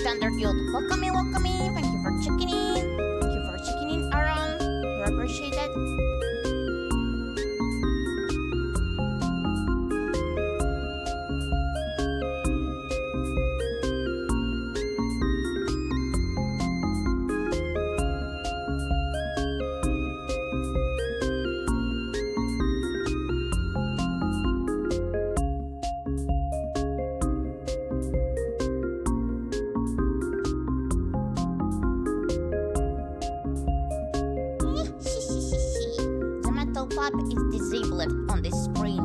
Thunder Guild. Welcome in, welcome in. Thank you for checking in. Thank you for checking in, Aaron. We appreciate it. The metal pipe is disabled on this screen.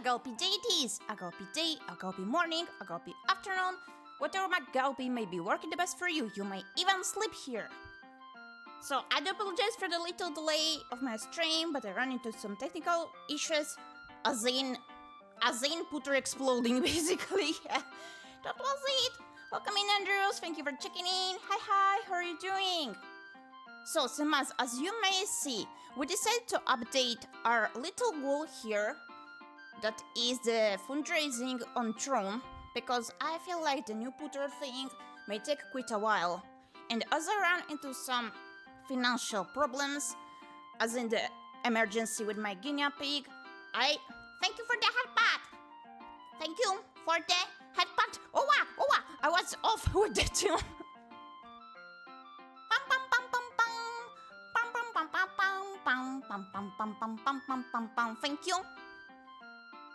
ʻAgaupi deities, ʻAgaupi day, ʻAgaupi morning, ʻAgaupi afternoon. Whatever ʻAgaupi may be working the best for you, you may even sleep here. So I do apologize for the little delay of my stream, but I ran into some technical issues, as in putter exploding basically. That was it. Welcome in, Andrews. Thank you for checking in. Hi, how are you doing? So, Semas, as you may see, we decided to update our little wall here. That is the fundraising on Throne, because I feel like the new putter thing may take quite a while. and as I ran into some financial problems, as in the emergency with my guinea pig, I thank you for the headbutt. Thank you for the headbutt. Oh wow, I was off with the tune.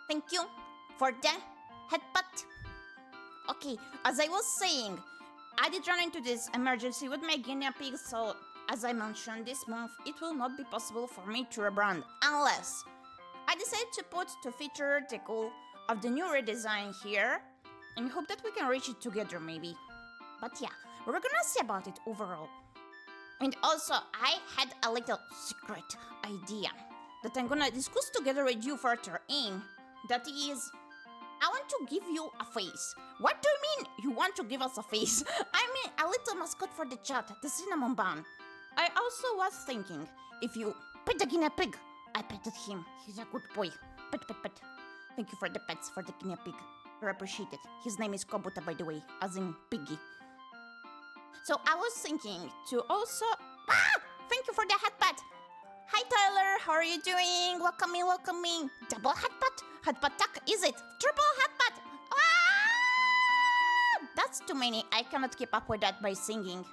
Thank you for the headbutt. Okay, as I was saying, I did run into this emergency with my guinea pig, so as I mentioned, this month it will not be possible for me to rebrand unless I decide to put to feature the goal of the new redesign here and hope that we can reach it together maybe. But yeah, we're gonna see about it overall. And also, I had a little secret idea that I'm gonna discuss together with you further in. That is, I want to give you a face. What do you mean you want to give us a face? I mean a little mascot for the chat, the cinnamon bun. I also was thinking, if you pet the guinea pig, I petted him. He's a good boy. Pet. Thank you for the pets for the guinea pig. I appreciate it. His name is Kobuta, by the way, as in piggy. So I was thinking to also... Thank you for the headbutt! Hi Tyler, how are you doing? Welcome in. Double headbutt? Headbutt tuck, is it? Triple headbutt! That's too many. I cannot keep up with that by singing.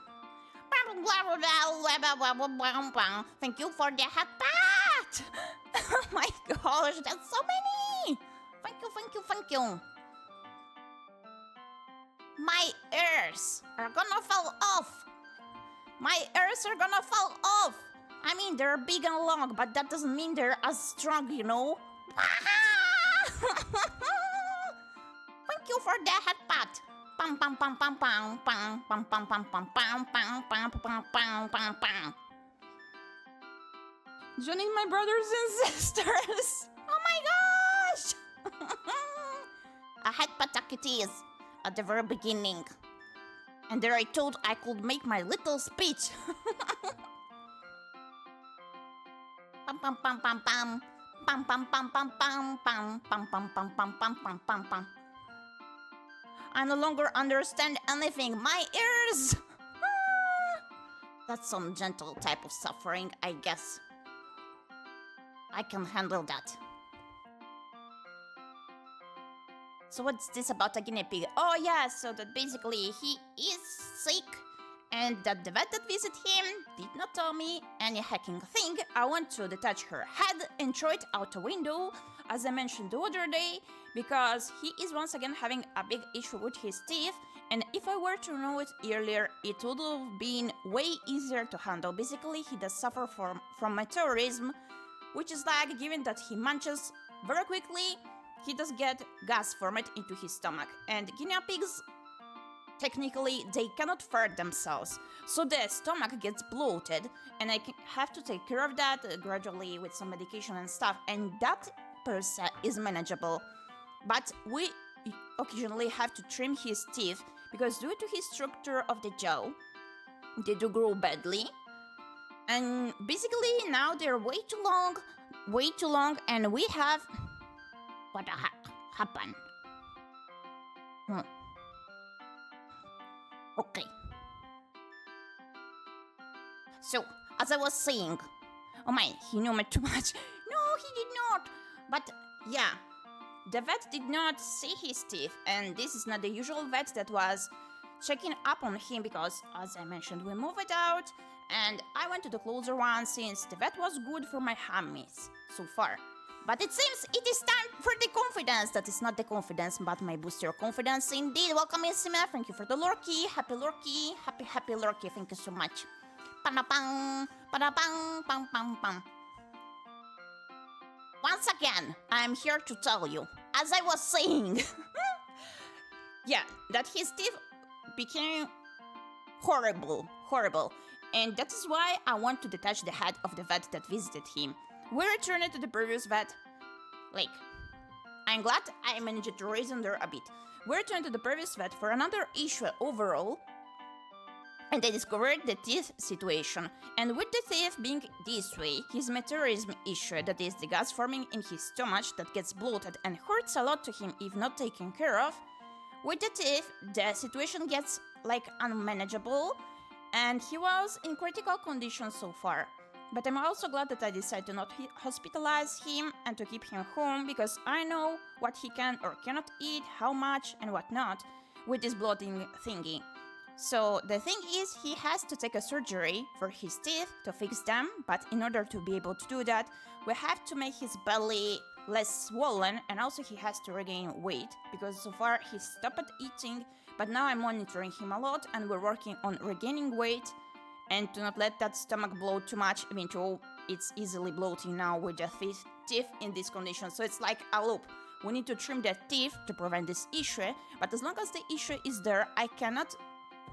Thank you for the headbutt! Oh my gosh, that's so many! Thank you. My ears are gonna fall off. I mean, they're big and long, but that doesn't mean they're as strong, you know? Thank you for the headbutt. Joining my brothers and sisters. Oh my gosh! A headbutt it is at the very beginning. And there I thought I could make my little speech. I no longer understand anything. My ears! That's some gentle type of suffering, I guess. I can handle that. So what's this about a guinea pig? Oh yeah, so that basically he is sick and that the vet that visited him did not tell me any hacking thing. I want to detach her head and throw it out a window, as I mentioned the other day, because he is once again having a big issue with his teeth, and if I were to know it earlier, it would have been way easier to handle. Basically, he does suffer from meteorism, which is like, given that he munches very quickly, he does get gas formed into his stomach, and guinea pigs, technically, they cannot fart themselves, so the stomach gets bloated, and I have to take care of that gradually with some medication and stuff, and that per se is manageable. But we occasionally have to trim his teeth, because due to his structure of the jaw, they do grow badly, and basically now they're way too long, and we have... What the heck happened? Okay. So, as I was saying... Oh my, he knew me too much. No, he did not. But, yeah. The vet did not see his teeth. And this is not the usual vet that was checking up on him. Because, as I mentioned, we moved it out. And I went to the closer one since the vet was good for my hammies so far. But it seems it is time for the confidence. That is not the confidence, but my booster confidence indeed. Welcome in, Sima. Thank you for the lurky. Happy lurky. Happy lurky. Thank you so much. Panapang. Panapang. Pam pam pam. Once again, I am here to tell you, as I was saying, yeah, that his teeth became horrible. And that is why I want to detach the head of the vet that visited him. We returned to the previous vet. Like, I'm glad I managed to reason there a bit. We returned to the previous vet for another issue overall, and they discovered the teeth situation. And with the teeth being this way, his meteorism issue, that is the gas forming in his stomach that gets bloated and hurts a lot to him if not taken care of, with the teeth, the situation gets like unmanageable. And he was in critical condition so far. But I'm also glad that I decided to not hospitalize him and to keep him home, because I know what he can or cannot eat, how much and what not, with this bloating thingy. So the thing is, he has to take a surgery for his teeth to fix them, but in order to be able to do that, we have to make his belly less swollen, and also he has to regain weight, because so far he stopped eating, but now I'm monitoring him a lot and we're working on regaining weight and to not let that stomach bloat too much, even though it's easily bloating now with the teeth in this condition. So it's like a loop. We need to trim the teeth to prevent this issue, but as long as the issue is there, I cannot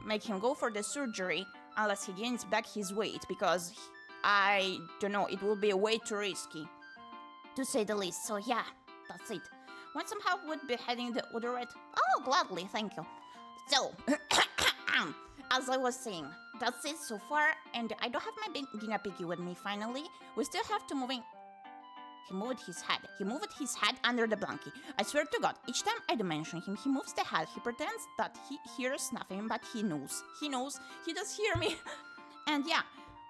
make him go for the surgery unless he gains back his weight, because I don't know, it will be way too risky, to say the least. So yeah, that's it. Want some help with beheading the other rat? Oh, gladly, thank you. So, as I was saying, that's it so far, and I don't have my big guinea piggy with me finally. We still have to move in. He moved his head. He moved his head under the blanket. I swear to God, each time I do mention him, he moves the head. He pretends that he hears nothing, but he knows. He knows. He does hear me. And yeah,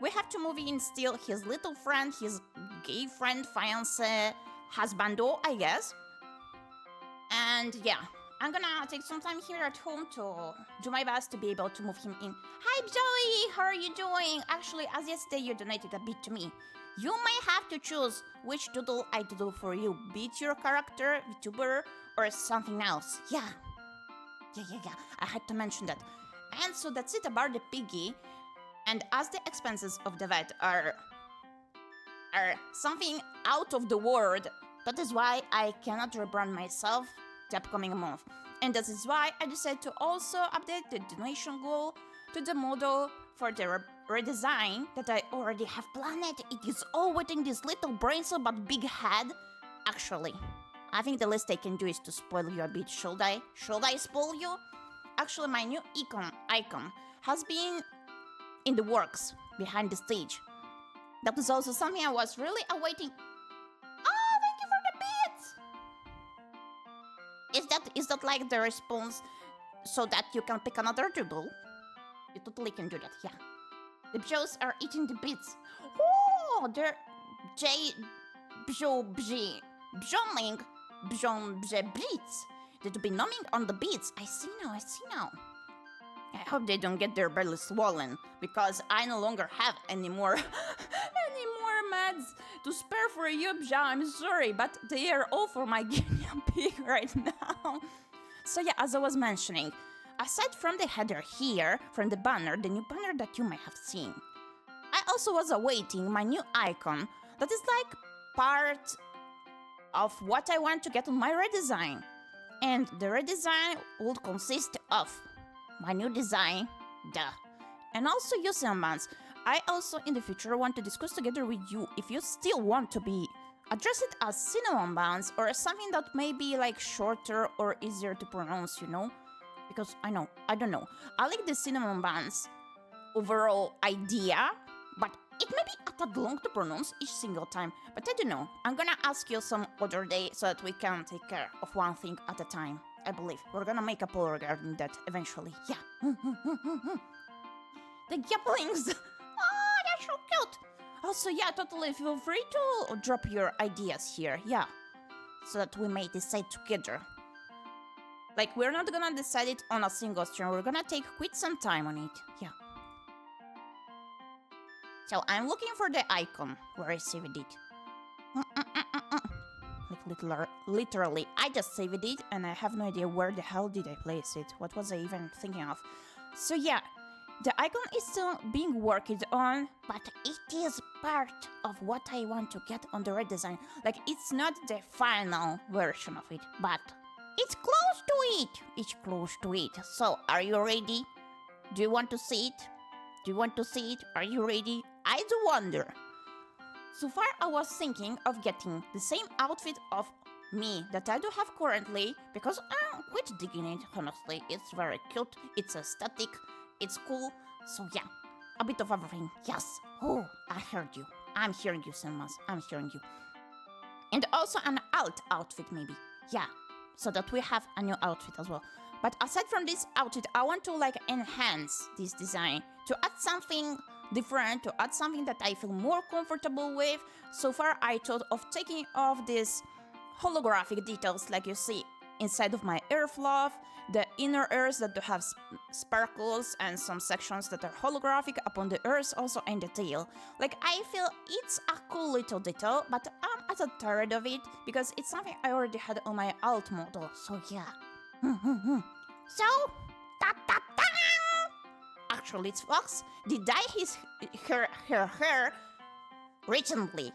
we have to move in still his little friend, his gay friend, fiancé, husbando, I guess. And yeah, I'm gonna take some time here at home to do my best to be able to move him in. Hi, Joey! How are you doing? Actually, as yesterday, you donated a bit to me. You may have to choose which doodle I doodle for you, be it your character, VTuber, or something else. Yeah. I had to mention that. And so that's it about the piggy. And as the expenses of the vet are something out of the world, that is why I cannot rebrand myself the upcoming month. And that is why I decided to also update the donation goal to the model for the redesign that I already have planned. It is all within this little brain cell but big head. Actually, I think the least I can do is to spoil you a bit. Should I? Should I spoil you? Actually, my new icon has been in the works behind the stage. That is also something I was really awaiting. Oh, thank you for the bits! Is that like the response so that you can pick another doodle? You totally can do that, yeah. The Bjos are eating the bits. Oh, they're bjoming bits. They'd be numbing on the beats. I see now. I hope they don't get their belly swollen, because I no longer have any more meds to spare for you, Bja. I'm sorry, but they are all for my guinea pig right now. So yeah, as I was mentioning, aside from the header here, from the banner, the new banner that you might have seen, I also was awaiting my new icon that is like part of what I want to get on my redesign. And the redesign would consist of my new design, and also your cinnamons. I also in the future want to discuss together with you if you still want to be addressed as cinnamon buns or something that may be like shorter or easier to pronounce, you know? Because I don't know. I like the cinnamon buns overall idea, but it may be a tad long to pronounce each single time. But I don't know. I'm gonna ask you some other day so that we can take care of one thing at a time. I believe we're gonna make a poll regarding that eventually. Yeah. The Gyeplings! Oh, they're so cute! Also, yeah, totally feel free to drop your ideas here, yeah. So that we may decide together. Like, we're not gonna decide it on a single stream, we're gonna take quite some time on it, yeah. So, I'm looking for the icon where I saved it. Like, literally, I just saved it and I have no idea where the hell did I place it. What was I even thinking of? So, yeah. The icon is still being worked on, but it is part of what I want to get on the redesign. Like, it's not the final version of it, but it's close to it. It's close to it. So, are you ready? Do you want to see it? Are you ready? I do wonder. So far, I was thinking of getting the same outfit of me that I do have currently, because I'm quite digging it, honestly. It's very cute, it's aesthetic. It's cool, so yeah, a bit of everything, yes. Oh, I heard you. I'm hearing you, Cinemas. I'm hearing you. And also an alt outfit, maybe. Yeah, so that we have a new outfit as well. But aside from this outfit, I want to like enhance this design, to add something different, to add something that I feel more comfortable with. So far I thought of taking off these holographic details like you see inside of my ear fluff, the inner ears that have sparkles, and some sections that are holographic upon the ears also, and the tail. Like, I feel it's a cool little detail, but I'm a bit tired of it because it's something I already had on my alt model, so yeah. So, ta-ta-ta! Actually, it's Fox did dye her hair recently,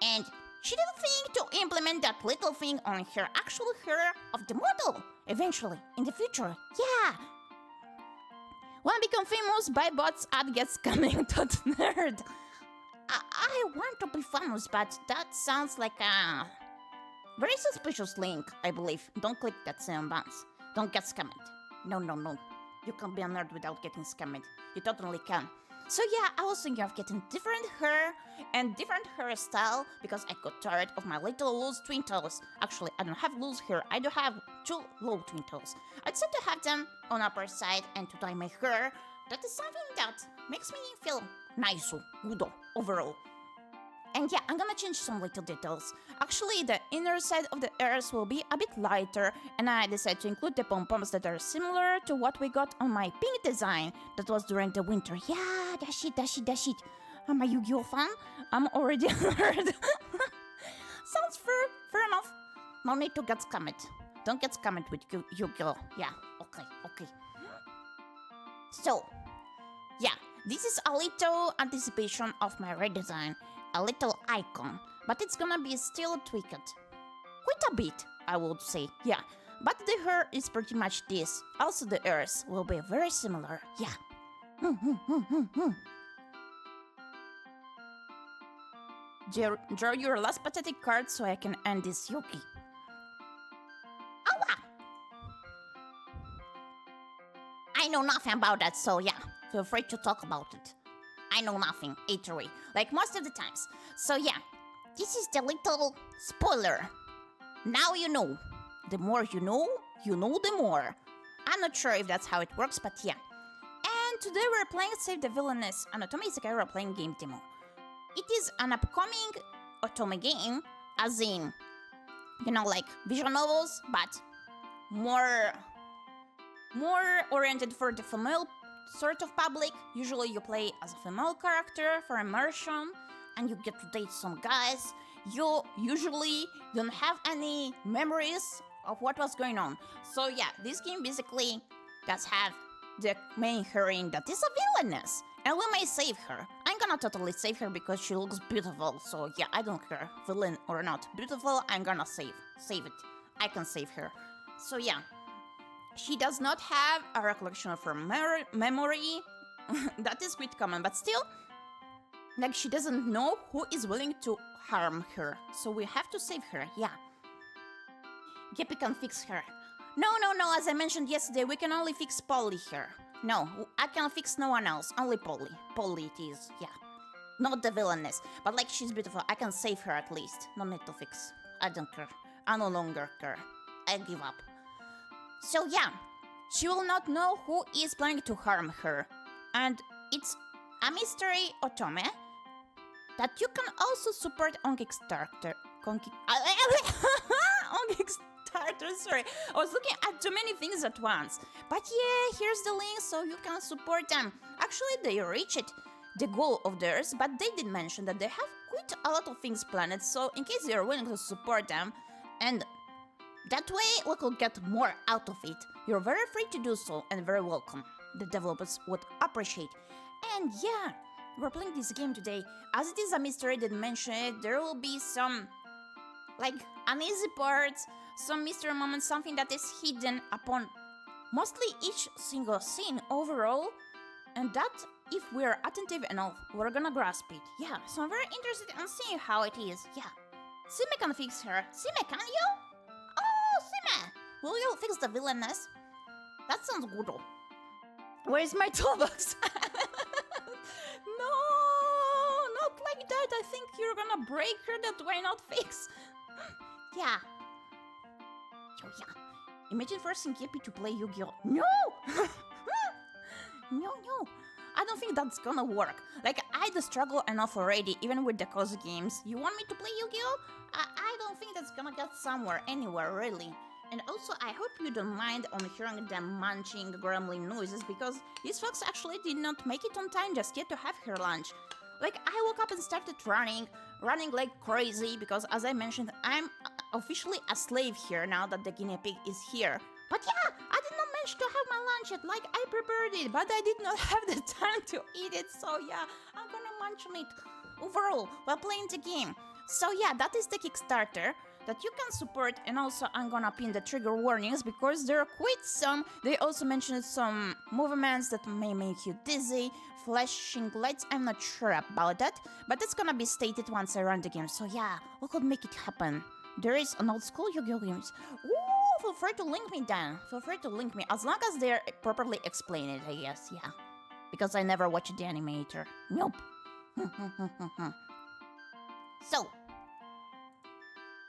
and she didn't think to implement that little thing on her actual hair of the model eventually in the future. Yeah. When I become famous, by bots ad gets coming to nerd. I want to be famous, but that sounds like a very suspicious link, I believe. Don't click that same buttons. Don't get scammed. No. You can't be a nerd without getting scammed. You totally can. So yeah, I was thinking of getting different hair and different hairstyle because I got tired of my little loose twin toes. Actually, I don't have loose hair, I do have 2 low twin toes. I decided to have them on upper side and to dye my hair. That is something that makes me feel nice, good overall. And yeah, I'm gonna change some little details. Actually, the inner side of the ears will be a bit lighter, and I decided to include the pom-poms that are similar to what we got on my pink design that was during the winter. Yeah, that's it. I'm a Yu-Gi-Oh fan. I'm already a nerd. Sounds fair enough. No need to get scammed. Don't get scammed with Yu-Gi-Oh. Yeah, okay. So, yeah, this is a little anticipation of my redesign. A little icon, but it's gonna be still tweaked. Quite a bit, I would say, yeah. But the hair is pretty much this. Also the ears will be very similar, yeah. Draw your last pathetic card so I can end this Yuki. Awa! I know nothing about that, so yeah, feel free to talk about it. I know nothing, either way, like most of the times. So yeah, this is the little spoiler. Now you know. The more you know the more. I'm not sure if that's how it works, but yeah. And today we're playing Save the Villainess, an otome isekai role-playing game demo. It is an upcoming otome game, as in, you know, like visual novels, but more oriented for the female sort of public. Usually you play as a female character for immersion and you get to date some guys. You usually don't have any memories of what was going on. So yeah, this game basically does have the main heroine that is a villainess, and we may save her. I'm gonna totally save her because she looks beautiful, so yeah, I don't care, villain or not. Beautiful, I'm gonna save it. I can save her. So yeah, she does not have a recollection of her memory. That is quite common, but still, like, she doesn't know who is willing to harm her. So we have to save her, yeah. Gyepi can fix her. No, as I mentioned yesterday, we can only fix Polly here. No, I can fix no one else, only Polly. Polly it is, yeah. Not the villainess, but like, she's beautiful, I can save her at least. No need to fix. I don't care. I no longer care. I give up. So yeah, she will not know who is planning to harm her. And it's a mystery otome that you can also support on Kickstarter. On Kickstarter, sorry. I was looking at too many things at once. But yeah, here's the link so you can support them. Actually, they reached the goal of theirs, but they did mention that they have quite a lot of things planned. So in case you're willing to support them, and that way we could get more out of it, you're very free to do so and very welcome. The developers would appreciate. And yeah, we're playing this game today. As it is a mystery that mentioned, there will be some, like, uneasy parts, some mystery moments, something that is hidden upon mostly each single scene overall, and that, if we're attentive enough, we're gonna grasp it. Yeah, so I'm very interested in seeing how it is. Yeah. Sime can fix her. Sime, can you? Oh, Sime! Will you fix the villainess? That sounds good. Where's my toolbox? No, not like that. I think you're gonna break her that way, not fix. Yeah. So yeah, Imagine forcing Gyepi to play Yu-Gi-Oh! No! No. I don't think that's gonna work. Like, I do struggle enough already, even with the cozy games. You want me to play Yu-Gi-Oh? I don't think that's gonna get anywhere, really. And also, I hope you don't mind on hearing the munching, grumbling noises, because these folks actually did not make it on time just yet to have her lunch. Like, I woke up and started running like crazy, because as I mentioned, I'm officially a slave here now that the guinea pig is here. But yeah, I did not manage to have my lunch yet, like I prepared it, but I did not have the time to eat it, so yeah, I'm gonna munch on it overall while playing the game. So yeah, that is the Kickstarter that you can support, and also I'm gonna pin the trigger warnings because there are quite some. They also mentioned some movements that may make you dizzy, flashing lights, I'm not sure about that, but that's gonna be stated once I run the game, so yeah, we could make it happen. There is an old school Yu-Gi-Oh games. Ooh, feel free to link me then. Feel free to link me, as long as they're properly explained, I guess, yeah. Because I never watched the animator. Nope. So,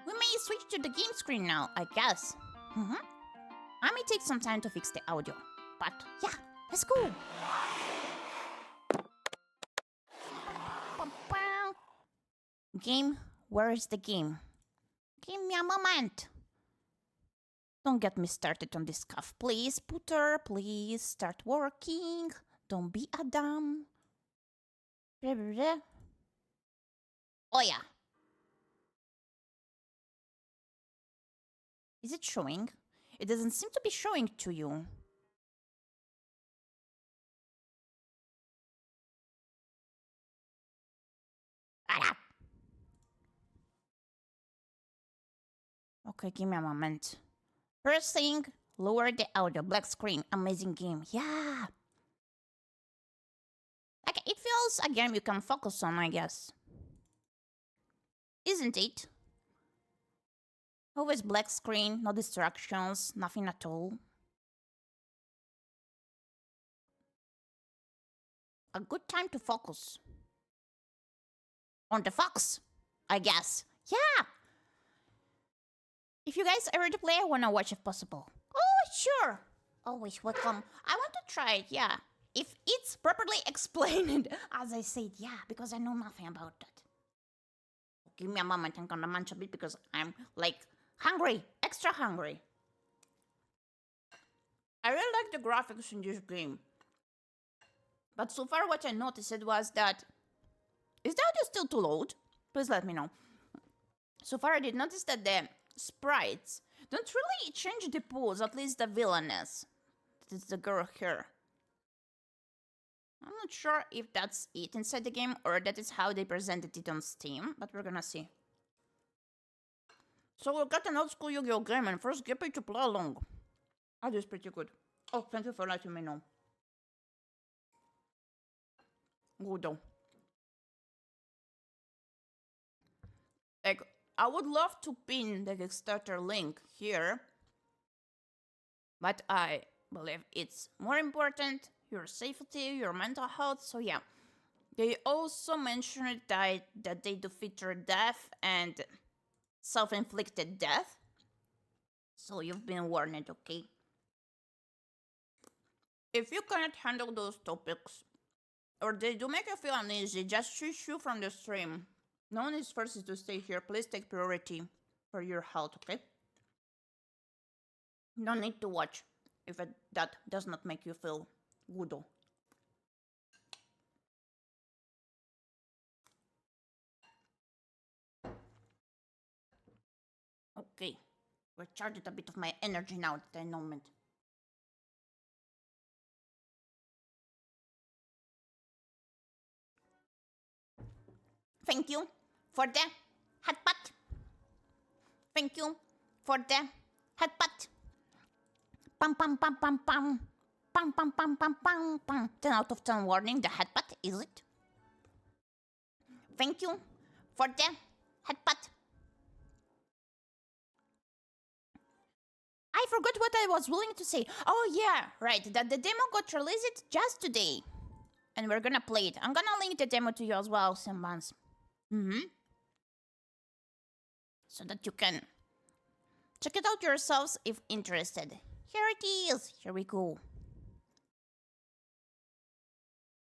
we may switch to the game screen now, I guess. I may take some time to fix the audio, but yeah, let's go. Game, where is the game? Give me a moment. Don't get me started on this stuff, please, Putter. Please start working. Don't be a dumb. Oh yeah. Is it showing? It doesn't seem to be showing to you. Okay, give me a moment. First thing, lower the audio. Black screen. Amazing game. Yeah. Like, it feels a game you can focus on, I guess. Isn't it? Always black screen, no distractions, nothing at all. A good time to focus. On the fox, I guess. Yeah! If you guys are ready to play, I wanna watch if possible. Oh, sure! Always welcome. I want to try it, yeah. If it's properly explained, as I said, yeah, because I know nothing about that. Give me a moment, I'm gonna munch a bit because I'm, like, hungry. Extra hungry. I really like the graphics in this game. But so far what I noticed was that... Is the audio still too loud? Please let me know. So far I did notice that the sprites don't really change the pose, at least the Villainess. That's the girl here. I'm not sure if that's it inside the game or that is how they presented it on Steam, but we're gonna see. So we got an old school Yu-Gi-Oh game and first Gyepi to play along. That is pretty good. Oh, thank you for letting me know. Good though. Like, I would love to pin the Kickstarter link here, but I believe it's more important your safety, your mental health, so yeah. They also mentioned that they do feature death and self-inflicted death, so you've been warned, okay? If you cannot handle those topics, or they do make you feel uneasy, just shush you from the stream. No one is forced to stay here. Please take priority for your health, okay? No need to watch if that does not make you feel good. Okay, recharged a bit of my energy now at the moment. Thank you for the headbutt. Thank you for the headbutt. Pam pam pam pam pam. Pam pam pam pam pam pam. 10 out of 10 warning, the headbutt, is it? Thank you for the headbutt. I forgot what I was willing to say. Oh yeah, right, that the demo got released just today. And we're gonna play it. I'm gonna link the demo to you as well, Simbans. So that you can Check it out yourselves if interested. Here it is. Here we go.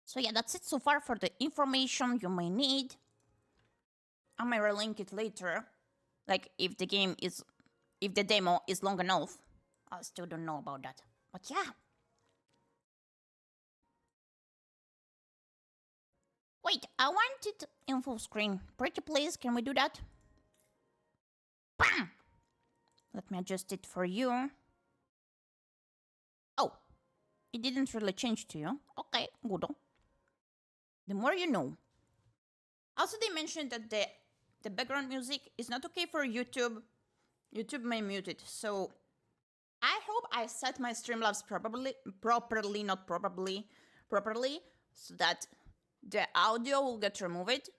So yeah, that's it so far for the information you may need. I may relink it later. Like if the demo is long enough. I still don't know about that. But yeah. Wait, I want it in full screen. Pretty please, can we do that? Bam! Let me adjust it for you. Oh, it didn't really change to you. Okay, good. The more you know. Also, they mentioned that the background music is not okay for YouTube. YouTube may mute it, so I hope I set my Streamlabs properly, so that the audio will get removed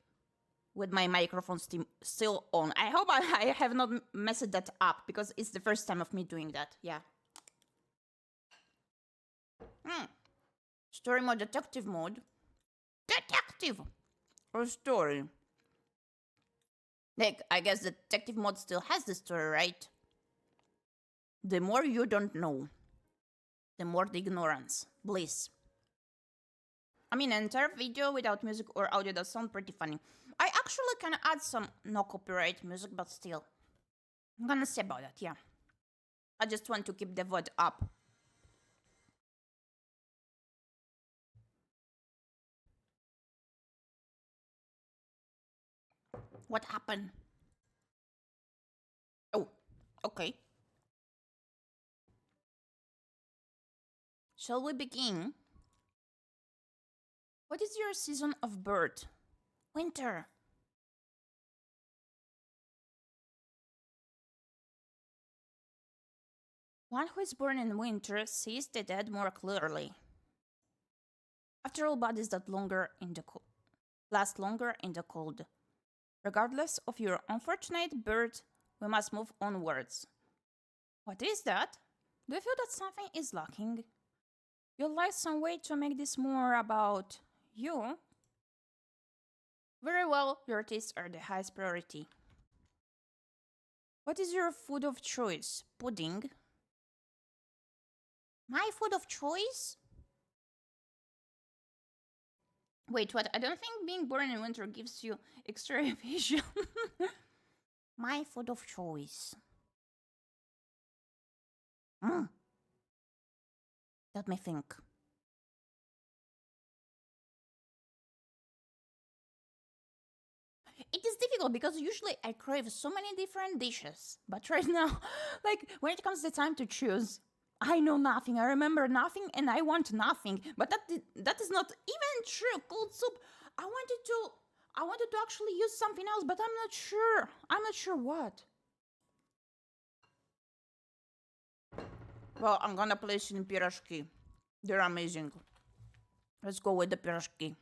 with my microphone still on. I hope I have not messed that up, because it's the first time of me doing that, yeah. Story mode, detective mode. Detective! Or story? Like, I guess the detective mode still has the story, right? The more you don't know, the more the ignorance. Bliss. I mean, an entire video without music or audio does sound pretty funny. I actually can add some no copyright music, but still. I'm gonna say about that, yeah. I just want to keep the VOD up. What happened? Oh, okay. Shall we begin? What is your season of birth? Winter. One who is born in winter sees the dead more clearly. After all, bodies that last longer in the cold. Regardless of your unfortunate birth, we must move onwards. What is that? Do you feel that something is lacking? You'd like some way to make this more about you? Very well, your tastes are the highest priority. What is your food of choice? Pudding? My food of choice? Wait, what? I don't think being born in winter gives you extra vision. My food of choice. Let me think. It is difficult because usually I crave so many different dishes. But right now, like when it comes to the time to choose, I know nothing. I remember nothing and I want nothing. But that is not even true. Cold soup. I wanted to actually use something else, but I'm not sure. I'm not sure what. Well, I'm gonna place in пирожки. They're amazing. Let's go with the пирожки.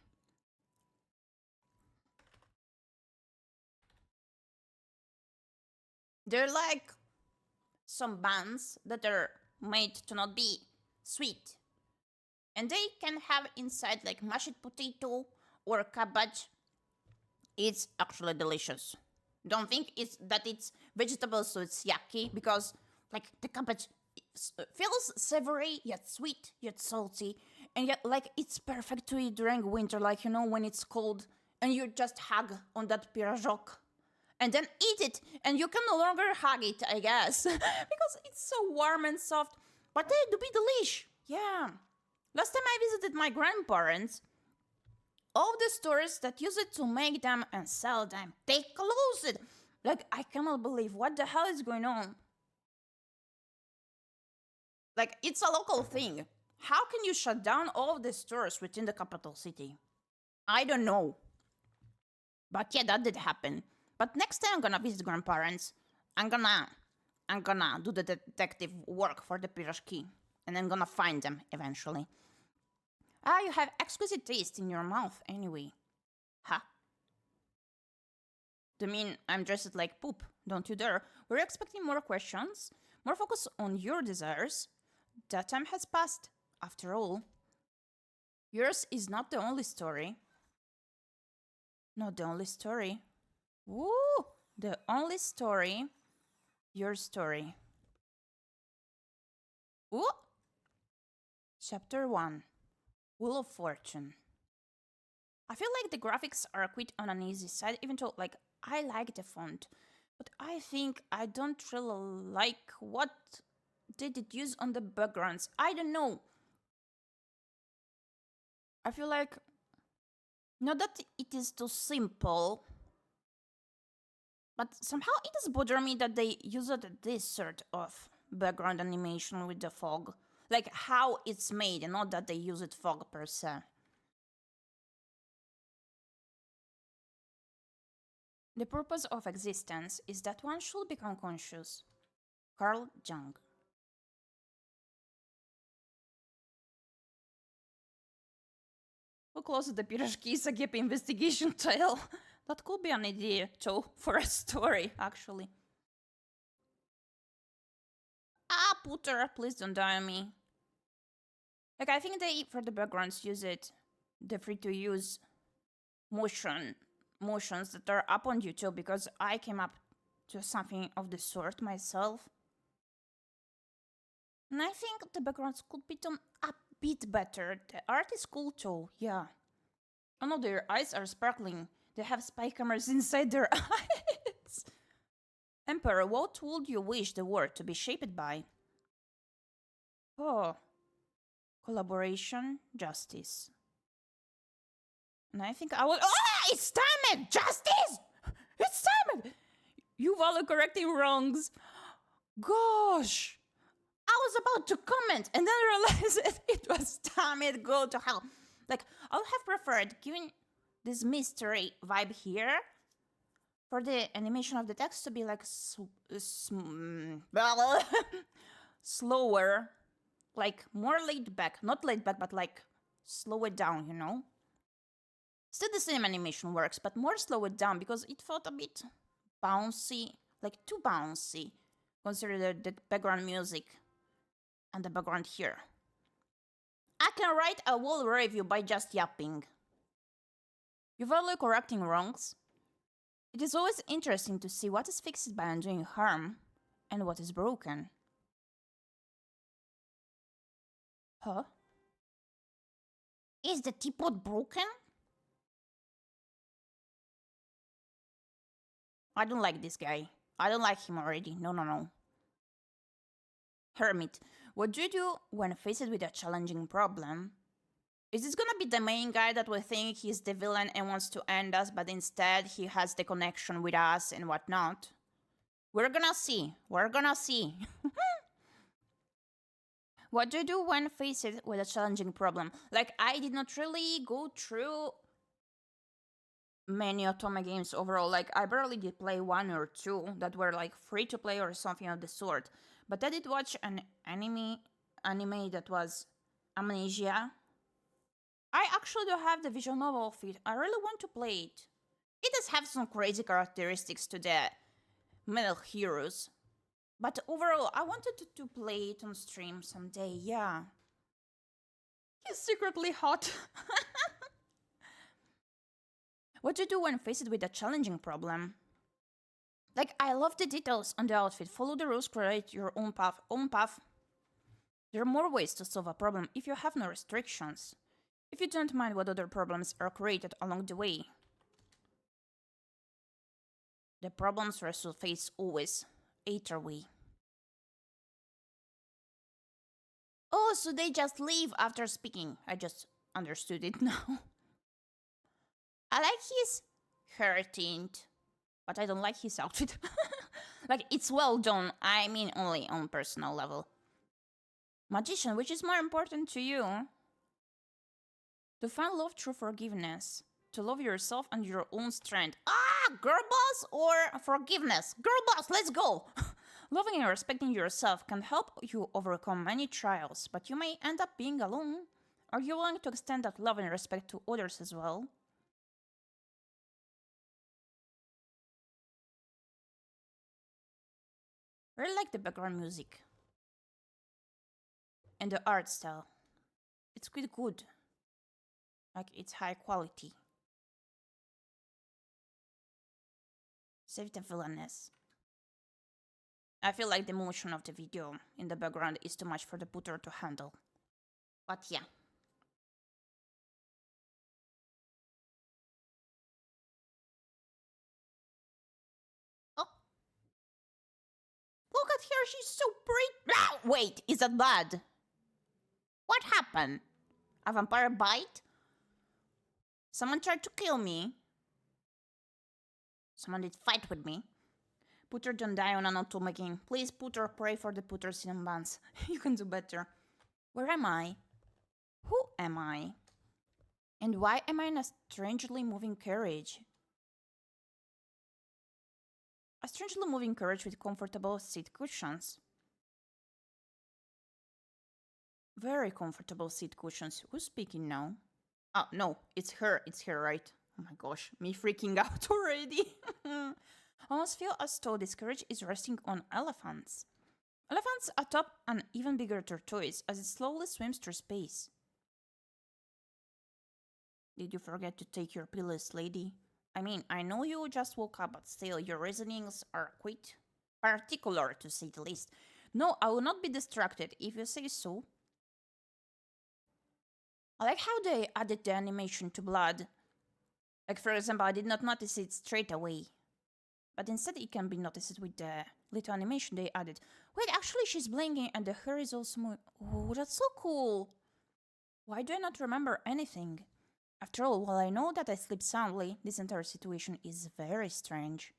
They're like some buns that are made to not be sweet. And they can have inside like mashed potato or cabbage. It's actually delicious. Don't think it's vegetable, so it's yucky, because like the cabbage feels savory yet sweet yet salty, and yet like it's perfect to eat during winter, like you know when it's cold and you just hug on that pirожок and then eat it, and you can no longer hug it, I guess, because it's so warm and soft. But they do be delish. Yeah. Last time I visited my grandparents, all the stores that use it to make them and sell them, they closed it. Like, I cannot believe what the hell is going on. Like, it's a local thing. How can you shut down all of the stores within the capital city? I don't know. But yeah, that did happen. But next time I'm gonna visit grandparents, I'm gonna do the detective work for the пирожки, and I'm gonna find them eventually. Ah, you have exquisite taste in your mouth anyway. Ha. Do you mean I'm dressed like poop? Don't you dare. We're expecting more questions, more focus on your desires. That time has passed, after all. Yours is not the only story. Not the only story. Woo! The only story. Your story. Ooh! Chapter 1. Wheel of Fortune. I feel like the graphics are quite on an easy side, even though, like, I like the font. But I think I don't really like what they did use on the backgrounds. I don't know. I feel like, not that it is too simple, but somehow it does bother me that they used this sort of background animation with the fog. Like how it's made, and not that they use it fog per se. The purpose of existence is that one should become conscious. Carl Jung. Who closed the pirashki is a Gyepi investigation tale? That could be an idea, too, for a story, actually. Ah, Putter, please don't die on me. Like, I think they, for the backgrounds, use it, the free-to-use motions that are up on YouTube, because I came up to something of the sort myself. And I think the backgrounds could be done a bit better. The art is cool too, yeah. Oh no, their eyes are sparkling. They have spy cameras inside their eyes. Emperor, what would you wish the world to be shaped by? Oh. Collaboration, justice. And I think I will. Ah! It's timed! Justice! It's timed! You value correcting wrongs. Gosh! I was about to comment and then realized that it was timed. Go to hell. Like, I would have preferred giving this mystery vibe here for the animation of the text to be like slower, like more laid back. Not laid back, but like slow it down, you know? Still the same animation works, but more slow it down because it felt a bit bouncy, like too bouncy, considering the background music and the background here. I can write a whole review by just yapping. You value correcting wrongs? It is always interesting to see what is fixed by undoing harm and what is broken. Huh? Is the teapot broken? I don't like this guy. I don't like him already. No. Hermit, what do you do when faced with a challenging problem? Is this gonna be the main guy that will think he's the villain and wants to end us, but instead he has the connection with us and whatnot? We're gonna see. What do you do when faced with a challenging problem? Like, I did not really go through many Otome games overall. Like, I barely did play one or two that were like free to play or something of the sort. But I did watch an anime that was Amnesia. I actually do have the visual novel of it. I really want to play it. It does have some crazy characteristics to the Metal Heroes. But overall, I wanted to play it on stream someday, yeah. He's secretly hot. What do you do when faced with a challenging problem? Like, I love the details on the outfit. Follow the rules, create your own path. There are more ways to solve a problem if you have no restrictions. If you don't mind what other problems are created along the way. The problems wrestle face always either way. Oh, so they just leave after speaking. I just understood it now. I like his hair tint, but I don't like his outfit. Like, it's well done. I mean, only on personal level. Magician, which is more important to you? To find love through forgiveness. To love yourself and your own strength. Ah, girl boss or forgiveness? Girl boss, let's go! Loving and respecting yourself can help you overcome many trials, but you may end up being alone. Are you willing to extend that love and respect to others as well? I really like the background music. And the art style. It's quite good. Like, it's high quality. Save the Villainess. I feel like the motion of the video in the background is too much for the putter to handle. But yeah. Oh. Look at her, she's so pretty. Ah, wait, is that bad? What happened? A vampire bite? Someone tried to kill me. Someone did fight with me. Putter, don't die on an autumn again. Please, Putter, pray for the Putters in advance. You can do better. Where am I? Who am I? And why am I in a strangely moving carriage? A strangely moving carriage with comfortable seat cushions. Very comfortable seat cushions. Who's speaking now? Oh, no, it's her, right? Oh my gosh, me freaking out already. I almost feel as though this carriage is resting on elephants. Elephants atop an even bigger tortoise as it slowly swims through space. Did you forget to take your pills, lady? I mean, I know you just woke up, but still, your reasonings are quite particular, to say the least. No, I will not be distracted, if you say so. I like how they added the animation to blood. Like, for example, I did not notice it straight away. But instead, it can be noticed with the little animation they added. Wait, actually, she's blinking and the hair is also moving. Oh, that's so cool. Why do I not remember anything? After all, while I know that I sleep soundly, this entire situation is very strange.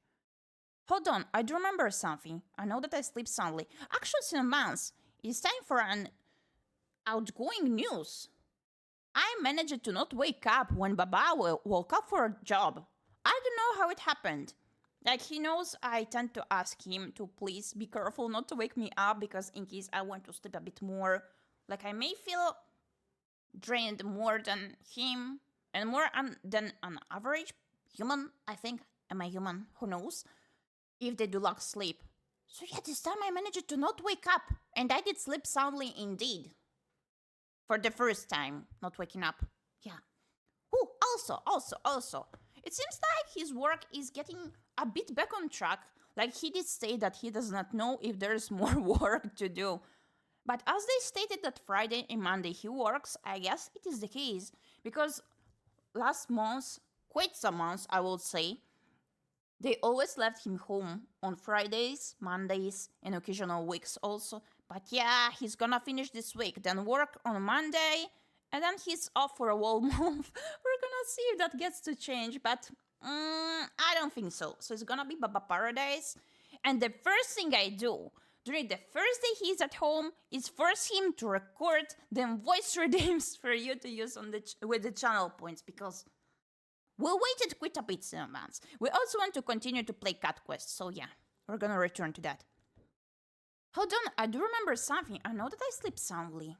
Hold on, I do remember something. I know that I sleep soundly. Actually, Cinnamons, it's time for an outgoing news. I managed to not wake up when Baba woke up for a job. I don't know how it happened. Like, he knows I tend to ask him to please be careful not to wake me up because in case I want to sleep a bit more, like I may feel drained more than him and more than an average human, I think. Am I human? Who knows? If they do lack sleep. So yeah, this time I managed to not wake up and I did sleep soundly indeed. For the first time, not waking up. Yeah. Oh, also. It seems like his work is getting a bit back on track. Like, he did say that he does not know if there's more work to do. But as they stated that Friday and Monday he works, I guess it is the case. Because last month, quite some months I would say, they always left him home on Fridays, Mondays, and occasional weeks also. But yeah, he's gonna finish this week, then work on Monday, and then he's off for a whole month. We're gonna see if that gets to change, but I don't think so. So it's gonna be Baba Paradise. And the first thing I do during the first day he's at home is force him to record them voice redeems for you to use on with the channel points, because we waited quite a bit in advance. We also want to continue to play Cat Quest, so yeah, we're gonna return to that. Hold on, I do remember something. I know that I sleep soundly.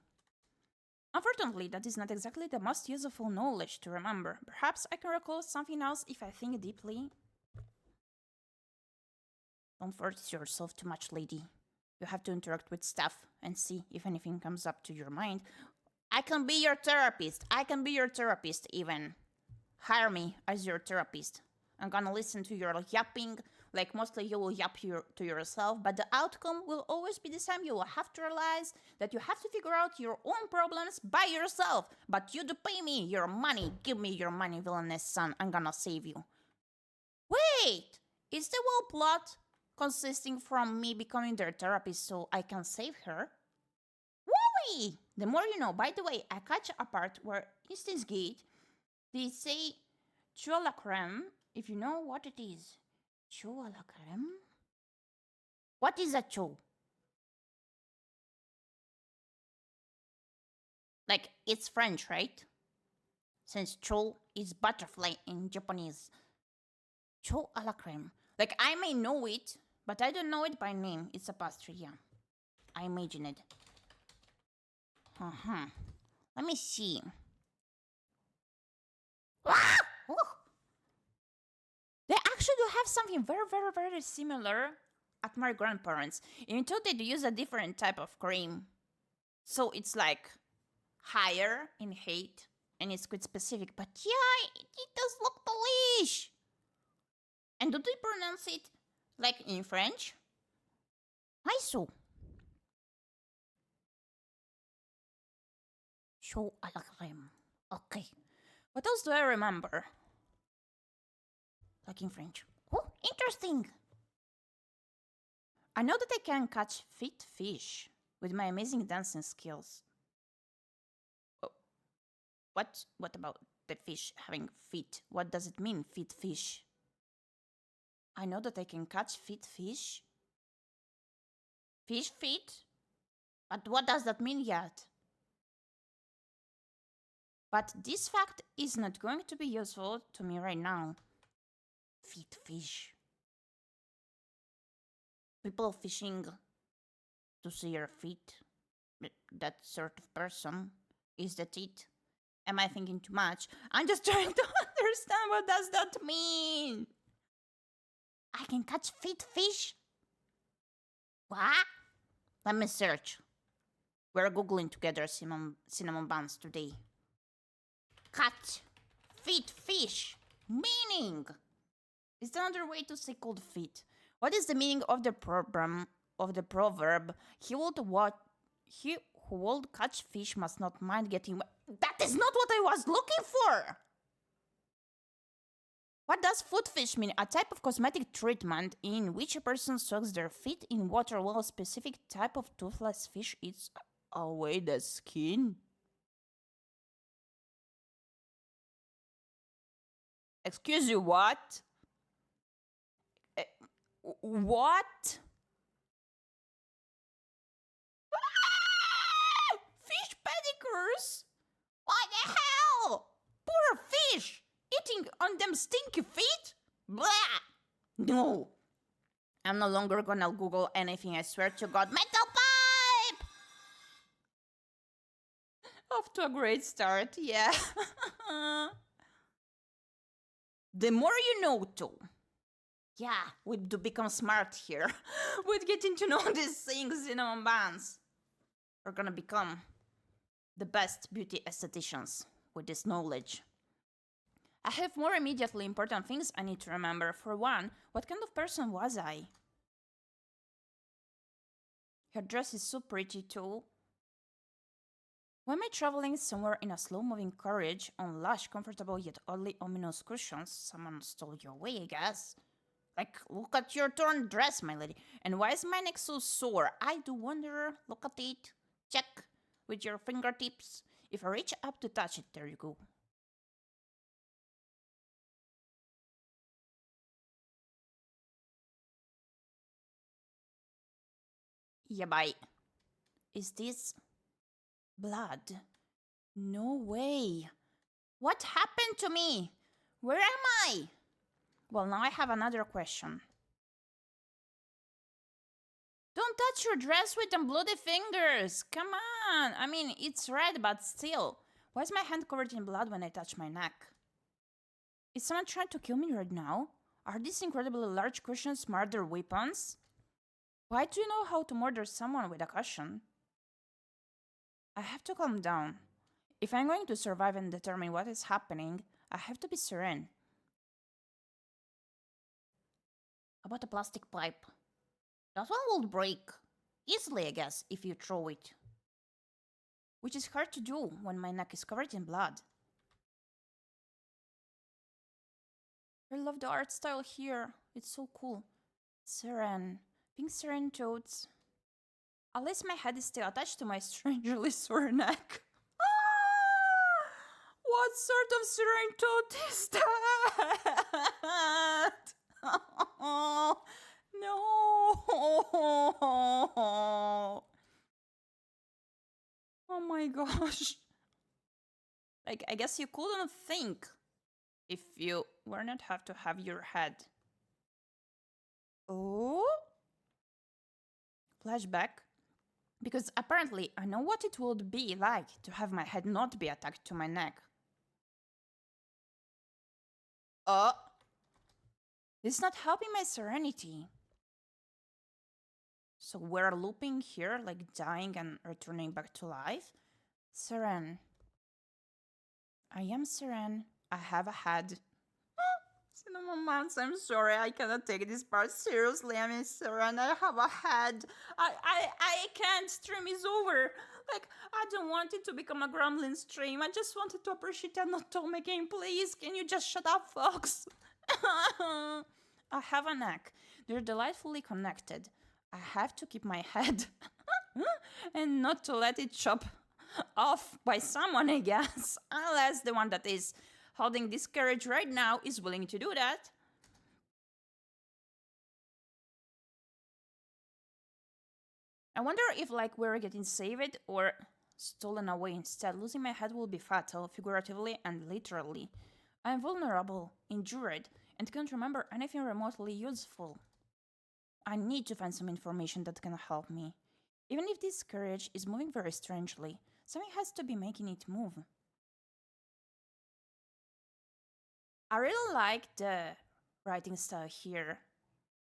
Unfortunately, that is not exactly the most useful knowledge to remember. Perhaps I can recall something else if I think deeply. Don't force yourself too much, lady. You have to interact with stuff and see if anything comes up to your mind. I can be your therapist. I can be your therapist even. Hire me as your therapist. I'm gonna listen to your yapping. Like, mostly you will yap to yourself, but the outcome will always be the same. You will have to realize that you have to figure out your own problems by yourself. But you do pay me your money. Give me your money, Villainess son. I'm gonna save you. Wait! Is the whole plot consisting from me becoming their therapist so I can save her? Wooey! The more you know. By the way, I catch a part where Instance Gate, they say ⴬ⴜ if you know what it is. ⴬ⴜ What is a ⴬ⴜ? Like, it's French, right? Since ⴬ⴜ is butterfly in Japanese. ⴬ⴜ Like, I may know it, but I don't know it by name. It's a pastry, yeah. I imagine it. Let me see. Ah! They actually do have something very similar at my grandparents. Even though they use a different type of cream. So it's like higher in height and it's quite specific. But yeah, it does look delish. And do they pronounce it like in French? 괰ᴏᴍᴍᴜ. Okay. What else do I remember? Like in French. Oh, interesting. I know that I can catch fit fish with my amazing dancing skills. Oh, what about the fish having feet? What does it mean, fit fish? I know that I can catch fit fish. Fish feet? But what does that mean yet? But this fact is not going to be useful to me right now. Fit fish. People fishing to see your feet. That sort of person. Is that it? Am I thinking too much? I'm just trying to understand what does that mean. I can catch fit fish? What? Let me search. We're googling together cinnamon buns today. Catch fit fish. Meaning. Is there another way to say cold feet? What is the meaning of the proverb? He who would catch fish must not mind getting wet. That is not what I was looking for. What does foot fish mean? A type of cosmetic treatment in which a person soaks their feet in water while a specific type of toothless fish eats away the skin. Excuse you, what? What? Fish pedicures? What the hell? Poor fish! Eating on them stinky feet? Blah! No. I'm no longer gonna Google anything, I swear to God. Metal pipe! Off to a great start, yeah. The more you know, too. Yeah, we do become smart here. With getting to know these things, cinnamon buns. We're gonna become the best beauty aestheticians with this knowledge. I have more immediately important things I need to remember. For one, what kind of person was I? Her dress is so pretty too. Why am I traveling somewhere in a slow-moving carriage on lush, comfortable yet oddly ominous cushions? Someone stole you away, I guess. Like, look at your torn dress, my lady. And why is my neck so sore? I do wonder. Look at it. Check with your fingertips. If I reach up to touch it, there you go. Yeah, bye. Is this blood? No way. What happened to me? Where am I? Well, now I have another question. Don't touch your dress with them bloody fingers. Come on. I mean, it's red, but still. Why is my hand covered in blood when I touch my neck? Is someone trying to kill me right now? Are these incredibly large cushions murder weapons? Why do you know how to murder someone with a cushion? I have to calm down. If I'm going to survive and determine what is happening, I have to be serene. About a plastic pipe. That one will break. Easily, I guess, if you throw it. Which is hard to do when my neck is covered in blood. I love the art style here. It's so cool. Serene. Pink serene toads. At least my head is still attached to my strangely sore neck. What sort of serene toad is that? Oh, no. Oh my gosh. Like, I guess you couldn't think if you were not have to have your head. Oh? Flashback. Because apparently I know what it would be like to have my head not be attached to my neck. Oh. This is not helping my serenity. So we're looping here, like dying and returning back to life. Serene. I am serene. I have a head. Cinnamon Mounts, I'm sorry, I cannot take this part seriously. I'm sorry, and I have a head. I can't. Stream is over. Like, I don't want it to become a grumbling stream. I just wanted to appreciate and not tell me game, please. Can you just shut up, Fox? I have a knack. They're delightfully connected. I have to keep my head and not to let it chop off by someone, I guess. Unless the one that is holding this carriage right now is willing to do that. I wonder if, like, we're getting saved or stolen away instead. Losing my head will be fatal, figuratively and literally. I am vulnerable, injured, and can't remember anything remotely useful. I need to find some information that can help me. Even if this carriage is moving very strangely, something has to be making it move. I really like the writing style here.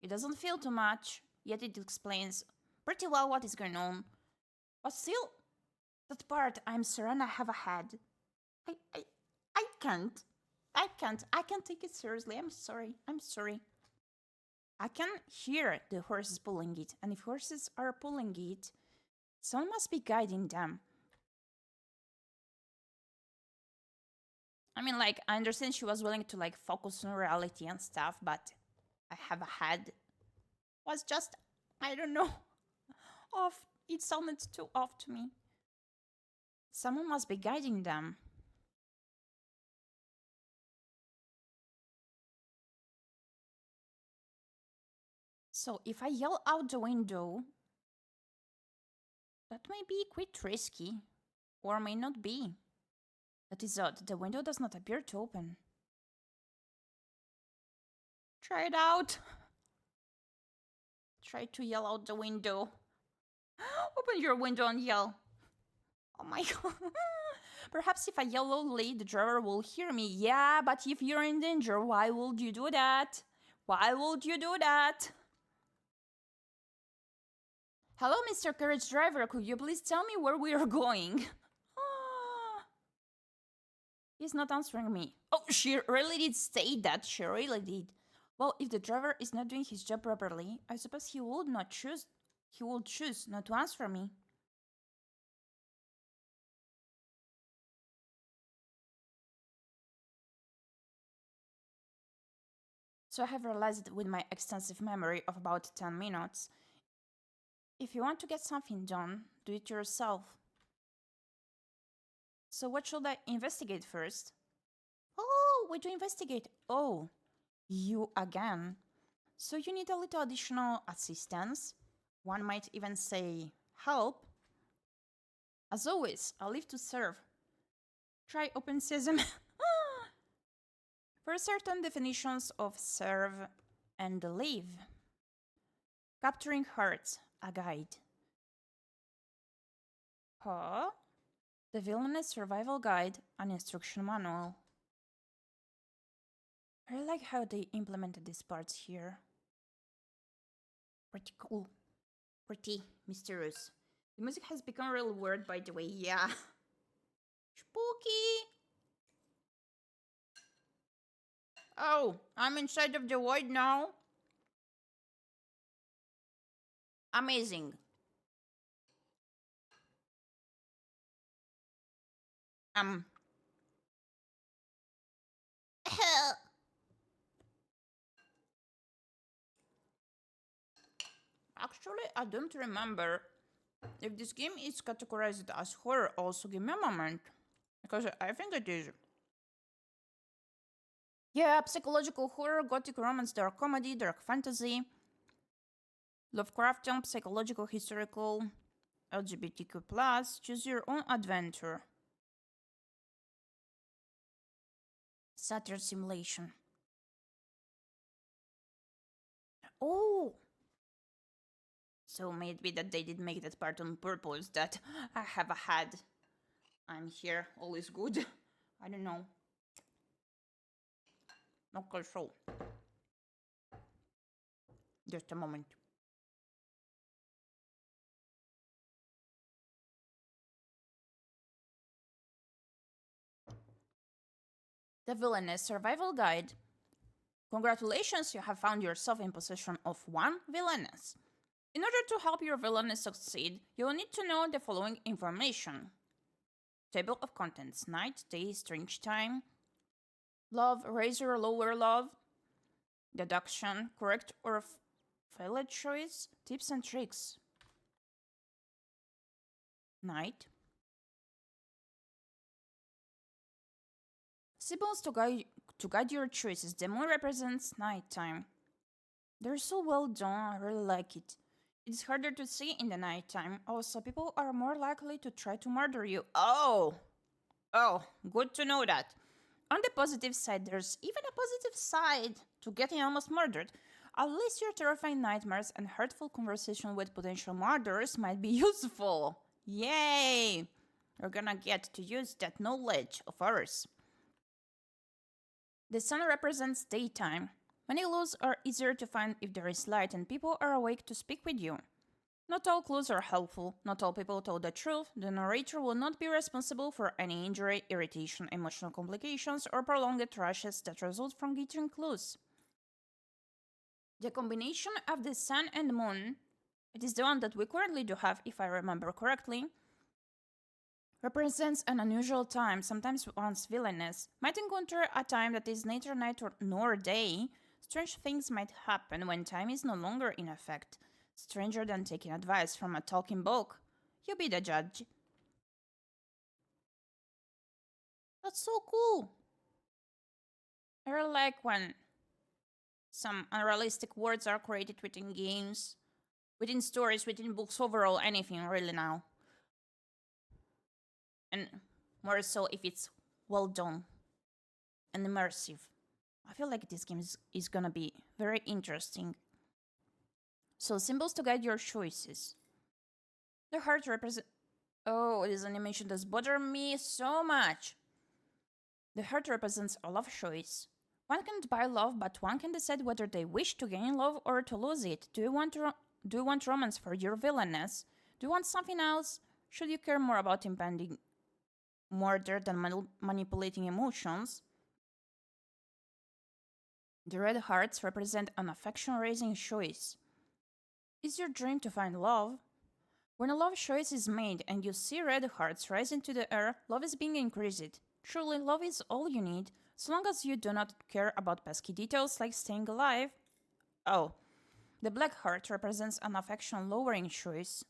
It doesn't feel too much, yet it explains pretty well what is going on. But still, that part, I'm Serena, have a head. I can't. I can't take it seriously. I'm sorry. I can hear the horses pulling it, and if horses are pulling it, someone must be guiding them. I mean, like, I understand she was willing to, like, focus on reality and stuff, but I have a head. Was just, I don't know, off. It sounded too off to me. Someone must be guiding them. So if I yell out the window, that may be quite risky, or may not be. That is odd. The window does not appear to open. Try it out. Try to yell out the window. Open your window and yell. Oh my god. Perhaps if I yell loudly, the driver will hear me. Yeah, but if you're in danger, why would you do that? Why would you do that? Hello, Mr. Carriage Driver. Could you please tell me where we are going? He's not answering me. Oh, she really did say that. She really did. Well, if the driver is not doing his job properly, I suppose he would choose not to answer me. So I have realized with my extensive memory of about 10 minutes, if you want to get something done, do it yourself. So what should I investigate first? Oh, what do you investigate? Oh, you again. So you need a little additional assistance. One might even say help. As always, I live to serve. Try open sesame. For certain definitions of serve and live. Capturing hearts, a guide. Huh? The Villainess Survival Guide, an instruction manual. I like how they implemented these parts here. Pretty cool. Pretty mysterious. The music has become real weird, by the way, yeah. Spooky! Oh, I'm inside of the void now. Amazing. Actually, I don't remember if this game is categorized as horror. Also, give me a moment, because I think it is. Yeah, psychological horror, gothic romance, dark comedy, dark fantasy, Lovecraftian, psychological, historical, LGBTQ+, choose your own adventure. Satyr simulation. Oh! So maybe that they did make that part on purpose, that I have a head. I'm here, all is good. I don't know. Okay, so. Just a moment. The Villainess Survival Guide. Congratulations, you have found yourself in possession of one villainess. In order to help your villainess succeed, you will need to know the following information. Table of contents: night, day, strange time, love, raise or lower love, deduction, correct or failed choice, tips and tricks. Night. Symbols to guide your choices. The moon represents nighttime. They're so well done, I really like it. It's harder to see in the nighttime. Also, people are more likely to try to murder you. Oh, good to know that. On the positive side, there's even a positive side to getting almost murdered. At least your terrifying nightmares and hurtful conversation with potential murderers might be useful. Yay! We're gonna get to use that knowledge of ours. The sun represents daytime. Many clues are easier to find if there is light and people are awake to speak with you. Not all clues are helpful, not all people tell the truth, the narrator will not be responsible for any injury, irritation, emotional complications, or prolonged rushes that result from getting clues. The combination of the sun and moon, it is the one that we currently do have, if I remember correctly, represents an unusual time. Sometimes one's villainess might encounter a time that is neither night nor day. Strange things might happen when time is no longer in effect. Stranger than taking advice from a talking book. You be the judge. That's so cool. I really like when some unrealistic words are created within games, within stories, within books, overall, anything really now. And more so if it's well done and immersive. I feel like this game is gonna be very interesting. So, symbols to guide your choices. The heart represents... Oh, this animation does bother me so much. The heart represents a love choice. One can't buy love, but one can decide whether they wish to gain love or to lose it. Do you want romance for your villainess? Do you want something else? Should you care more about impending murder than manipulating emotions? The red hearts represent an affection-raising choice. Is your dream to find love? When a love choice is made and you see red hearts rise into the air, love is being increased. Truly, love is all you need, so long as you do not care about pesky details like staying alive. Oh, the black heart represents an affection-lowering choice.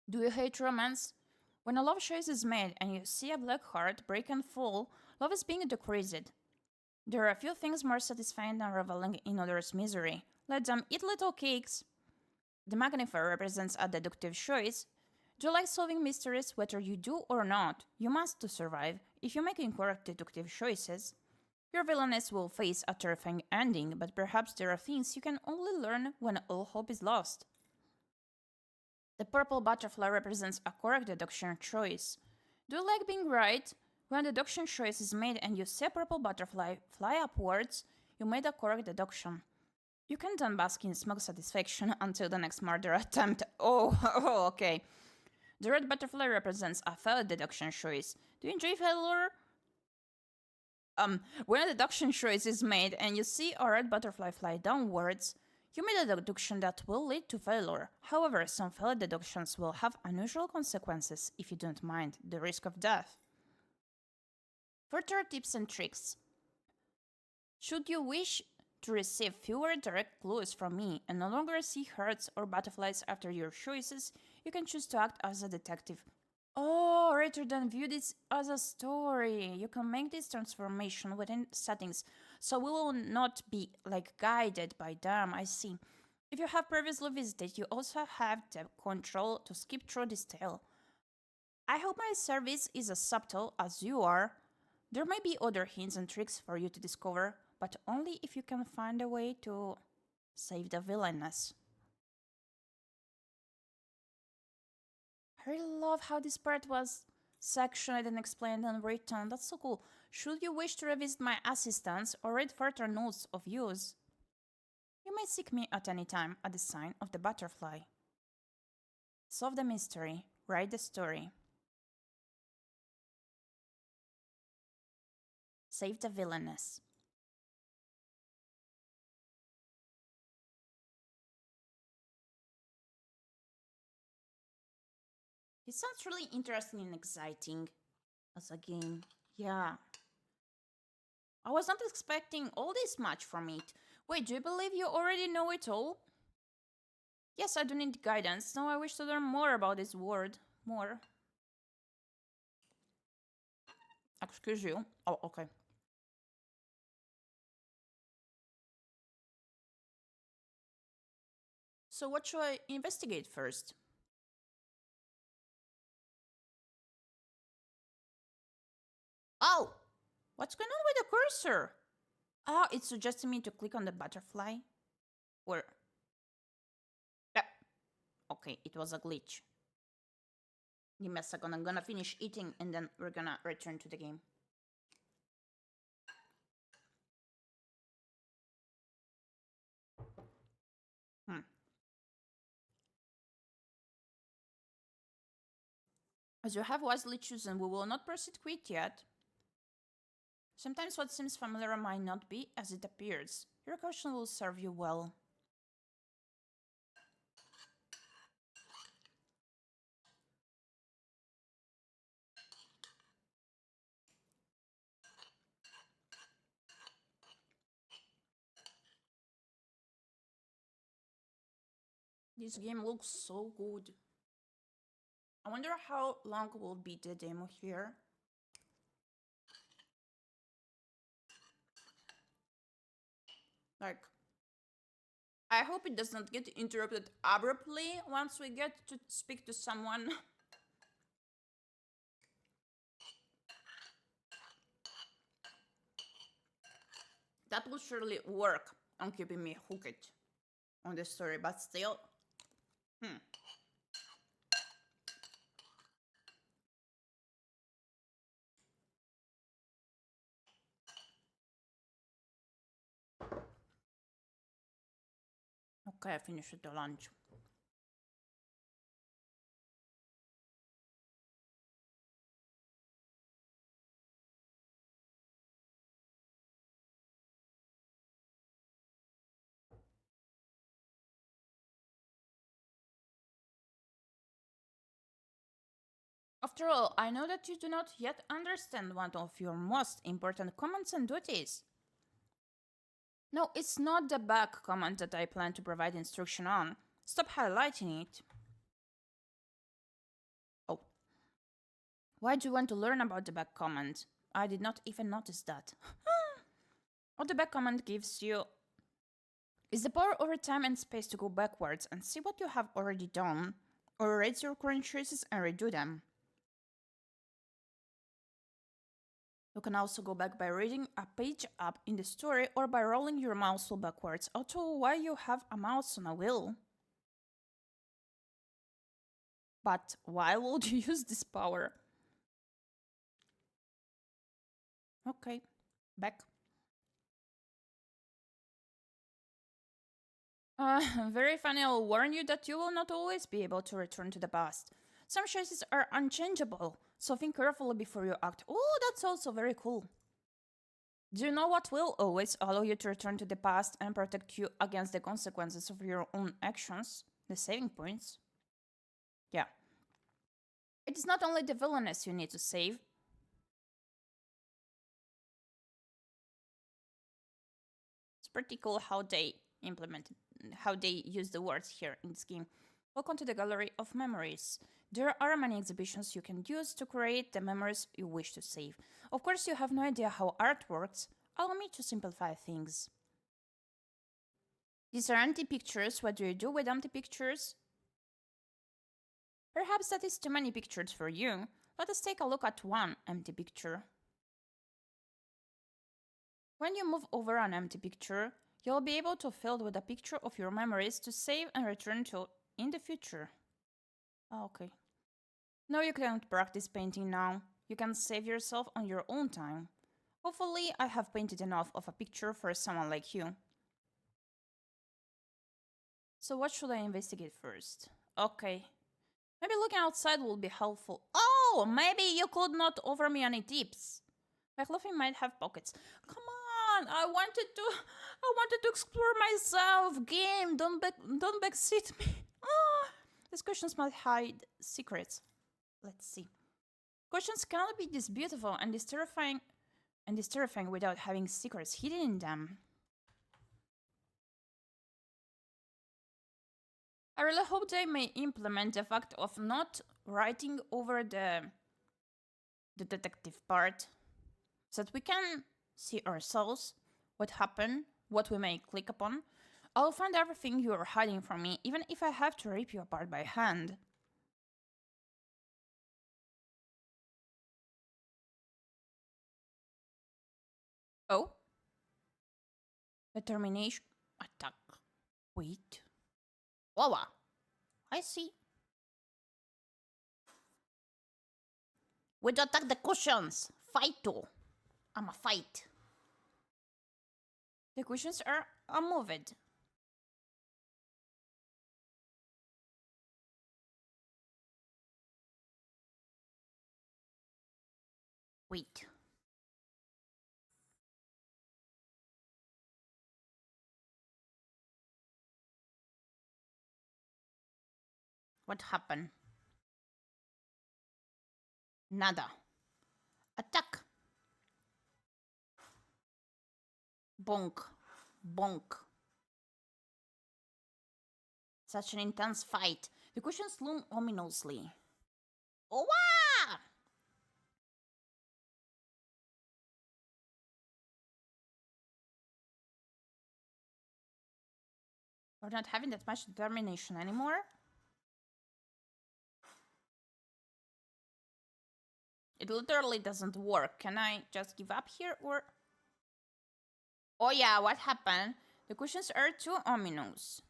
Do you hate romance? When a love choice is made and you see a black heart break and fall, love is being decreased. There are a few things more satisfying than reveling in others' misery. Let them eat little cakes. The magnifier represents a deductive choice. Do you like solving mysteries? Whether you do or not, you must to survive. If you make incorrect deductive choices, your villainess will face a terrifying ending, but perhaps there are things you can only learn when all hope is lost. The purple butterfly represents a correct deduction choice. Do you like being right? When a deduction choice is made and you see a purple butterfly fly upwards, you made a correct deduction. You can then bask in smug satisfaction until the next murder attempt. Oh, okay. The red butterfly represents a failed deduction choice. Do you enjoy failure? When a deduction choice is made and you see a red butterfly fly downwards, you made a deduction that will lead to failure. However, some failed deductions will have unusual consequences if you don't mind the risk of death. Further tips and tricks. Should you wish to receive fewer direct clues from me and no longer see hearts or butterflies after your choices, you can choose to act as a detective. Oh, rather than view this as a story, you can make this transformation within settings, so we will not be guided by them. I see. If you have previously visited, you also have the control to skip through this tale. I hope my service is as subtle as you are. There may be other hints and tricks for you to discover, but only if you can find a way to save the villainess. I really love how this part was sectioned and explained and written. That's so cool. Should you wish to revisit my assistance or read further notes of use, you may seek me at any time at the sign of the butterfly. Solve the mystery. Write the story. Save the villainess. It sounds really interesting and exciting as a game. Yeah. I was not expecting all this much from it. Wait, do you believe you already know it all? Yes, I do need guidance. Now I wish to learn more about this world. More. Excuse you. Oh, okay. So what should I investigate first? Oh! What's going on with the cursor? Ah, it's suggesting me to click on the butterfly. Where? Yeah. Okay, it was a glitch. Give me a second, I'm gonna finish eating and then we're gonna return to the game. As you have wisely chosen, we will not proceed quite yet. Sometimes what seems familiar might not be as it appears. Your caution will serve you well. This game looks so good. I wonder how long will be the demo here. Like, I hope it does not get interrupted abruptly once we get to speak to someone. That will surely work on keeping me hooked on the story, but still. Okay, I finished the lunch. After all, I know that you do not yet understand one of your most important commands and duties. No, it's not the back command that I plan to provide instruction on. Stop highlighting it. Oh. Why do you want to learn about the back command? I did not even notice that. What the back command gives you is the power over time and space to go backwards and see what you have already done, or erase your current choices and redo them. You can also go back by reading a page up in the story or by rolling your mouse wheel backwards, although why you have a mouse on a wheel. But why would you use this power? Okay, back. Very funny, I'll warn you that you will not always be able to return to the past. Some choices are unchangeable, so think carefully before you act. Oh, that's also very cool. Do you know what will always allow you to return to the past and protect you against the consequences of your own actions? The saving points. Yeah. It is not only the villainess you need to save. It's pretty cool how they use the words here in this game. Welcome to the Gallery of Memories. There are many exhibitions you can use to create the memories you wish to save. Of course, you have no idea how art works. Allow me to simplify things. These are empty pictures. What do you do with empty pictures? Perhaps that is too many pictures for you. Let us take a look at one empty picture. When you move over an empty picture, you'll be able to fill it with a picture of your memories to save and return to in the future. Oh, okay. No, you can't practice painting now. You can save yourself on your own time. Hopefully, I have painted enough of a picture for someone like you. So what should I investigate first? Okay. Maybe looking outside will be helpful. Oh, maybe you could not offer me any tips. My clothing might have pockets. Come on, I wanted to explore myself. Game, don't backseat me. Oh, these questions might hide secrets. Let's see. Questions cannot be this beautiful and this terrifying without having secrets hidden in them. I really hope they may implement the fact of not writing over the detective part, so that we can see ourselves, what happened, what we may click upon. I'll find everything you are hiding from me, even if I have to rip you apart by hand. Oh? Determination attack. Wait. Wawa. I see. We don't attack the cushions. Fight too. I'm a fight. The cushions are unmoved. Wait. What happened? Nada. Attack. Bonk. Bonk. Such an intense fight. The cushions loom ominously. Oh, wow! We're not having that much determination anymore. It literally doesn't work. Can I just give up here or... Oh yeah, what happened? The cushions are too ominous.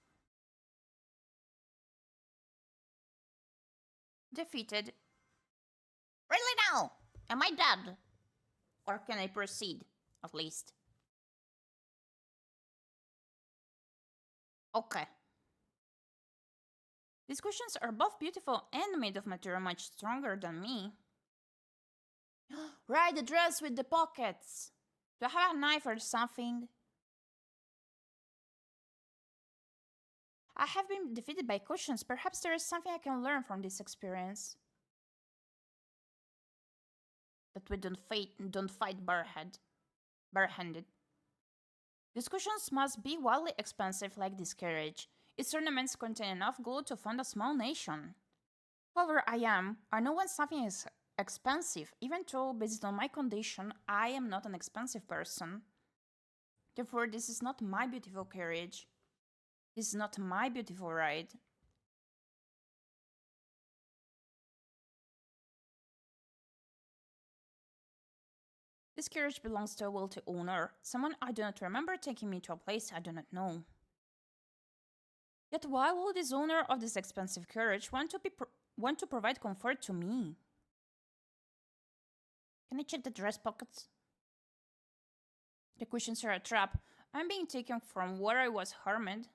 Defeated. Really now? Am I dead? Or can I proceed, at least? Okay. These cushions are both beautiful and made of material much stronger than me. Right, the dress with the pockets. Do I have a knife or something? I have been defeated by cushions. Perhaps there is something I can learn from this experience. That we don't fight barehanded. These cushions must be wildly expensive like this carriage. Its ornaments contain enough gold to fund a small nation. However, I know when something is expensive, even though based on my condition, I am not an expensive person. Therefore, this is not my beautiful carriage. This is not my beautiful ride. This carriage belongs to a wealthy owner, someone I do not remember taking me to a place I do not know. Yet why would this owner of this expensive carriage want to provide comfort to me? Can I check the dress pockets? The cushions are a trap. I'm being taken from where I was harmed.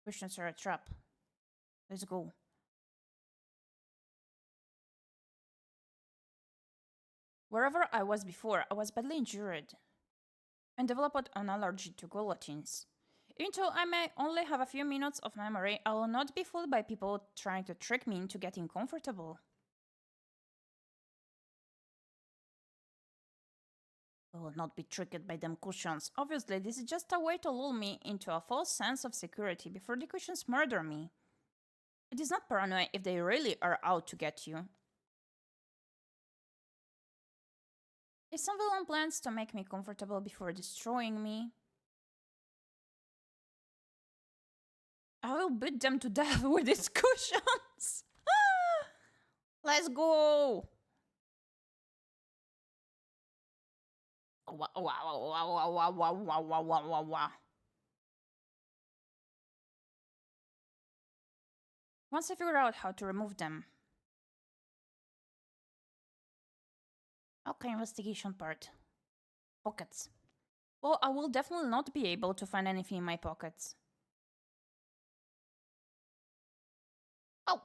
Cushions are a trap. Let's go. Wherever I was before, I was badly injured and developed an allergy to guillotines. Even though I may only have a few minutes of memory, I will not be fooled by people trying to trick me into getting comfortable. I will not be tricked by them cushions. Obviously, this is just a way to lull me into a false sense of security before the cushions murder me. It is not paranoia if they really are out to get you. If some villain plans to make me comfortable before destroying me, I will beat them to death with these cushions. Let's go. Once I figure out how to remove them. Okay, investigation part. Pockets. Well, I will definitely not be able to find anything in my pockets. Oh!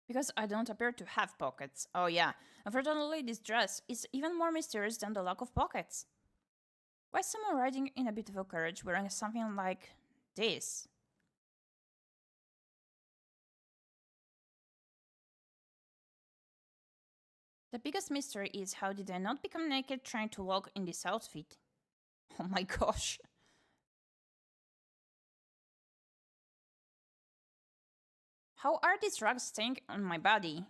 Because I don't appear to have pockets. Oh yeah, unfortunately this dress is even more mysterious than the lack of pockets. Why is someone riding in a beautiful carriage wearing something like this? The biggest mystery is how did I not become naked trying to walk in this outfit? Oh my gosh. How are these rugs staying on my body?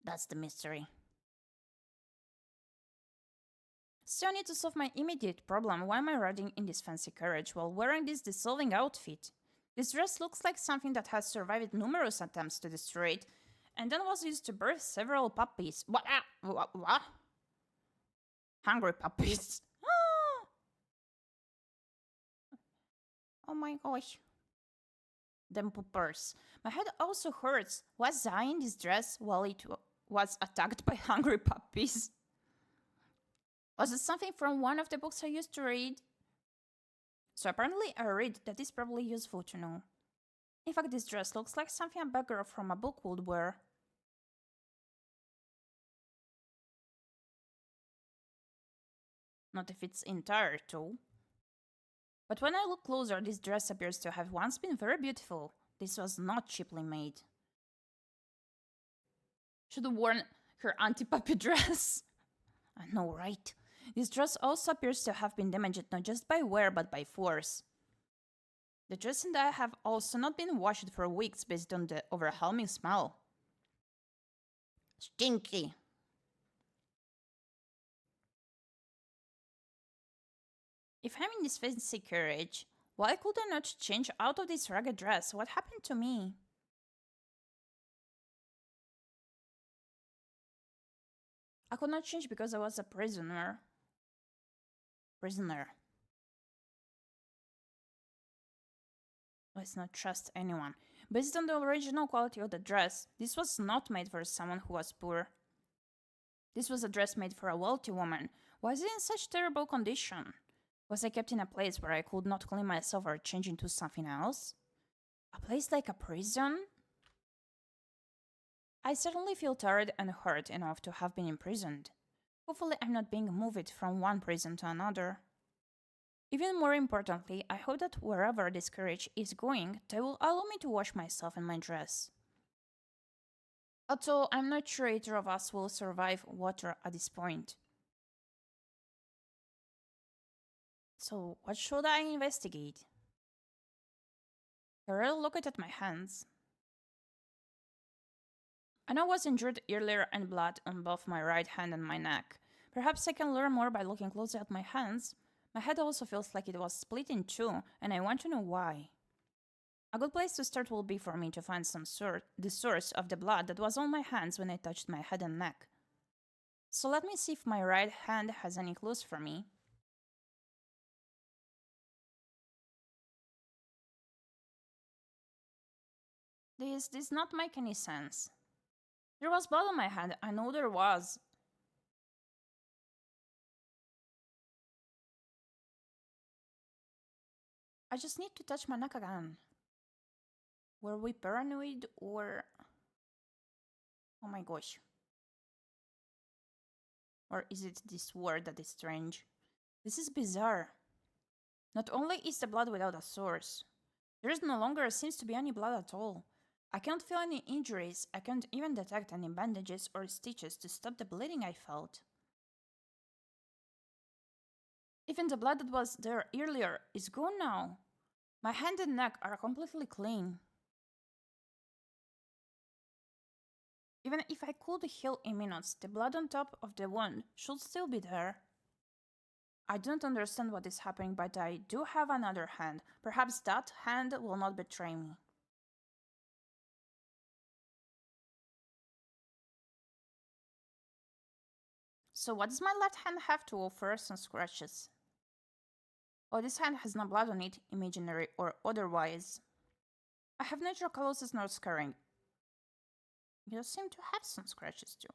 That's the mystery. Still need to solve my immediate problem. Why am I riding in this fancy carriage while wearing this dissolving outfit? This dress looks like something that has survived numerous attempts to destroy it, and then was used to birth several puppies. What? What? Hungry puppies. Oh my gosh. Them poopers. My head also hurts. Was I in this dress while it was attacked by hungry puppies? Was it something from one of the books I used to read? So apparently I read that is probably useful to know. In fact, this dress looks like something a beggar from a book would wear. Not if it's entire too. But when I look closer, this dress appears to have once been very beautiful. This was not cheaply made. Should have worn her anti-puppy dress. I know, right? This dress also appears to have been damaged not just by wear but by force. The dress and I have also not been washed for weeks based on the overwhelming smell. Stinky. If I'm in this fancy carriage, why could I not change out of this ragged dress? What happened to me? I could not change because I was a prisoner. Let's not trust anyone. Based on the original quality of the dress, this was not made for someone who was poor. This was a dress made for a wealthy woman. Why is it in such terrible condition? Was I kept in a place where I could not clean myself or change into something else? A place like a prison? I certainly feel tired and hurt enough to have been imprisoned. Hopefully I'm not being moved from one prison to another. Even more importantly, I hope that wherever this carriage is going, they will allow me to wash myself in my dress. Although I'm not sure either of us will survive water at this point. So, what should I investigate? I really looked at my hands. I know I was injured earlier and blood on both my right hand and my neck. Perhaps I can learn more by looking closer at my hands. My head also feels like it was split in two, and I want to know why. A good place to start will be for me to find the source of the blood that was on my hands when I touched my head and neck. So let me see if my right hand has any clues for me. This does not make any sense. There was blood on my hand, I know there was. I just need to touch my neck again. Were we paranoid or... Oh my gosh. Or is it this word that is strange? This is bizarre. Not only is the blood without a source, there is no longer seems to be any blood at all. I can't feel any injuries, I can't even detect any bandages or stitches to stop the bleeding I felt. Even the blood that was there earlier is gone now. My hand and neck are completely clean. Even if I could heal in minutes, the blood on top of the wound should still be there. I don't understand what is happening, but I do have another hand. Perhaps that hand will not betray me. So what does my left hand have to offer? Some scratches. Oh, this hand has no blood on it, imaginary or otherwise. I have neither calluses nor scarring. You seem to have some scratches too.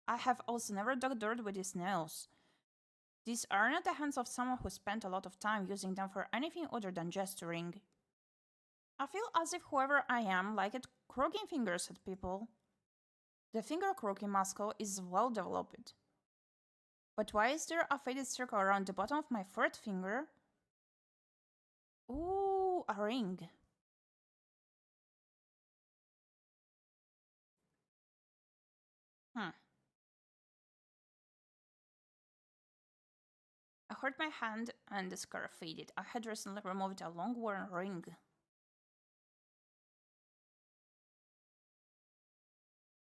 I have also never dug dirt with these nails. These are not the hands of someone who spent a lot of time using them for anything other than gesturing. I feel as if whoever I am liked croaking fingers at people. The finger croaking muscle is well developed. But why is there a faded circle around the bottom of my fourth finger? Ooh, a ring. Hmm. I hurt my hand and the scar faded. I had recently removed a long-worn ring.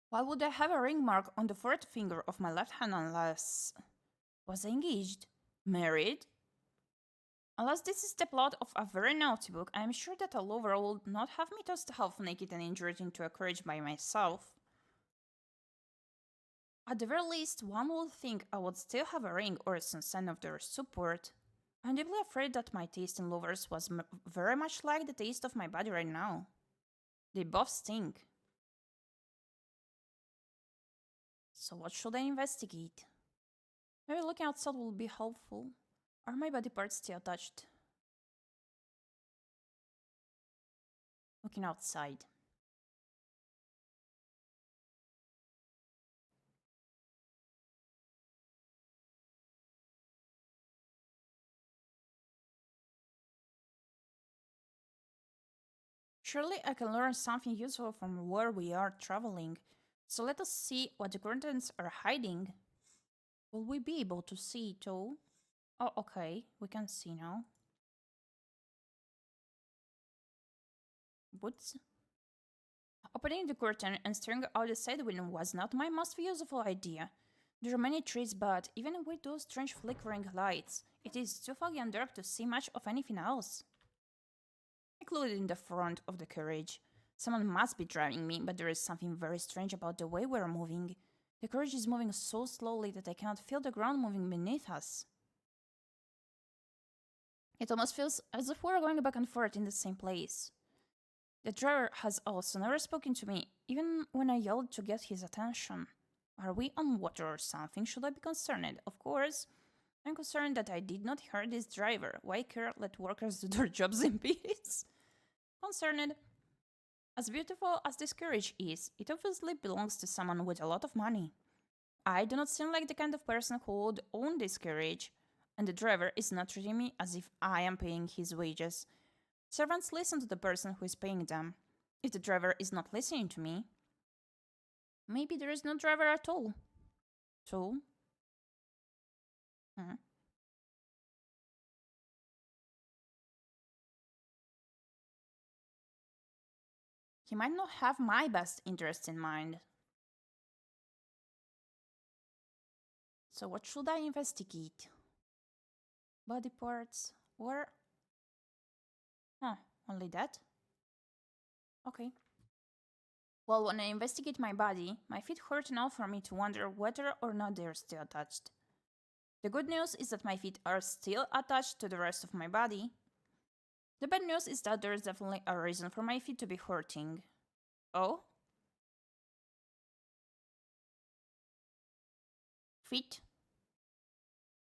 Why would I have a ring mark on the fourth finger of my left hand unless... Was I engaged? Married? Unless this is the plot of a very naughty book, I am sure that a lover would not have me tossed half naked and injured into a carriage by myself. At the very least, one would think I would still have a ring or some sign of their support. I'm deeply afraid that my taste in lovers was very much like the taste of my body right now. They both stink. So what should I investigate? Maybe looking outside will be helpful. Are my body parts still attached? Looking outside. Surely I can learn something useful from where we are traveling. So let us see what the curtains are hiding. Will we be able to see it all? Oh, okay, we can see now. Boots? Opening the curtain and staring out the side window was not my most useful idea. There are many trees, but even with those strange flickering lights, it is too foggy and dark to see much of anything else. Included in the front of the carriage. Someone must be driving me, but there is something very strange about the way we're moving. The carriage is moving so slowly that I cannot feel the ground moving beneath us. It almost feels as if we're going back and forth in the same place. The driver has also never spoken to me, even when I yelled to get his attention. Are we on water or something? Should I be concerned? Of course. I'm concerned that I did not hear this driver. Why care? Let workers do their jobs in peace. Concerned. As beautiful as this carriage is, it obviously belongs to someone with a lot of money. I do not seem like the kind of person who would own this carriage, and the driver is not treating me as if I am paying his wages. Servants listen to the person who is paying them. If the driver is not listening to me, maybe there is no driver at all. So? He might not have my best interest in mind. So what should I investigate? Body parts? Or... Huh, only that? Okay. Well, when I investigate my body, my feet hurt enough for me to wonder whether or not they're still attached. The good news is that my feet are still attached to the rest of my body. The bad news is that there is definitely a reason for my feet to be hurting. Oh? Feet?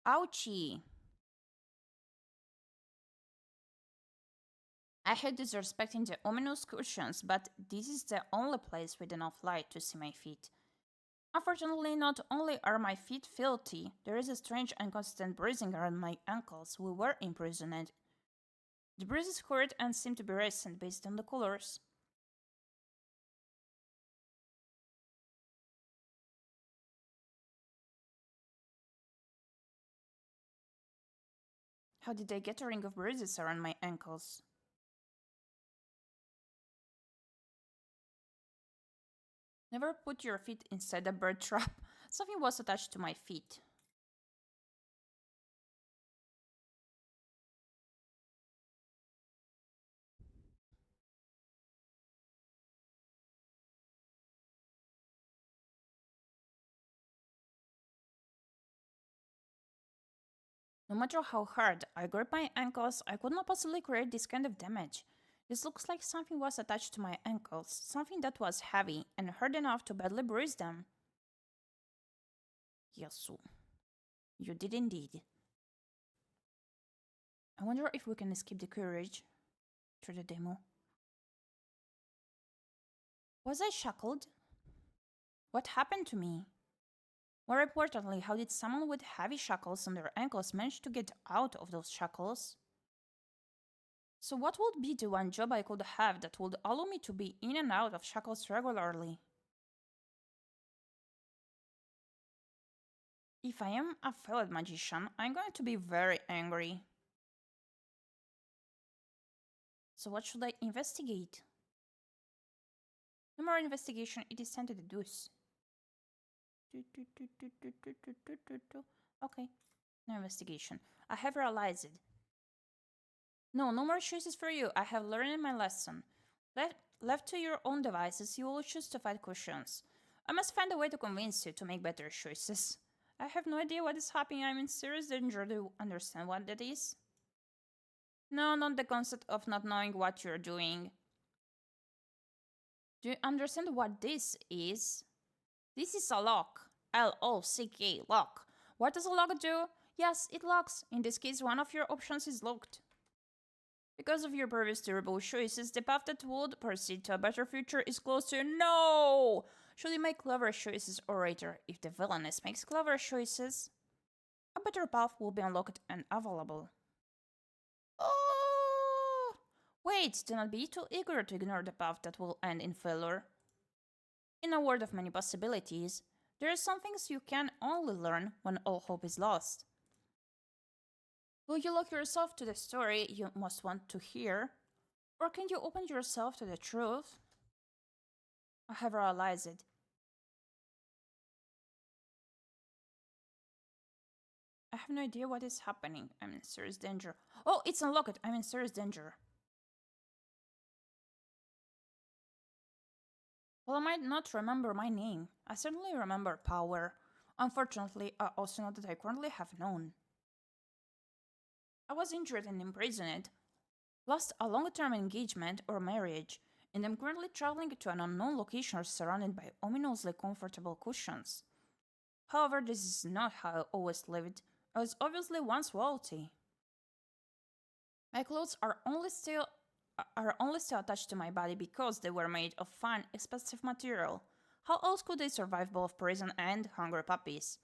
Ouchie! I hate disrespecting the ominous cushions, but this is the only place with enough light to see my feet. Unfortunately, not only are my feet filthy, there is a strange and constant bruising around my ankles. We were imprisoned. The bruises hurt and seem to be recent based on the colors. How did I get a ring of bruises around my ankles? Never put your feet inside a bird trap. Something was attached to my feet. No matter how hard I grip my ankles, I could not possibly create this kind of damage. This looks like something was attached to my ankles, something that was heavy and hard enough to badly bruise them. Yasu. You did indeed. I wonder if we can escape the carriage through the demo. Was I shackled? What happened to me? More importantly, how did someone with heavy shackles on their ankles manage to get out of those shackles? So what would be the one job I could have that would allow me to be in and out of shackles regularly? If I am a failed magician, I'm going to be very angry. So what should I investigate? No more investigation, it is time to deduce. Okay, no investigation. I have realized it. No more choices for you. I have learned my lesson. Left to your own devices, you will choose to fight questions. I must find a way to convince you to make better choices. I have no idea what is happening. I'm in serious danger. Do you understand what that is? No, not the concept of not knowing what you're doing. Do you understand what this is? This is a lock. L-O-C-K, lock. What does a lock do? Yes, it locks. In this case, one of your options is locked. Because of your previous terrible choices, the path that would proceed to a better future is close to you. No! Should you make clever choices, or rather, if the villainess makes clever choices, a better path will be unlocked and available. Oh! Wait, do not be too eager to ignore the path that will end in failure. In a world of many possibilities, there are some things you can only learn when all hope is lost. Will you lock yourself to the story you most want to hear? Or can you open yourself to the truth? I have realized it. I have no idea what is happening. I'm in serious danger. Oh, it's unlocked. I'm in serious danger. Well, I might not remember my name. I certainly remember power. Unfortunately, I also know that I currently have none. I was injured and imprisoned, lost a long-term engagement or marriage, and am currently traveling to an unknown location surrounded by ominously comfortable cushions. However, this is not how I always lived. I was obviously once royalty. My clothes are only still attached to my body because they were made of fine, expensive material. How else could they survive both prison and hungry puppies?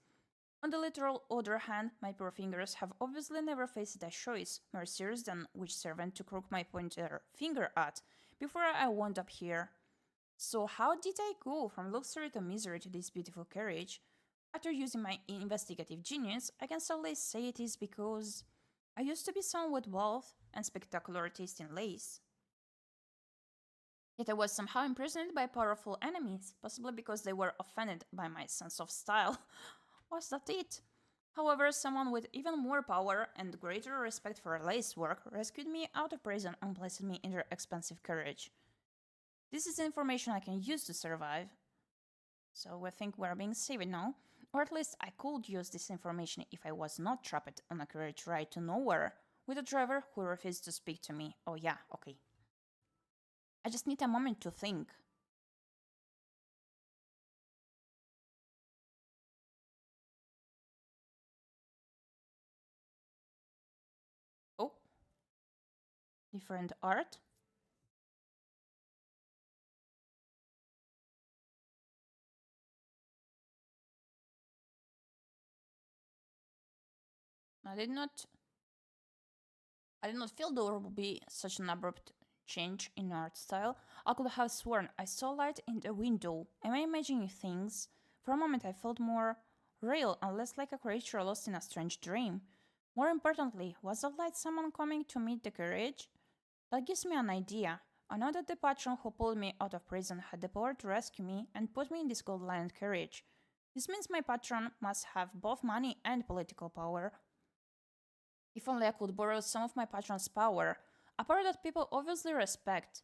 On the literal other hand, my poor fingers have obviously never faced a choice more serious than which servant to crook my pointer finger at before I wound up here. So how did I go from luxury to misery to this beautiful carriage? After using my investigative genius, I can sadly say it is because I used to be someone with wealth and spectacular taste in lace. Yet I was somehow imprisoned by powerful enemies, possibly because they were offended by my sense of style. Was that it? However, someone with even more power and greater respect for lace work rescued me out of prison and placed me in their expensive carriage. This is information I can use to survive. So I think we're being saved now. Or at least I could use this information if I was not trapped on a carriage ride to nowhere with a driver who refused to speak to me. Oh yeah, okay. I just need a moment to think. Oh, different art. I did not feel there would be such an abrupt change in art style. I could have sworn I saw light in the window. Am I imagining things? For a moment I felt more real and less like a creature lost in a strange dream. More importantly, was that light someone coming to meet the carriage? That gives me an idea. I know that the patron who pulled me out of prison had the power to rescue me and put me in this gold-lined carriage. This means my patron must have both money and political power. If only I could borrow some of my patron's power, a power that people obviously respect.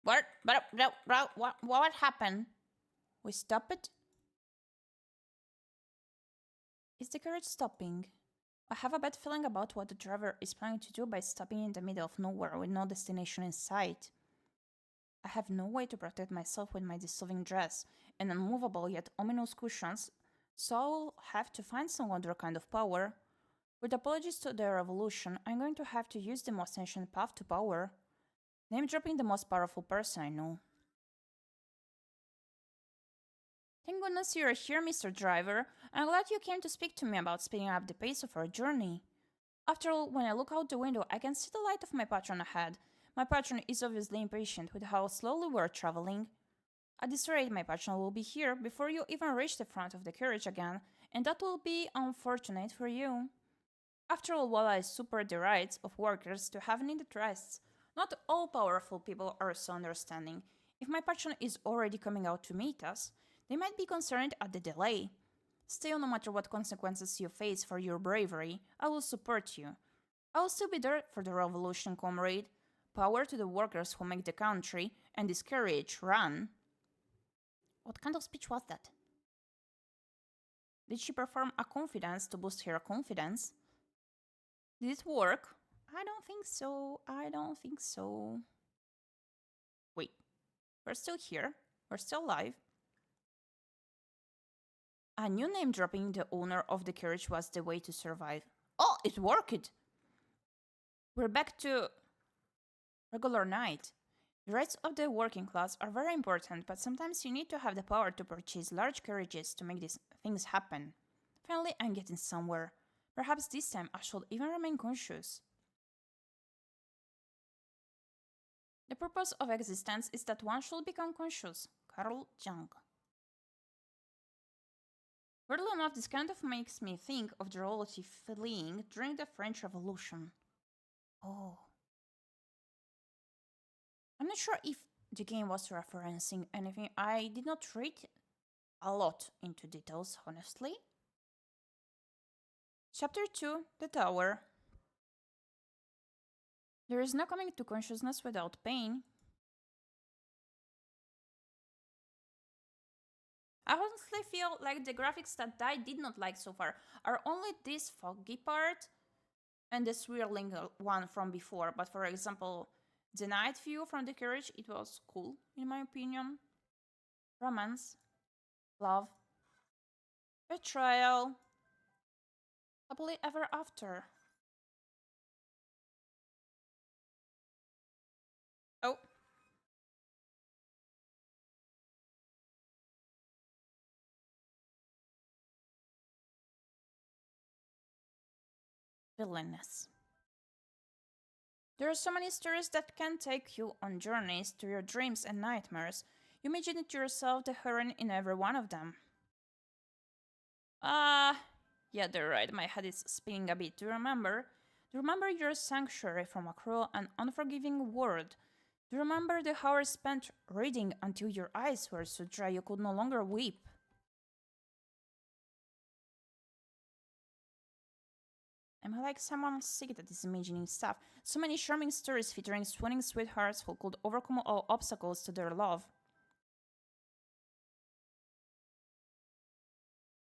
What happened? We stop it? Is the carriage stopping? I have a bad feeling about what the driver is planning to do by stopping in the middle of nowhere with no destination in sight. I have no way to protect myself with my dissolving dress and unmovable yet ominous cushions, so I'll have to find some other kind of power. With apologies to the revolution, I'm going to have to use the most ancient path to power. Name dropping the most powerful person I know. Thank goodness you're here, Mr. Driver. I'm glad you came to speak to me about speeding up the pace of our journey. After all, when I look out the window, I can see the light of my patron ahead. My patron is obviously impatient with how slowly we're traveling. At this rate, my patron will be here before you even reach the front of the carriage again, and that will be unfortunate for you. After all, while I support the rights of workers to have needed rests, not all powerful people are so understanding. If my patron is already coming out to meet us, they might be concerned at the delay. Still, no matter what consequences you face for your bravery, I will support you. I will still be there for the revolution, comrade. Power to the workers who make the country and this carriage run. What kind of speech was that? Did she perform a confidence to boost her confidence? Did it work? I don't think so. I don't think so. Wait, we're still here. We're still alive. A new name dropping the owner of the carriage was the way to survive. Oh, it worked! We're back to regular night. The rights of the working class are very important, but sometimes you need to have the power to purchase large carriages to make these things happen. Finally, I'm getting somewhere. Perhaps this time I should even remain conscious. The purpose of existence is that one should become conscious. Carl Jung. Weirdly enough, this kind of makes me think of the royalty fleeing during the French Revolution. Oh. I'm not sure if the game was referencing anything. I did not read a lot into details, honestly. Chapter 2, The Tower. There is no coming to consciousness without pain. I honestly feel like the graphics that I did not like so far are only this foggy part and the swirling one from before. But for example, the night view from the carriage, it was cool in my opinion. Romance, love, betrayal, happily ever after. Oh. Villainess. There are so many stories that can take you on journeys to your dreams and nightmares. You imagine it yourself the heroine in every one of them. Yeah, they're right, my head is spinning a bit. Do you remember? Do you remember your sanctuary from a cruel and unforgiving world? Do you remember the hours spent reading until your eyes were so dry you could no longer weep? Am I like someone sick that is imagining stuff? So many charming stories featuring swooning sweethearts who could overcome all obstacles to their love.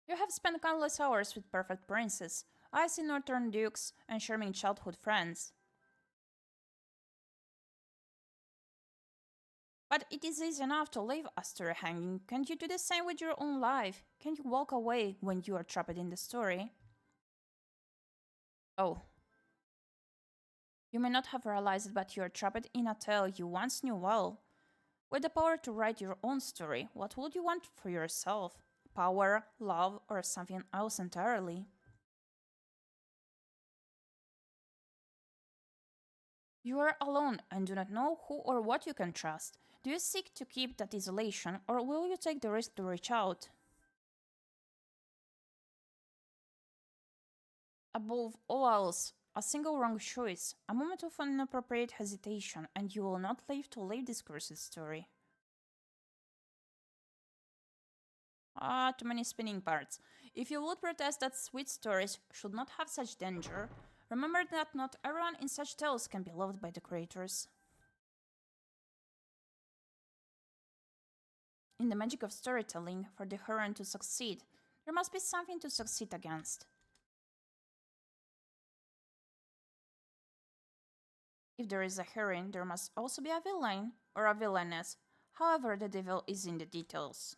You have spent countless hours with perfect princes, icy northern dukes, and charming childhood friends. But it is easy enough to leave a story hanging. Can't you do the same with your own life? Can't you walk away when you are trapped in the story? Oh. You may not have realized it, but you are trapped in a tale you once knew well. With the power to write your own story, what would you want for yourself? Power, love, or something else entirely? You are alone and do not know who or what you can trust. Do you seek to keep that isolation, or will you take the risk to reach out? Above all else, a single wrong choice, a moment of inappropriate hesitation, and you will not live to live this cursed story. Too many spinning parts. If you would protest that sweet stories should not have such danger, remember that not everyone in such tales can be loved by the creators. In the magic of storytelling, for the heroine to succeed, there must be something to succeed against. If there is a heroine, there must also be a villain, or a villainess. However, the devil is in the details.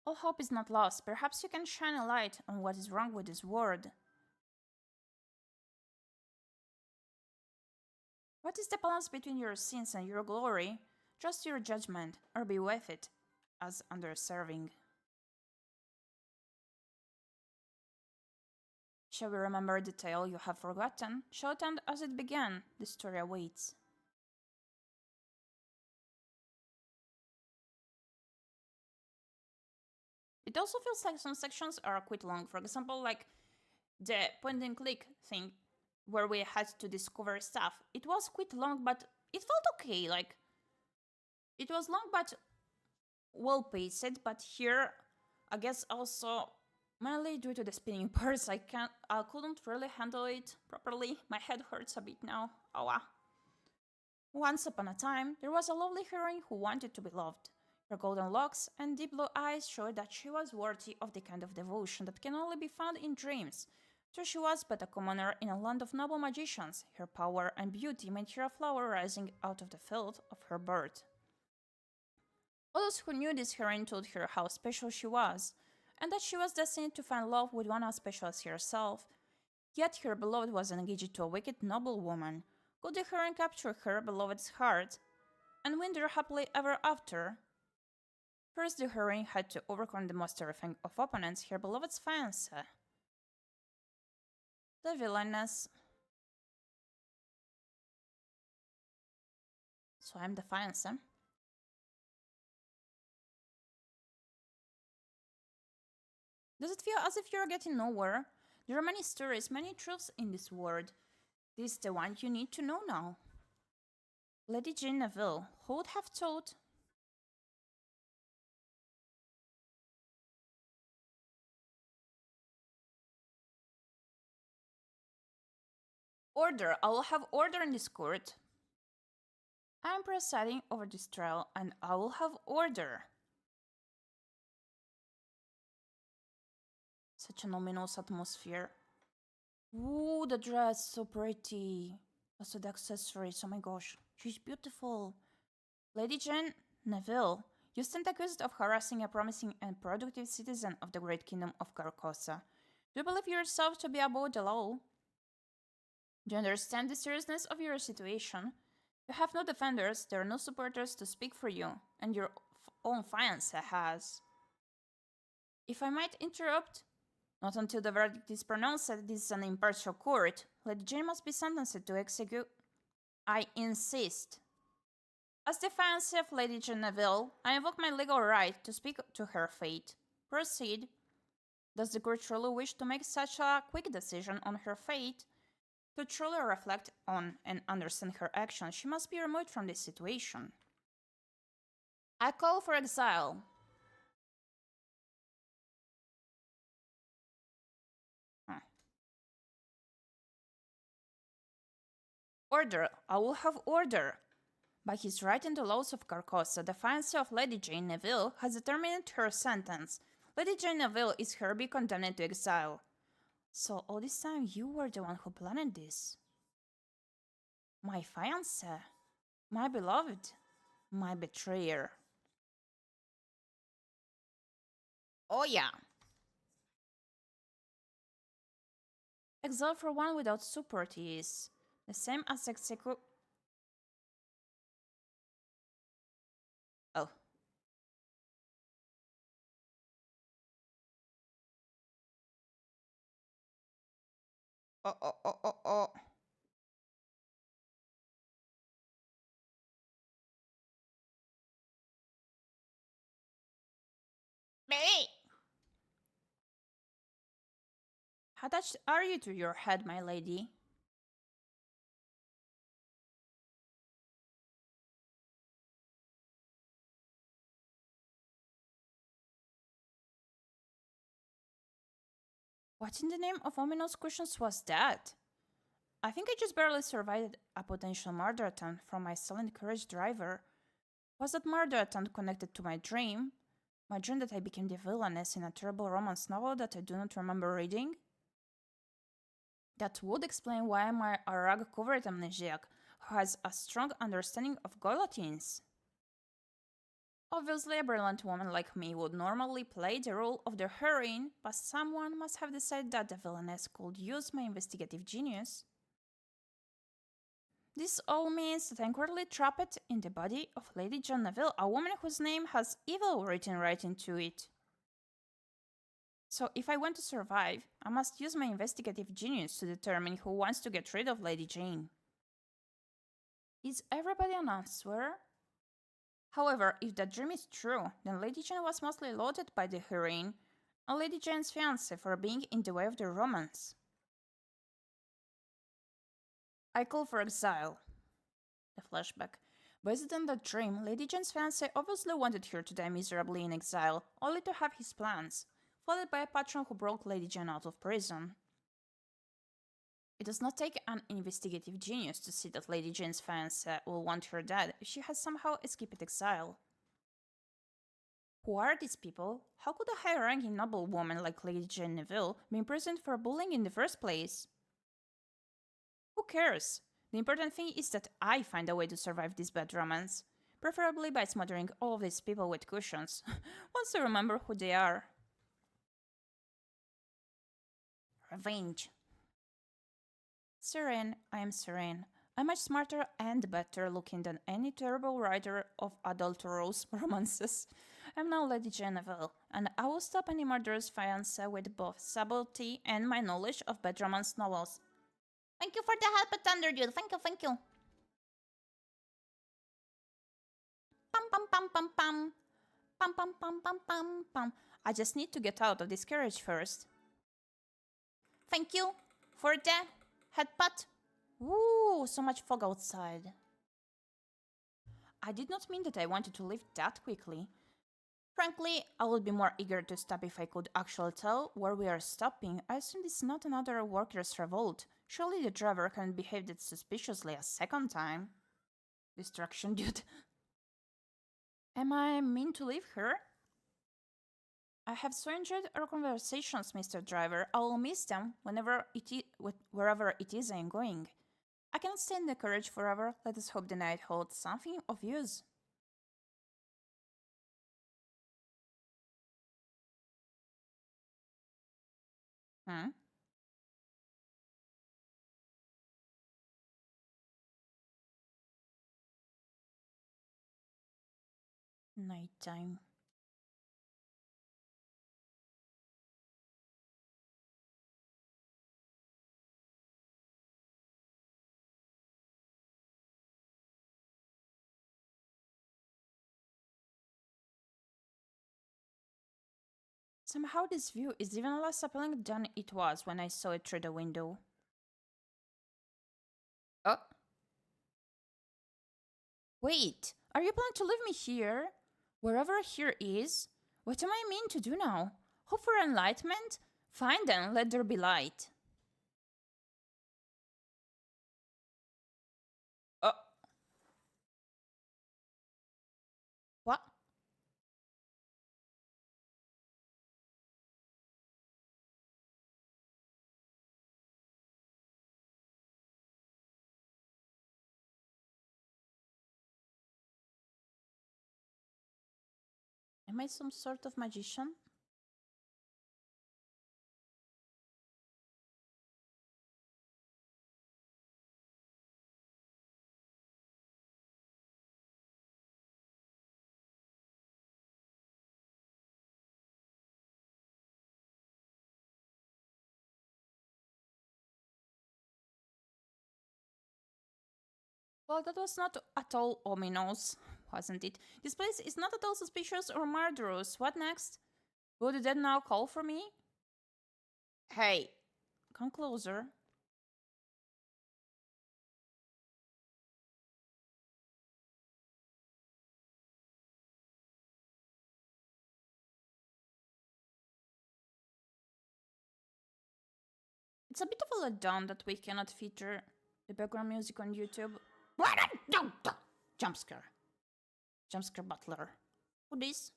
All hope is not lost. Perhaps you can shine a light on what is wrong with this world. What is the balance between your sins and your glory? Trust your judgment, or be with it, as underserving. Shall we remember the tale you have forgotten? Shall it end as it began? The story awaits. It also feels like some sections are quite long. For example, like the point and click thing where we had to discover stuff. It was quite long, but it felt okay. Like, it was long but well paced. But here, I guess also mainly due to the spinning parts, I couldn't really handle it properly. My head hurts a bit now. Awa. Once upon a time, there was a lovely heroine who wanted to be loved. Her golden locks and deep blue eyes showed that she was worthy of the kind of devotion that can only be found in dreams. Though she was but a commoner in a land of noble magicians, her power and beauty made her a flower rising out of the field of her birth. All those who knew this heroine told her how special she was, and that she was destined to find love with one as special as herself. Yet her beloved was engaged to a wicked noblewoman. Could the heroine capture her beloved's heart and win their happily ever after? First, the heroine had to overcome the most terrifying of opponents, her beloved's fiancé, the Villainess. So I'm the fiancé. Does it feel as if you're getting nowhere? There are many stories, many truths in this world. This is the one you need to know now. Lady Jane Neville, who would have thought? Order! I will have order in this court. I am presiding over this trial, and I will have order. Such an ominous atmosphere. Ooh, the dress, so pretty. Also the accessories, oh my gosh, she's beautiful. Lady Jane Neville, you stand accused of harassing a promising and productive citizen of the great kingdom of Carcosa. Do you believe yourself to be above the law? Do you understand the seriousness of your situation? You have no defenders, there are no supporters to speak for you, and your own fiancé has. If I might interrupt, not until the verdict is pronounced, this is an impartial court. Lady Jane must be sentenced to execute. I insist. As the fiancé of Lady Jane Neville, I invoke my legal right to speak to her fate. Proceed. Does the court truly wish to make such a quick decision on her fate? To truly reflect on and understand her actions, she must be removed from this situation. I call for exile. Order! I will have order! By his right and the laws of Carcosa, the fiancé of Lady Jane Neville has determined her sentence. Lady Jane Neville is hereby condemned to exile. So all this time you were the one who planned this. My fiancé, my beloved, my betrayer. Oh yeah. Exile for one without support is the same as execute. Oh. Oh. Baby! How attached are you to your head, my lady? What in the name of ominous questions was that? I think I just barely survived a potential murder attempt from my silent courage driver. Was that murder attempt connected to my dream? My dream that I became the villainess in a terrible romance novel that I do not remember reading? That would explain why I'm a rag-covered amnesiac who has a strong understanding of guillotines. Obviously, a brilliant woman like me would normally play the role of the heroine, but someone must have decided that the villainess could use my investigative genius. This all means that I'm currently trapped in the body of Lady Ģepiģ, a woman whose name has evil written right into it. So if I want to survive, I must use my investigative genius to determine who wants to get rid of Lady Jane. Is everybody an answerer? However, if that dream is true, then Lady Jane was mostly lauded by the heroine and Lady Jane's fiancé for being in the way of their romance. I call for exile. The flashback. Based on that dream, Lady Jane's fiancé obviously wanted her to die miserably in exile, only to have his plans, followed by a patron who broke Lady Jane out of prison. It does not take an investigative genius to see that Lady Jane's fiancé will want her dead if she has somehow escaped exile. Who are these people? How could a high-ranking noble woman like Lady Ģepiģ be imprisoned for bullying in the first place? Who cares? The important thing is that I find a way to survive this bad romance, preferably by smothering all of these people with cushions, once I remember who they are. Revenge. Serene, I am serene. I'm much smarter and better looking than any terrible writer of adulterous romances. I'm now Lady Ģepiģ, and I will stop any murderous fiancé with both subtlety and my knowledge of bad romance novels. Thank you for the help, Thunderdude. Thank you, thank you. Pam pam pam pam pam. Pam pam pam pam pam pam. I just need to get out of this carriage first. Thank you for the headbutt. Ooh, so much fog outside. I did not mean that I wanted to leave that quickly. Frankly, I would be more eager to stop if I could actually tell where we are stopping. I assume this is not another workers' revolt. Surely the driver can't behave that suspiciously a second time. Distraction, dude. Am I mean to leave her? I have so enjoyed our conversations, Mr. Driver. I will miss them wherever it is I am going. I cannot stay in the carriage forever. Let us hope the night holds something of use. Nighttime. Somehow this view is even less appealing than it was when I saw it through the window. Oh. Wait, are you planning to leave me here? Wherever here is? What am I mean to do now? Hope for enlightenment? Fine then, let there be light. What? Am I some sort of magician? Well, that was not at all ominous, wasn't it? This place is not at all suspicious or murderous. What next? Would the dead now call for me? Hey, come closer. It's a bit of a letdown that we cannot feature the background music on YouTube. Jump scare. Jump scare butler. Who this?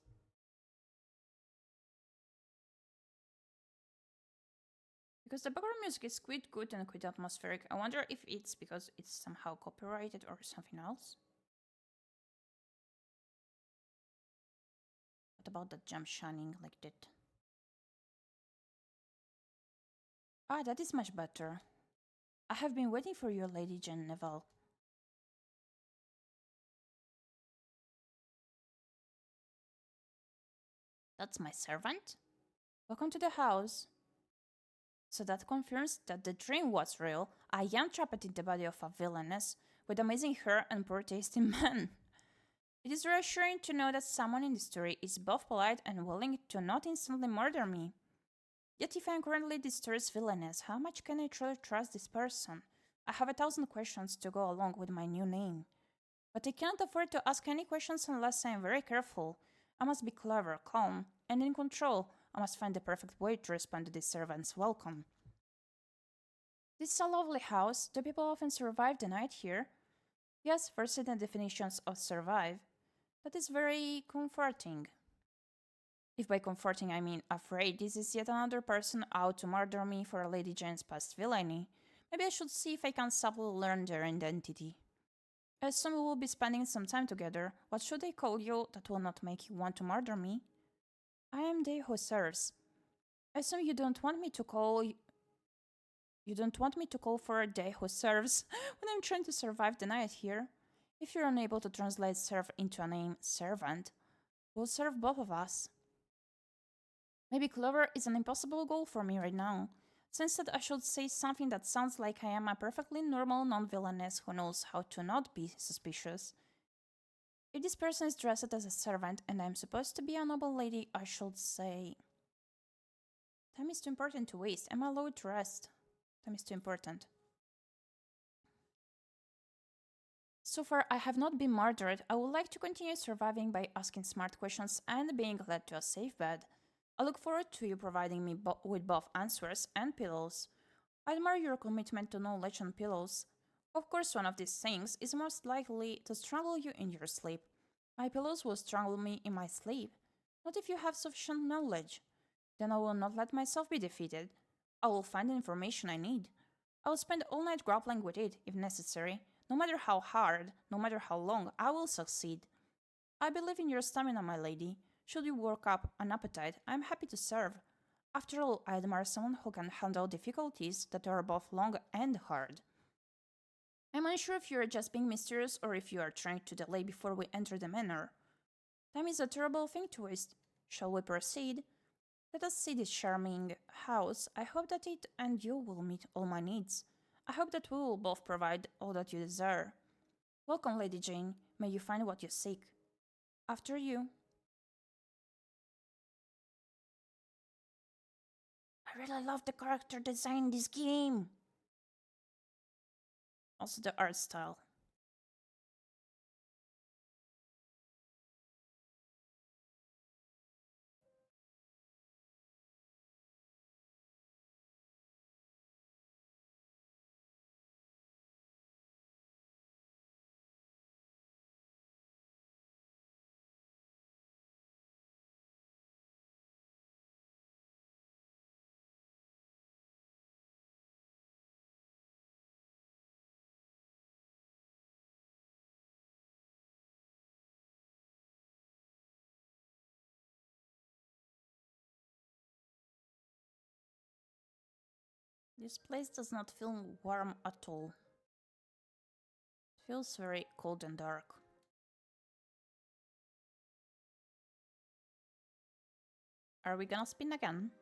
Because the background music is quite good and quite atmospheric. I wonder if it's because it's somehow copyrighted or something else. What about that jump shining like that? Ah, that is much better. I have been waiting for you, Lady Ģepiģ. That's my servant? Welcome to the house. So that confirms that the dream was real. I am trapped in the body of a villainess with amazing hair and poor tasting man. It is reassuring to know that someone in the story is both polite and willing to not instantly murder me. Yet if I am currently the story's villainess, how much can I truly trust this person? I have 1,000 questions to go along with my new name. But I cannot afford to ask any questions unless I am very careful. I must be clever, calm, and in control. I must find the perfect way to respond to this servant's welcome. This is a lovely house. Do people often survive the night here? Yes, for certain definitions of survive. That is very comforting. If by comforting I mean afraid, this is yet another person out to murder me for Lady Jane's past villainy. Maybe I should see if I can subtly learn their identity. I assume we will be spending some time together. What should I call you that will not make you want to murder me? I am they who serves. I assume you don't want me to call for a day who serves when I'm trying to survive the night here. If you're unable to translate serve into a name servant, we'll serve both of us. Maybe clever is an impossible goal for me right now. So instead I should say something that sounds like I am a perfectly normal non-villainess who knows how to not be suspicious. If this person is dressed as a servant and I'm supposed to be a noble lady, I should say... Time is too important to waste. I'm allowed to rest. Time is too important. So far, I have not been murdered. I would like to continue surviving by asking smart questions and being led to a safe bed. I look forward to you providing me with both answers and pillows. I admire your commitment to knowledge and pillows. Of course, one of these things is most likely to strangle you in your sleep. My pillows will strangle me in my sleep. Not if you have sufficient knowledge. Then I will not let myself be defeated. I will find the information I need. I will spend all night grappling with it, if necessary. No matter how hard, no matter how long, I will succeed. I believe in your stamina, my lady. Should you work up an appetite, I am happy to serve. After all, I admire someone who can handle difficulties that are both long and hard. I'm unsure if you are just being mysterious or if you are trying to delay before we enter the manor. Time is a terrible thing to waste. Shall we proceed? Let us see this charming house. I hope that it and you will meet all my needs. I hope that we will both provide all that you desire. Welcome, Lady Jane. May you find what you seek. After you. I really love the character design in this game. Also the art style. This place does not feel warm at all. It feels very cold and dark. Are we gonna spin again?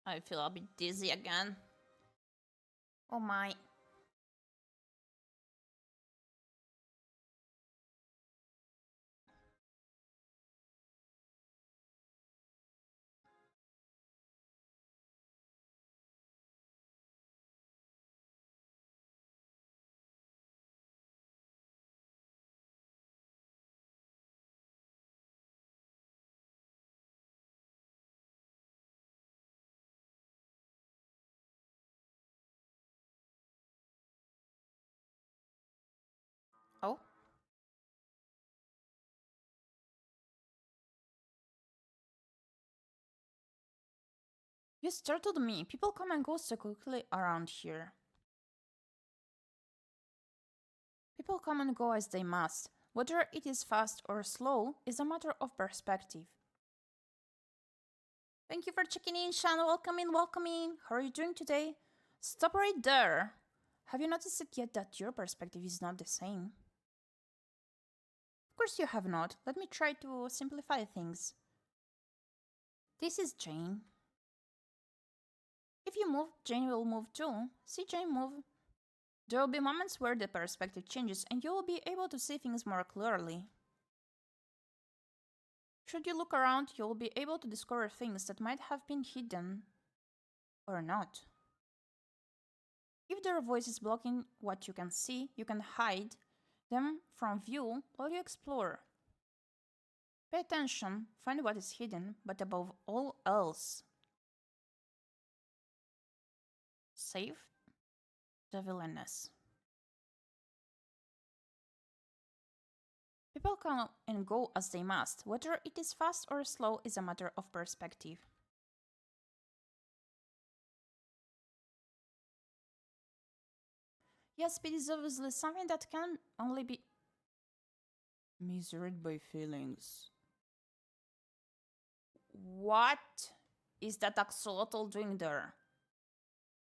I feel a bit dizzy again. Oh my. You startled me. People come and go so quickly around here. People come and go as they must. Whether it is fast or slow is a matter of perspective. Thank you for checking in, Shan. Welcome in, welcome in. How are you doing today? Stop right there. Have you noticed it yet that your perspective is not the same? Of course you have not. Let me try to simplify things. This is Jane. If you move, Jane will move too. See Jane move. There will be moments where the perspective changes and you will be able to see things more clearly. Should you look around, you will be able to discover things that might have been hidden or not. If there are voices blocking what you can see, you can hide them from view while you explore. Pay attention, find what is hidden, but above all else, save the villainess. People come and go as they must. Whether it is fast or slow is a matter of perspective. Yes, speed is obviously something that can only be measured by feelings. What is that axolotl doing there?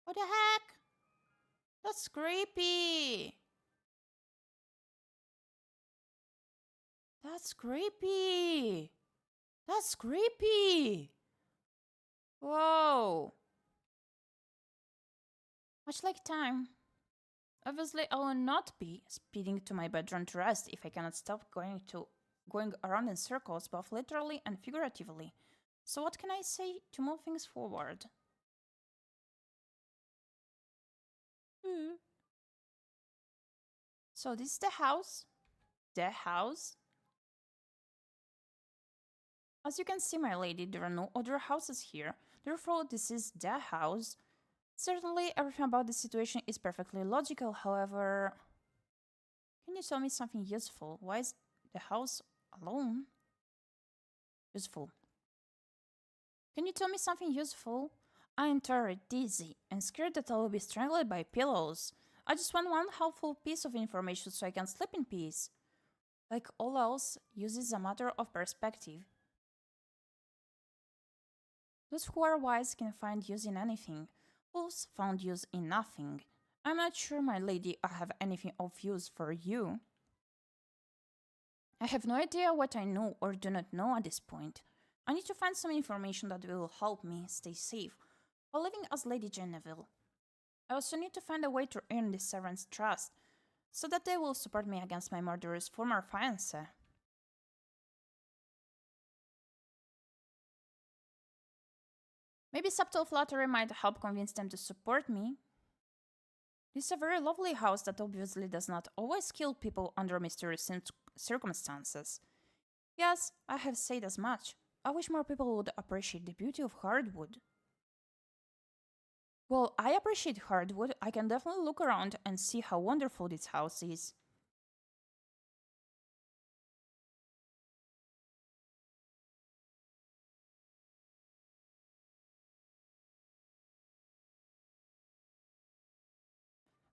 What the heck? That's creepy. That's creepy. That's creepy. Whoa. Much like time. Obviously, I will not be speeding to my bedroom to rest if I cannot stop going around in circles, both literally and figuratively. So what can I say to move things forward? So this is the house. The house. As you can see, my lady, there are no other houses here. Therefore, this is the house. Certainly, everything about this situation is perfectly logical, however... Can you tell me something useful? Why is the house alone? Useful. Can you tell me something useful? I am tired, dizzy, and scared that I will be strangled by pillows. I just want one helpful piece of information so I can sleep in peace. Like all else, use is a matter of perspective. Those who are wise can find use in anything. Fools found use in nothing. I'm not sure, my lady, I have anything of use for you. I have no idea what I know or do not know at this point. I need to find some information that will help me stay safe while living as Lady Ģenevill. I also need to find a way to earn the servants' trust, so that they will support me against my murderous former fiancé. Maybe subtle flattery might help convince them to support me. This is a very lovely house that obviously does not always kill people under mysterious circumstances. Yes, I have said as much. I wish more people would appreciate the beauty of hardwood. Well, I appreciate hardwood. I can definitely look around and see how wonderful this house is.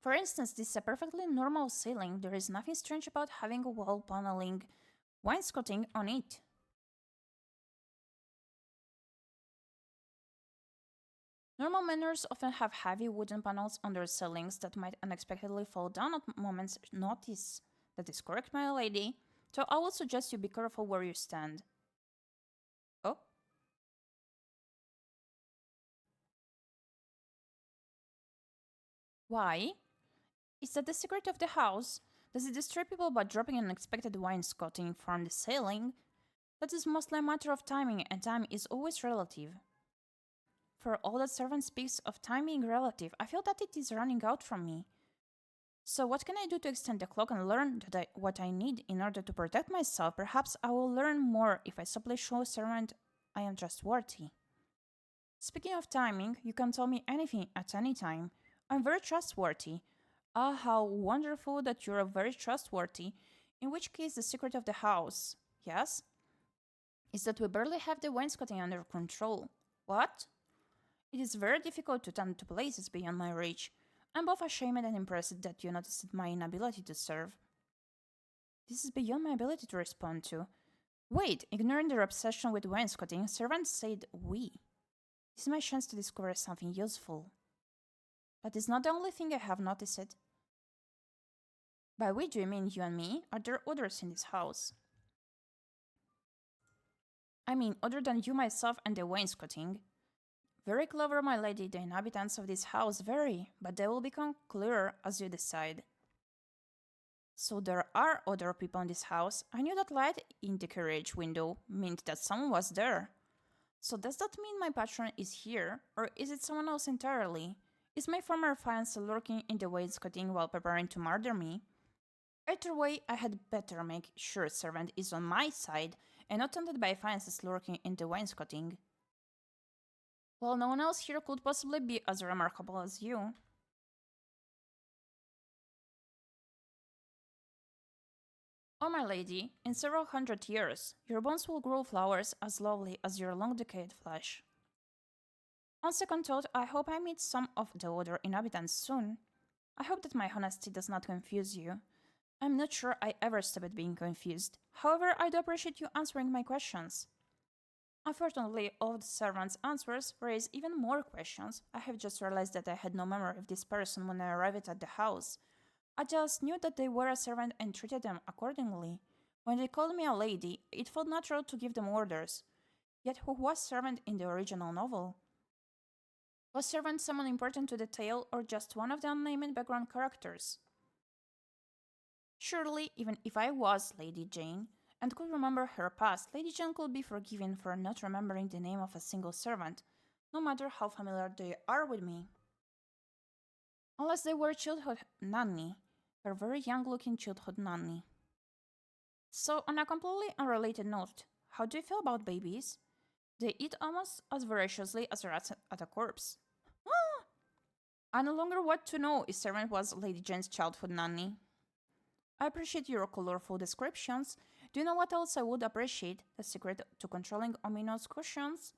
For instance, this is a perfectly normal ceiling. There is nothing strange about having a wall paneling wainscoting on it. Normal manors often have heavy wooden panels on their ceilings that might unexpectedly fall down at moment's notice. That is correct, my lady. So I would suggest you be careful where you stand. Oh? Why? Is that the secret of the house? Does it destroy people by dropping unexpected wainscoting from the ceiling? That is mostly a matter of timing, and time is always relative. For all that servant speaks of time being relative, I feel that it is running out from me. So what can I do to extend the clock and learn what I need in order to protect myself? Perhaps I will learn more if I simply show servant I am trustworthy. Speaking of timing, you can tell me anything at any time. I'm very trustworthy. Ah, how wonderful that you're very trustworthy. In which case, the secret of the house, yes, is that we barely have the wainscoting under control. What? It is very difficult to tend to places beyond my reach. I'm both ashamed and impressed that you noticed my inability to serve. This is beyond my ability to respond to. Wait, ignoring their obsession with wainscoting, servants said we. This is my chance to discover something useful. That is not the only thing I have noticed. By we do you mean you and me? Are there others in this house? I mean, other than you, myself, and the wainscoting. Very clever, my lady. The inhabitants of this house vary, but they will become clearer as you decide. So there are other people in this house. I knew that light in the carriage window meant that someone was there. So does that mean my patron is here, or is it someone else entirely? Is my former fiancé lurking in the wainscoting while preparing to murder me? Either way, I had better make sure servant is on my side and not taunted by fiancés lurking in the wainscoting. Well, no one else here could possibly be as remarkable as you. Oh, my lady, in several hundred years, your bones will grow flowers as lovely as your long-decayed flesh. On second thought, I hope I meet some of the other inhabitants soon. I hope that my honesty does not confuse you. I'm not sure I ever stopped being confused. However, I do appreciate you answering my questions. Unfortunately, all of the servants' answers raise even more questions. I have just realized that I had no memory of this person when I arrived at the house. I just knew that they were a servant and treated them accordingly. When they called me a lady, it felt natural to give them orders. Yet who was servant in the original novel? Was servant someone important to the tale or just one of the unnamed background characters? Surely, even if I was Lady Jane and could remember her past, Lady Jane could be forgiven for not remembering the name of a single servant, no matter how familiar they are with me. Unless they were childhood nanny, her very young-looking childhood nanny. So, on a completely unrelated note, how do you feel about babies? They eat almost as voraciously as rats at a corpse. I no longer want to know if servant was Lady Jane's childhood nanny. I appreciate your colorful descriptions. Do you know what else I would appreciate? The secret to controlling ominous cushions?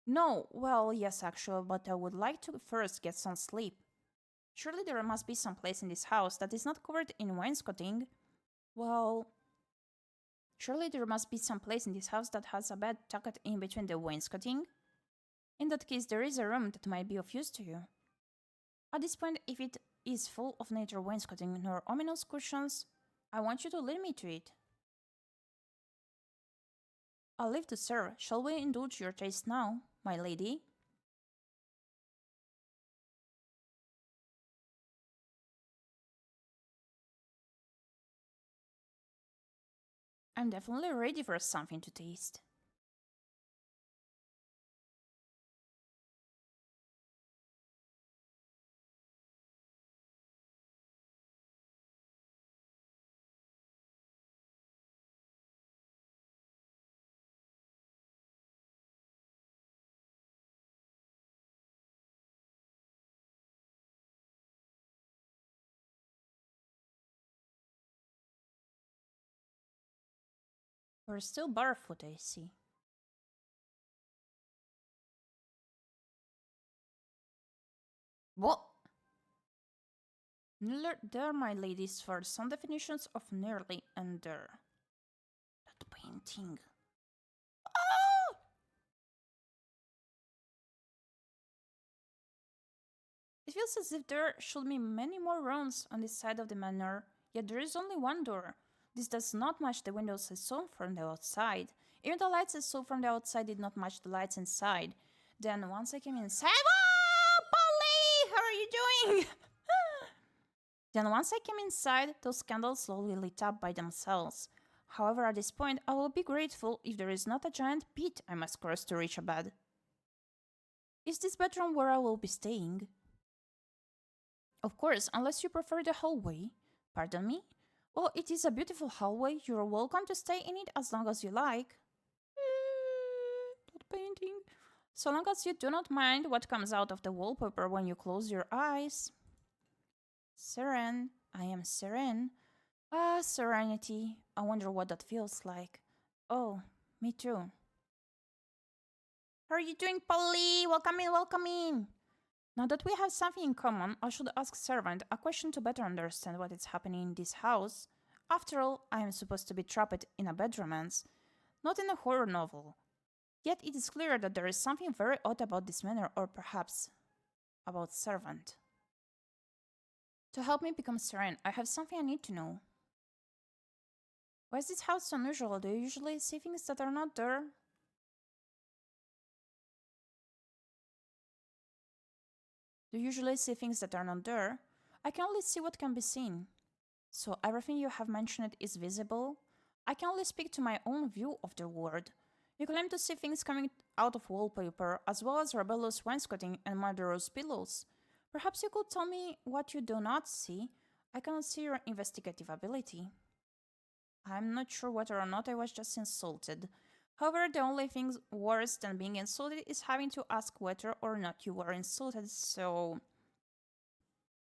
No, well, yes, actually, but I would like to first get some sleep. Surely there must be some place in this house that is not covered in wainscoting. Well, surely there must be some place in this house that has a bed tucked in between the wainscoting. In that case, there is a room that might be of use to you. At this point, if it is full of neither wainscoting nor ominous cushions, I want you to lead me to it. I'll live to serve. Shall we indulge your taste now, my lady? I'm definitely ready for something to taste. We're still barefoot, I see. What? There, my ladies, for some definitions of nearly and there. That painting. Oh! It feels as if there should be many more rooms on this side of the manor, yet there is only one door. This does not match the windows I saw from the outside. Even the lights I saw from the outside did not match the lights inside. Then once I came inside— Whoa, Polly! How are you doing? Then once I came inside, those candles slowly lit up by themselves. However, at this point, I will be grateful if there is not a giant pit I must cross to reach a bed. Is this bedroom where I will be staying? Of course, unless you prefer the hallway. Pardon me? Well, it is a beautiful hallway. You're welcome to stay in it as long as you like. That painting. So long as you do not mind what comes out of the wallpaper when you close your eyes. Serene. I am serene. Ah, serenity. I wonder what that feels like. Oh, me too. How are you doing, Polly? Welcome in, welcome in. Now that we have something in common, I should ask servant a question to better understand what is happening in this house. After all, I am supposed to be trapped in a bed romance, not in a horror novel. Yet it is clear that there is something very odd about this manner, or perhaps about servant. To help me become serene, I have something I need to know. Why is this house so unusual? Do you usually see things that are not there? Do you usually see things that are not there? I can only see what can be seen. So everything you have mentioned is visible? I can only speak to my own view of the world. You claim to see things coming out of wallpaper, as well as rebellious wainscoting and murderous pillows. Perhaps you could tell me what you do not see. I cannot see your investigative ability. I'm not sure whether or not I was just insulted. However, the only thing worse than being insulted is having to ask whether or not you were insulted, so...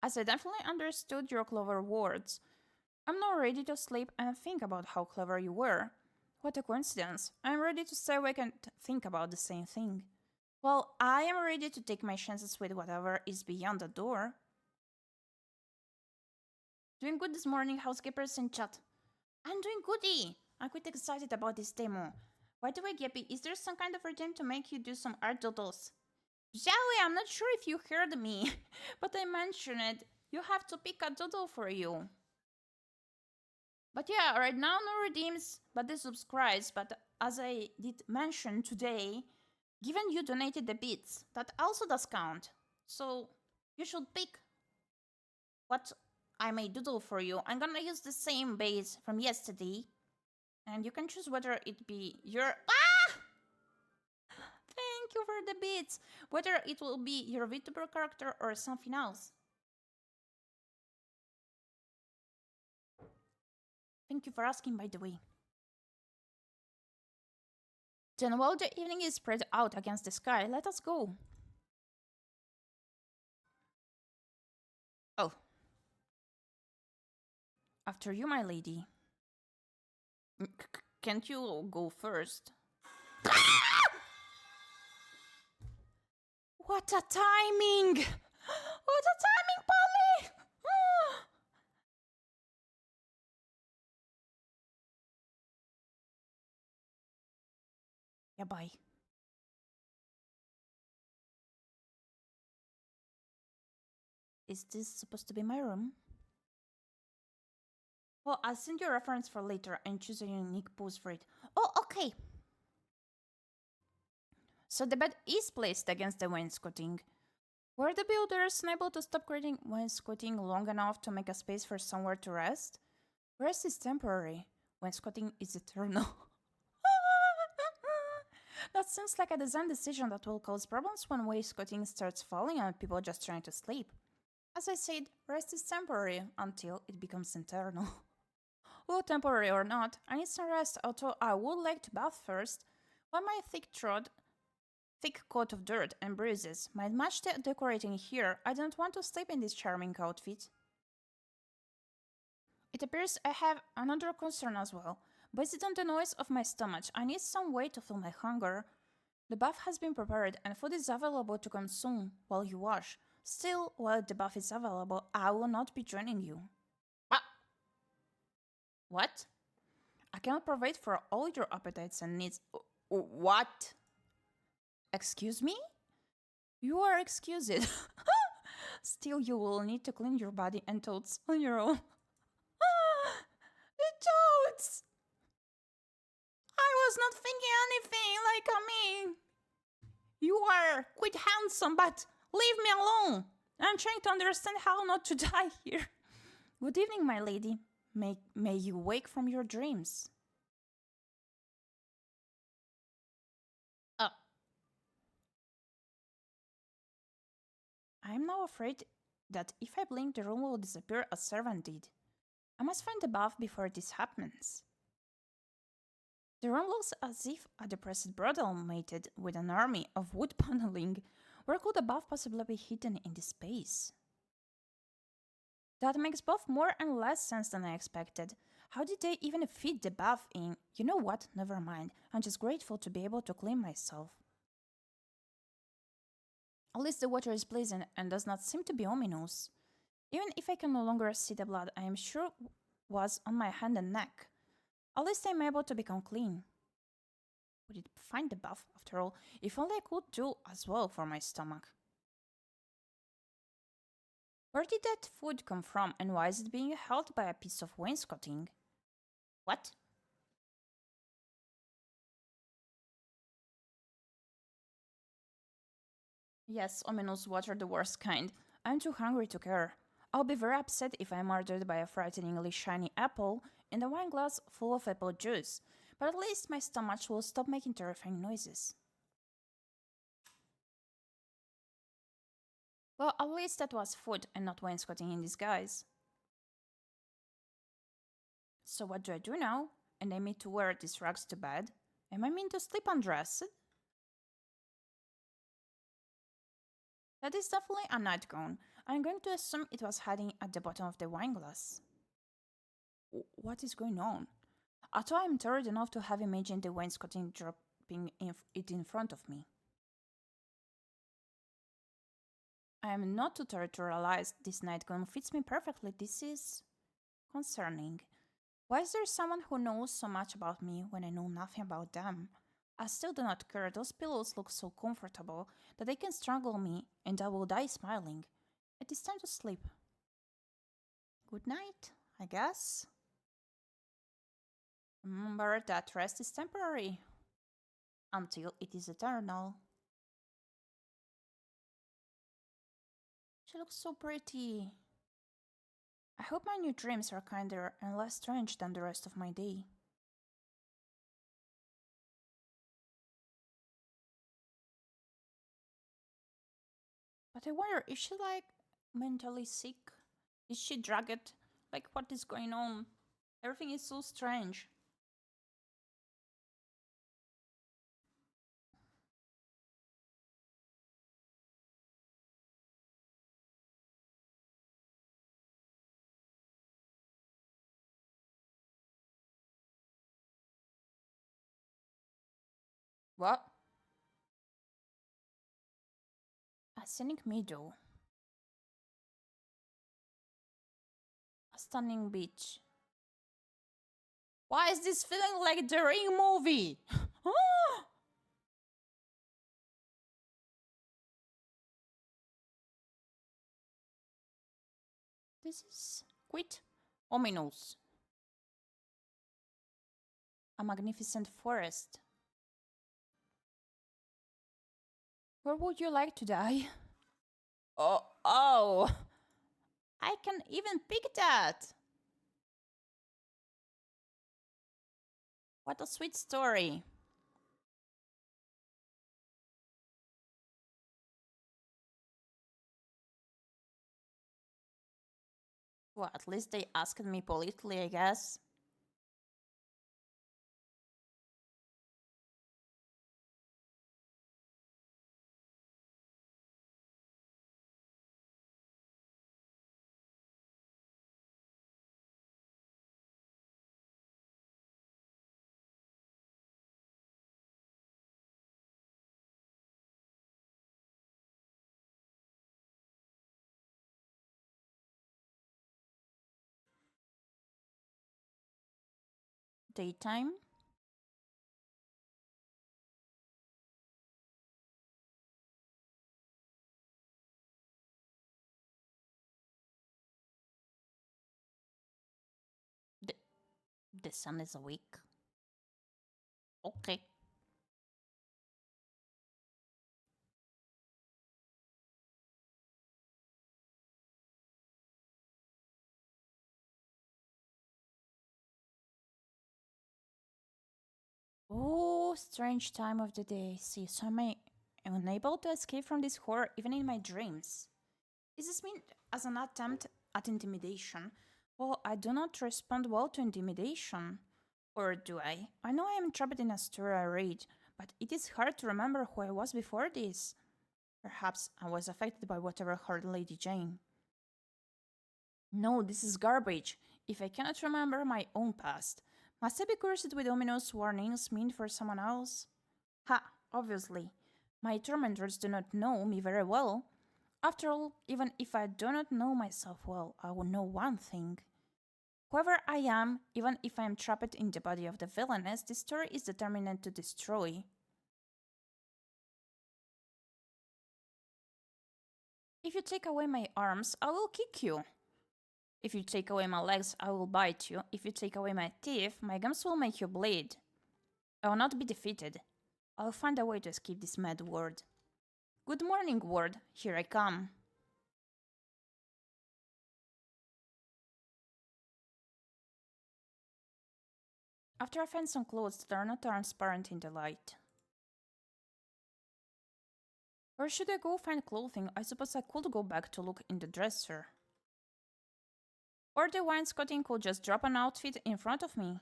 As I definitely understood your clever words, I'm now ready to sleep and think about how clever you were. What a coincidence. I'm ready to stay awake and think about the same thing. Well, I am ready to take my chances with whatever is beyond the door. Doing good this morning, housekeepers in chat. I'm doing goody! I'm quite excited about this demo. By the way, Gyepi, is there some kind of routine to make you do some art doodles? Zoe, I'm not sure if you heard me, but I mentioned it. You have to pick a doodle for you. But yeah, right now no redeems, but the subscribes. But as I did mention today, given you donated the bits, that also does count. So you should pick what I may doodle for you. I'm gonna use the same base from yesterday. And you can choose whether it be your... Ah! Thank you for the bits. Whether it will be your VTuber character or something else. Thank you for asking, by the way. Then while the evening is spread out against the sky, let us go. Oh. After you, my lady. Can't you go first? What a timing! What a timing, Polly! Yeah, bye. Is this supposed to be my room? Well, I'll send you a reference for later and choose a unique pose for it. Oh, okay. So the bed is placed against the wainscoting. Were the builders unable to stop creating wainscoting long enough to make a space for somewhere to rest? Rest is temporary. Wainscoting is eternal. That seems like a design decision that will cause problems when wainscoting starts falling on people just trying to sleep. As I said, rest is temporary until it becomes eternal. Well, temporary or not, I need some rest, although I would like to bath first. While my thick coat of dirt and bruises might match the decorating here, I don't want to sleep in this charming outfit. It appears I have another concern as well. Based on the noise of my stomach, I need some way to fill my hunger. The bath has been prepared and food is available to consume while you wash. Still, while the bath is available, I will not be joining you. What? I cannot provide for all your appetites and needs. What? Excuse me? You are excused. Still, you will need to clean your body and toads on your own. The toads! I was not thinking anything like me. You are quite handsome, but leave me alone. I'm trying to understand how not to die here. Good evening, my lady. May you wake from your dreams. I am now afraid that if I blink, the room will disappear as servant did. I must find the bath before this happens. The room looks as if a depressed brothel mated with an army of wood paneling. Where could the bath possibly be hidden in this space? That makes both more and less sense than I expected. How did they even fit the bath in? You know what? Never mind. I'm just grateful to be able to clean myself. At least the water is pleasant and does not seem to be ominous. Even if I can no longer see the blood I am sure was on my hand and neck, at least I am able to become clean. Would it be fine the bath, after all? If only I could do as well for my stomach. Where did that food come from, and why is it being held by a piece of wainscoting? What? Yes, ominous water, the worst kind. I'm too hungry to care. I'll be very upset if I'm murdered by a frighteningly shiny apple in a wine glass full of apple juice, but at least my stomach will stop making terrifying noises. Well, at least that was food and not wainscoting in disguise. So what do I do now? And I mean to wear these rags to bed? Am I meant to sleep undressed? That is definitely a nightgown. I'm going to assume it was hiding at the bottom of the wine glass. What is going on? Although I'm tired enough to have imagined the wainscoting dropping it in front of me. I am not too tired to realize this nightgown fits me perfectly. This is concerning. Why is there someone who knows so much about me when I know nothing about them? I still do not care. Those pillows look so comfortable that they can strangle me and I will die smiling. It is time to sleep. Good night, I guess. Remember that rest is temporary until it is eternal. She looks so pretty. I hope my new dreams are kinder and less strange than the rest of my day. But I wonder, is she like mentally sick? Is she drugged? Like, what is going on? Everything is so strange. What? A scenic meadow. A stunning beach. Why is this feeling like the Ring movie? This is quite ominous. A magnificent forest. Where would you like to die? Oh! I can even pick that! What a sweet story. Well, at least they asked me politely, I guess. Daytime? The, the sun is awake. Okay. Oh, strange time of the day. See, so am I unable to escape from this horror even in my dreams? Is this meant as an attempt at intimidation? Well, I do not respond well to intimidation. Or do I? I know I am trapped in a story I read, but it is hard to remember who I was before this. Perhaps I was affected by whatever hurt Lady Jane. No, this is garbage. If I cannot remember my own past, must I be cursed with ominous warnings meant for someone else? Ha, obviously. My tormentors do not know me very well. After all, even if I do not know myself well, I will know one thing. Whoever I am, even if I am trapped in the body of the villainess, this story is determined to destroy. If you take away my arms, I will kick you. If you take away my legs, I will bite you. If you take away my teeth, my gums will make you bleed. I will not be defeated. I will find a way to escape this mad world. Good morning, world. Here I come. After I find some clothes that are not transparent in the light. Where should I go find clothing? I suppose I could go back to look in the dresser. Or the wainscoting could just drop an outfit in front of me,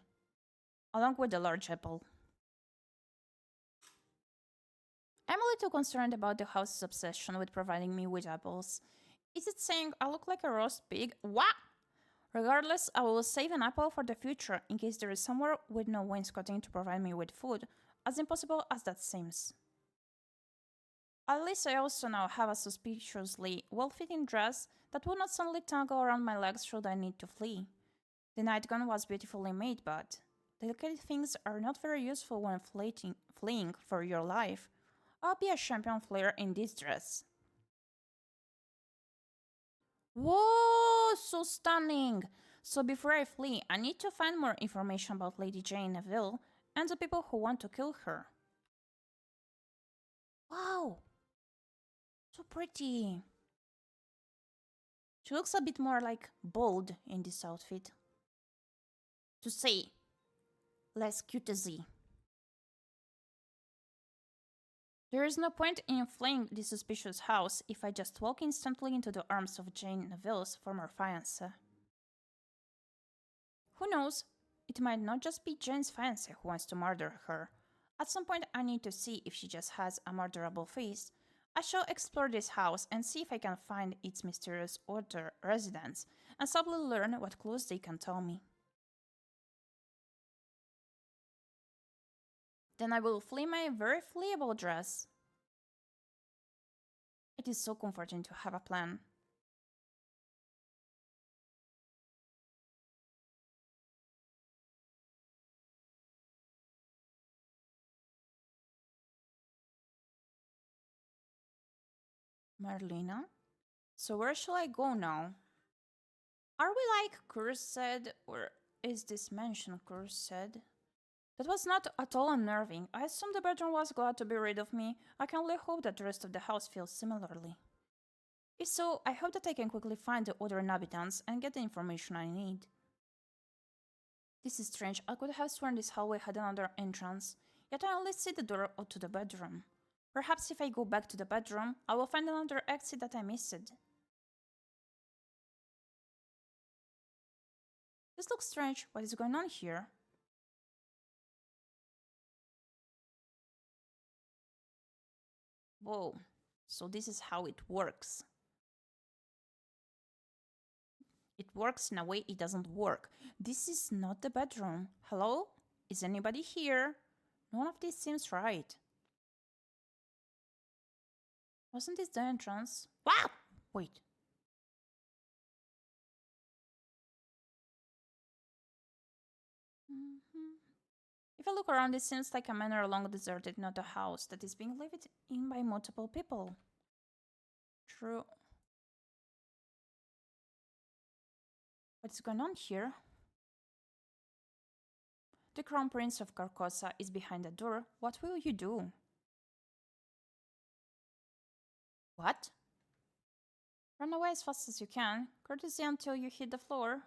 along with a large apple. I'm a little concerned about the house's obsession with providing me with apples. Is it saying I look like a roast pig? What? Regardless, I will save an apple for the future in case there is somewhere with no wainscoting to provide me with food, as impossible as that seems. At least I also now have a suspiciously well-fitting dress that will not suddenly tangle around my legs should I need to flee. The nightgown was beautifully made, but delicate things are not very useful when fleeing for your life. I'll be a champion flayer in this dress. Whoa, so stunning! So before I flee, I need to find more information about Lady Jane Neville and the people who want to kill her. Wow! So pretty. She looks a bit more like bold in this outfit. To say, less cutesy. There is no point in fleeing this suspicious house if I just walk instantly into the arms of Jane Neville's former fiancé. Who knows? It might not just be Jane's fiancé who wants to murder her. At some point I need to see if she just has a murderable face. I shall explore this house and see if I can find its mysterious outer residents, and subtly learn what clues they can tell me. Then I will flee my very fleeable dress. It is so comforting to have a plan. Marlena? So where shall I go now? Are we like cursed, or is this mansion cursed? That was not at all unnerving. I assumed the bedroom was glad to be rid of me. I can only hope that the rest of the house feels similarly. If so, I hope that I can quickly find the other inhabitants and get the information I need. This is strange. I could have sworn this hallway had another entrance, yet I only see the door to the bedroom. Perhaps if I go back to the bedroom, I will find another exit that I missed. This looks strange. What is going on here? Whoa, so this is how it works. It works in a way it doesn't work. This is not the bedroom. Hello? Is anybody here? None of this seems right. Wasn't this the entrance? Wow! Wait. If I look around, it seems like a manor long deserted, not a house that is being lived in by multiple people. True. What's going on here? The Crown Prince of Carcosa is behind the door. What will you do? What? Run away as fast as you can. Courtesy until you hit the floor.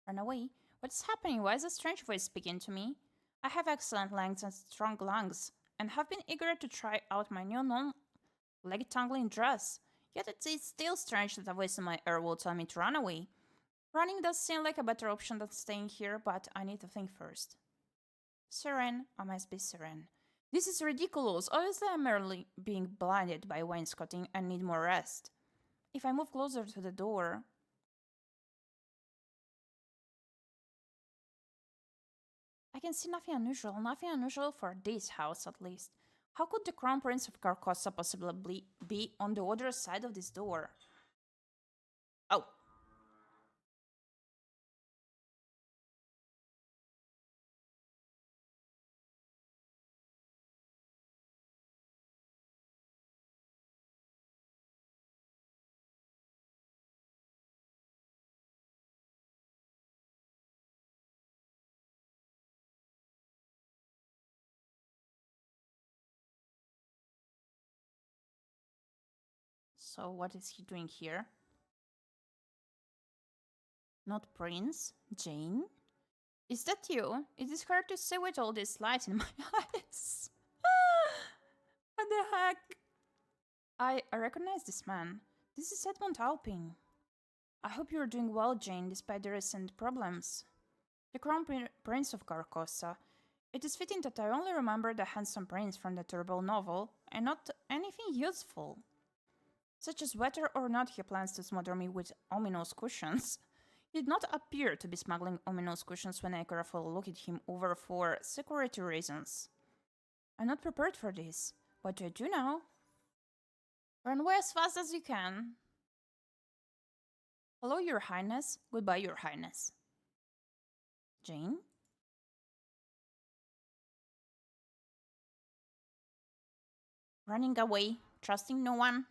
Run away? What's happening? Why is a strange voice speaking to me? I have excellent legs and strong lungs, and have been eager to try out my new non-leg-tangling dress. Yet it is still strange that a voice in my ear will tell me to run away. Running does seem like a better option than staying here, but I need to think first. Siren, I must be Siren. This is ridiculous. Obviously I'm merely being blinded by wainscoting and need more rest. If I move closer to the door... I can see nothing unusual for this house at least. How could the Crown Prince of Carcosa possibly be on the other side of this door? Oh. So what is he doing here? Not Prince? Jane? Is that you? It is hard to see with all this light in my eyes. What the heck? I recognize this man. This is Edmund Alpin. I hope you are doing well, Jane, despite the recent problems. The Crown Prince of Carcosa. It is fitting that I only remember the handsome prince from the terrible novel, and not anything useful. Such as whether or not he plans to smother me with ominous cushions. He did not appear to be smuggling ominous cushions when I carefully looked him over for security reasons. I'm not prepared for this. What do I do now? Run away as fast as you can. Hello, Your Highness. Goodbye, Your Highness. Jane? Running away, trusting no one.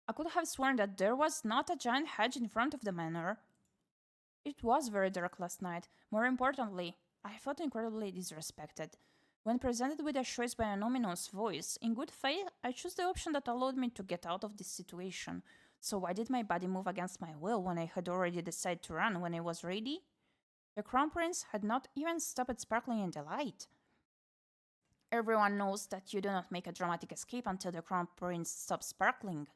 I could have sworn that there was not a giant hedge in front of the manor. It was very dark last night. More importantly, I felt incredibly disrespected. When presented with a choice by an ominous voice, in good faith, I chose the option that allowed me to get out of this situation. So why did my body move against my will when I had already decided to run when I was ready? The Crown Prince had not even stopped sparkling in the light. Everyone knows that you do not make a dramatic escape until the Crown Prince stops sparkling.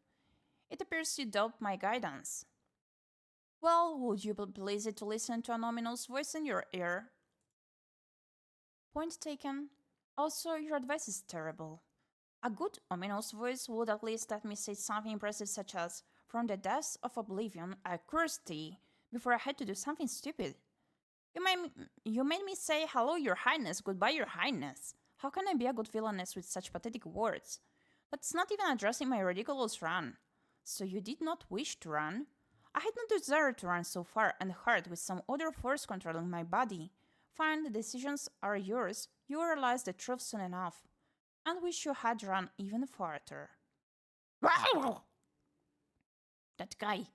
It appears you doubt my guidance. Well, would you be pleased to listen to an ominous voice in your ear? Point taken. Also, your advice is terrible. A good ominous voice would at least let me say something impressive such as, "From the depths of oblivion, I curse thee," before I had to do something stupid. You made me say, "Hello, Your Highness, goodbye, Your Highness." How can I be a good villainess with such pathetic words? That's not even addressing my ridiculous run. So you did not wish to run? I had no desire to run so far and hard with some other force controlling my body. Fine, the decisions are yours. You will realize the truth soon enough. And wish you had run even farther. That guy.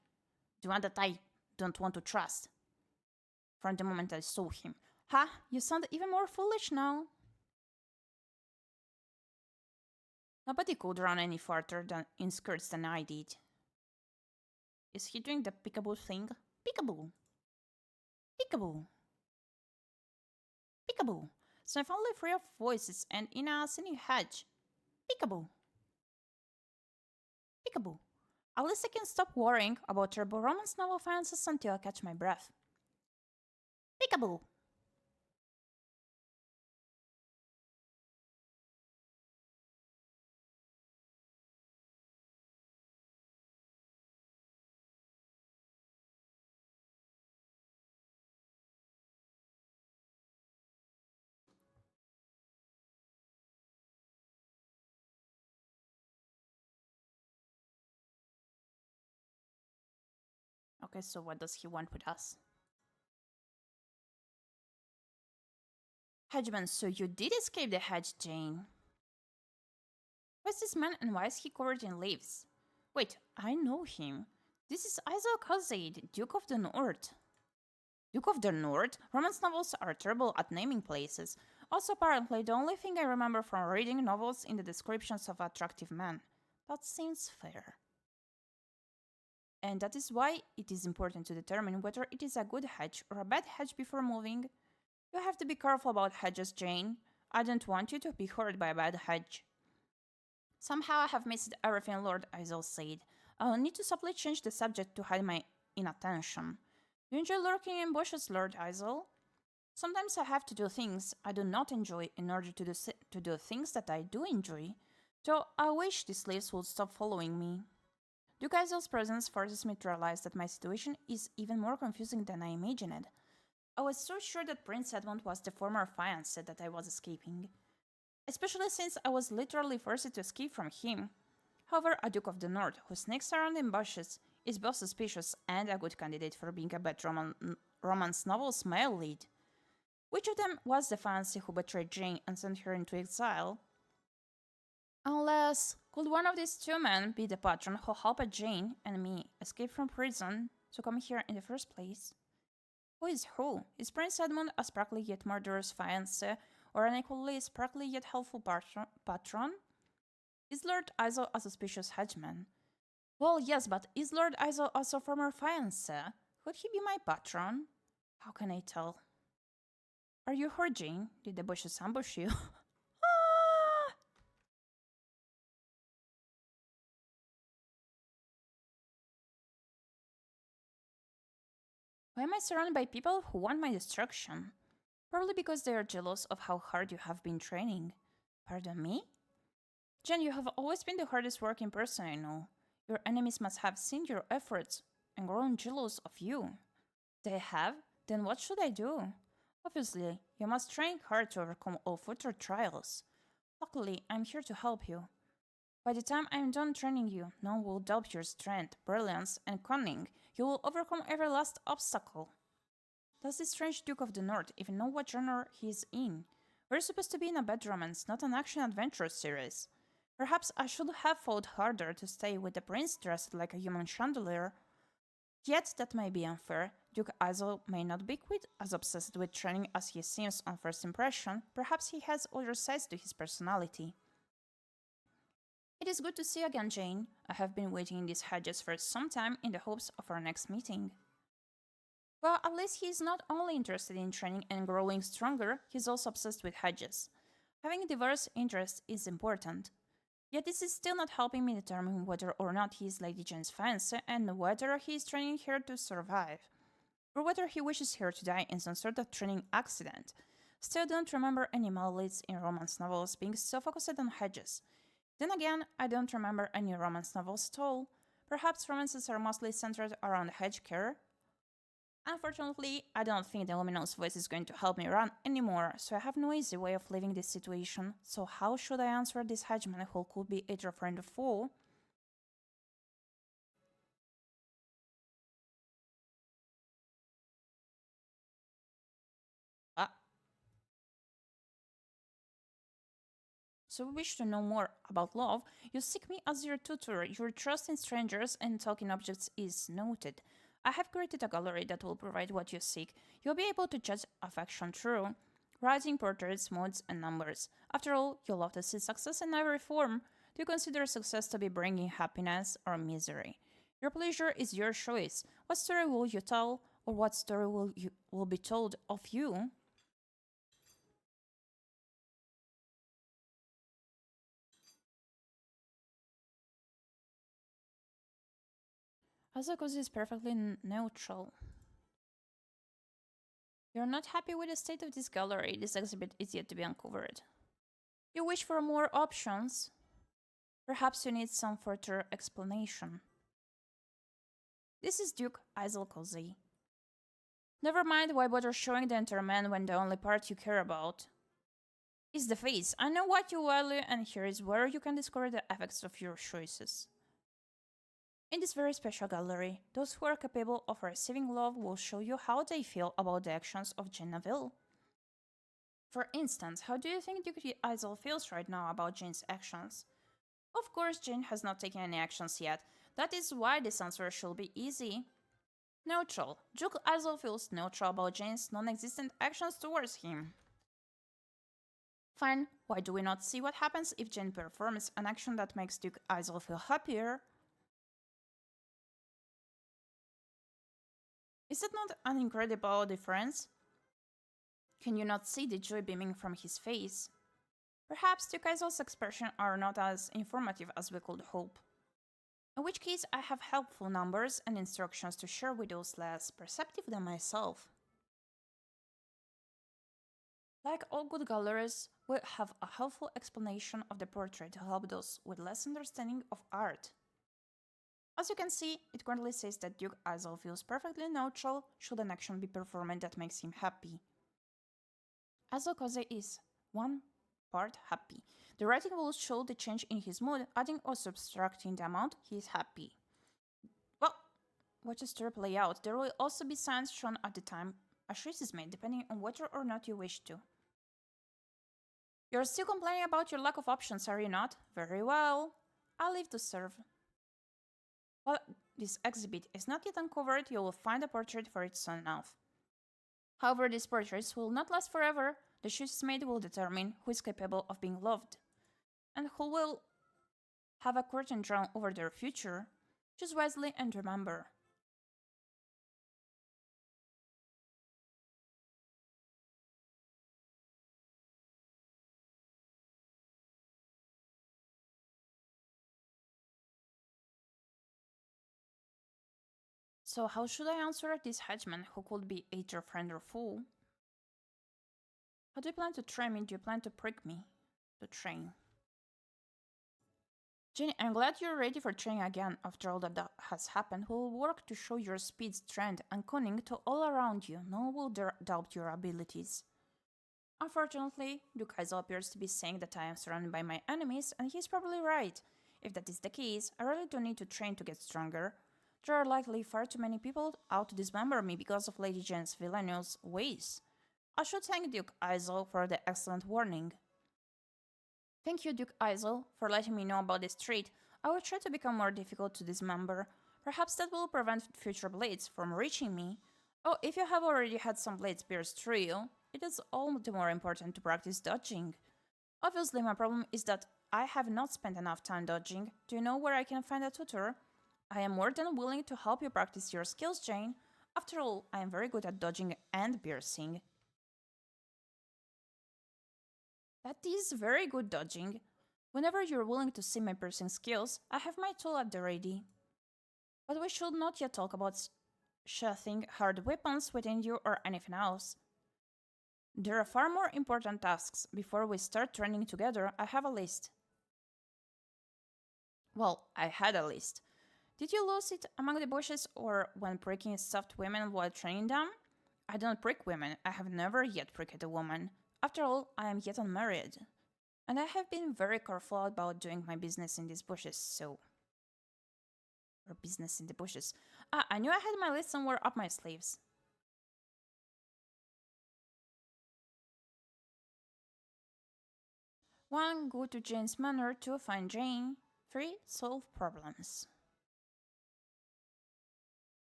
The one that I don't want to trust. From the moment I saw him. Ha, you sound even more foolish now. Nobody could run any farther in skirts than I did. Is he doing the peekaboo thing? Peekaboo! Peekaboo! Peekaboo! So I'm finally free of voices and in a scenic hedge. Peekaboo! Peekaboo! At least I can stop worrying about terrible romance novel fancies until I catch my breath. Peekaboo! Okay, so what does he want with us? Hedgeman, so you did escape the hedge, Jane. Who is this man and why is he covered in leaves? Wait, I know him. This is Isaac Kazade, Duke of the North. Duke of the North? Romance novels are terrible at naming places. Also, apparently, the only thing I remember from reading novels in the descriptions of attractive men. That seems fair. And that is why it is important to determine whether it is a good hedge or a bad hedge before moving. You have to be careful about hedges, Jane. I don't want you to be hurt by a bad hedge. Somehow I have missed everything Lord Isel said. I'll need to subtly change the subject to hide my inattention. Do you enjoy lurking in bushes, Lord Isel? Sometimes I have to do things I do not enjoy in order to do things that I do enjoy. So I wish these leaves would stop following me. Duke Isel's presence forces me to realize that my situation is even more confusing than I imagined. I was so sure that Prince Edmund was the former fiancé that I was escaping. Especially since I was literally forced to escape from him. However, a Duke of the North who sneaks around in bushes is both suspicious and a good candidate for being a bad romance novel's male lead. Which of them was the fiancé who betrayed Jane and sent her into exile? Unless, could one of these two men be the patron who helped Jane and me escape from prison to come here in the first place? Who is who? Is Prince Edmund a sparkly yet murderous fiancé, or an equally sparkly yet helpful patron? Is Lord 괂ᴏ a suspicious headman? Well, yes, but is Lord 괂ᴏ also a former fiancé? Could he be my patron? How can I tell? Are you her, Jane? Did the bushes ambush you? Why am I surrounded by people who want my destruction? Probably because they are jealous of how hard you have been training. Pardon me? Jen, you have always been the hardest working person I know. Your enemies must have seen your efforts and grown jealous of you. They have? Then what should I do? Obviously, you must train hard to overcome all future trials. Luckily, I'm here to help you. By the time I'm done training you, no one will doubt your strength, brilliance, and cunning. You will overcome every last obstacle. Does this strange Duke of the North even know what genre he is in? We're supposed to be in a bad romance, not an action-adventure series. Perhaps I should have fought harder to stay with the prince dressed like a human chandelier. Yet that may be unfair. Duke Ēþow may not be quite as obsessed with training as he seems on first impression. Perhaps he has other sides to his personality. It is good to see you again, Jane. I have been waiting in these hedges for some time in the hopes of our next meeting. Well, at least he is not only interested in training and growing stronger, he is also obsessed with hedges. Having diverse interests is important. Yet this is still not helping me determine whether or not he is Lady Jane's fiancé and whether he is training her to survive, or whether he wishes her to die in some sort of training accident. Still don't remember any male leads in romance novels being so focused on hedges. Then again, I don't remember any romance novels at all. Perhaps romances are mostly centered around hedge care. Unfortunately, I don't think the luminous voice is going to help me run anymore, so I have no easy way of leaving this situation. So how should I answer this hedgeman who could be either a friend or foe? So you wish to know more about love, you seek me as your tutor. Your trust in strangers and talking objects is noted. I have created a gallery that will provide what you seek. You'll be able to judge affection through writing, portraits, moods, and numbers. After all, you love to see success in every form. Do you consider success to be bringing happiness or misery? Your pleasure is your choice. What story will you tell, or what story will be told of you? Asakusa is perfectly neutral. You're not happy with the state of this gallery. This exhibit is yet to be uncovered. You wish for more options? Perhaps you need some further explanation. This is Duke Ēþow. Never mind, why bother showing the entire man when the only part you care about is the face. I know what you value, and here is where you can discover the effects of your choices. In this very special gallery, those who are capable of receiving love will show you how they feel about the actions of Jane Neville. For instance, how do you think Duke Ēþow feels right now about Jane's actions? Of course, Jane has not taken any actions yet. That is why this answer should be easy. Neutral. Duke Ēþow feels neutral about Jane's non-existent actions towards him. Fine, why do we not see what happens if Jane performs an action that makes Duke Ēþow feel happier? Is that not an incredible difference? Can you not see the joy beaming from his face? Perhaps Duke Ēþow's expressions are not as informative as we could hope. In which case, I have helpful numbers and instructions to share with those less perceptive than myself. Like all good galleries, we have a helpful explanation of the portrait to help those with less understanding of art. As you can see, it currently says that Duke Aizel feels perfectly neutral should an action be performed that makes him happy. Aizel Koze is 1 part happy. The rating will show the change in his mood, adding or subtracting the amount he is happy. Well, watch the story play out. There will also be signs shown at the time a choice is made, depending on whether or not you wish to. You're still complaining about your lack of options, are you not? Very well. I'll leave to serve. While this exhibit is not yet uncovered, you will find a portrait for it soon enough. However, these portraits will not last forever. The choices made will determine who is capable of being loved, and who will have a curtain drawn over their future. Choose wisely and remember. So how should I answer this headman who could be either friend or fool? How do you plan to train me? Do you plan to prick me? To train. Jenny, I'm glad you're ready for training again. After all that has happened, we'll work to show your speed, strength, and cunning to all around you. No one will doubt your abilities. Unfortunately, Duke Aizel appears to be saying that I am surrounded by my enemies, and he's probably right. If that is the case, I really don't need to train to get stronger. There are likely far too many people out to dismember me because of Lady Jane's villainous ways. I should thank Duke Aizel for the excellent warning. Thank you, Duke Aizel, for letting me know about this trait. I will try to become more difficult to dismember. Perhaps that will prevent future blades from reaching me. Oh, if you have already had some blades pierce through you, it is all the more important to practice dodging. Obviously, my problem is that I have not spent enough time dodging. Do you know where I can find a tutor? I am more than willing to help you practice your skills, Jane. After all, I am very good at dodging and piercing. That is very good dodging. Whenever you're willing to see my piercing skills, I have my tool at the ready. But we should not yet talk about sheathing hard weapons within you or anything else. There are far more important tasks. Before we start training together, I have a list. Well, I had a list. Did you lose it among the bushes or when pricking soft women while training them? I don't prick women. I have never yet pricked a woman. After all, I am yet unmarried. And I have been very careful about doing my business in these bushes, so... Or business in the bushes. I knew I had my list somewhere up my sleeves. 1. Go to Jane's manor. 2. Find Jane. 3. Solve problems.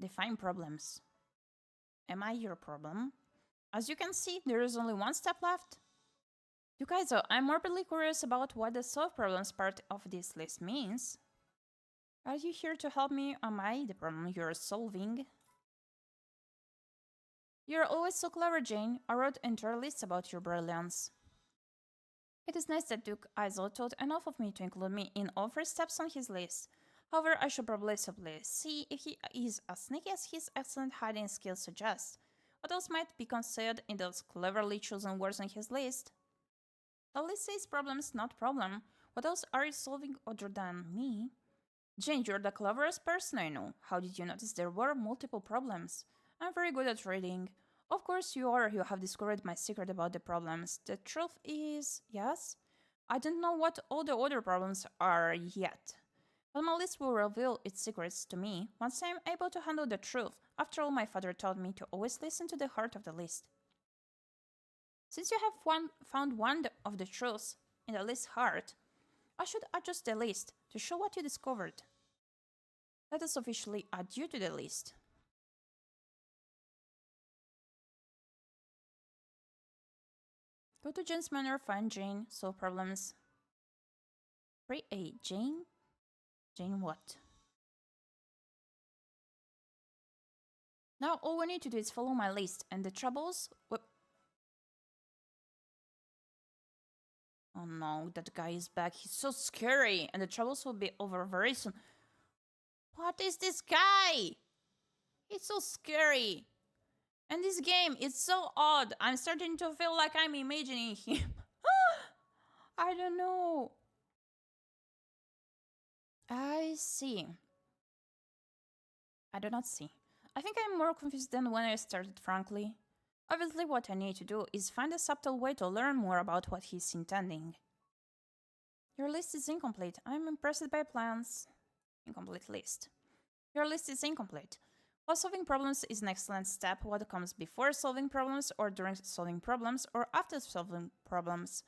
Define problems. Am I your problem? As you can see, there is only one step left. Duke Aizel, I'm morbidly curious about what the solve problems part of this list means. Are you here to help me? Am I the problem you're solving? You're always so clever, Jane. I wrote entire lists about your brilliance. It is nice that Duke Aizel thought enough of me to include me in all 3 steps on his list. However, I should probably simply see if he is as sneaky as his excellent hiding skills suggest. What else might be concealed in those cleverly chosen words on his list? The list says problems, not problem. What else are you solving other than me? Jane, you're the cleverest person I know. How did you notice there were multiple problems? I'm very good at reading. Of course you are. You have discovered my secret about the problems. The truth is, yes, I don't know what all the other problems are yet. But my list will reveal its secrets to me once I am able to handle the truth. After all, my father taught me to always listen to the heart of the list. Since you have found one of the truths in the list's heart, I should adjust the list to show what you discovered. Let us officially add you to the list. Go to Jane's manor, find Jane, solve problems. 3A. Jane? Jane what? Now all we need to do is follow my list and the troubles... Oh no, that guy is back. He's so scary and the troubles will be over very soon. What is this guy? He's so scary. And this game is so odd. I'm starting to feel like I'm imagining him. I don't know. I see. I do not see. I think I'm more confused than when I started, frankly. Obviously, what I need to do is find a subtle way to learn more about what he's intending. Your list is incomplete. I'm impressed by plans. Incomplete list. Your list is incomplete. While solving problems is an excellent step, what comes before solving problems, or during solving problems, or after solving problems?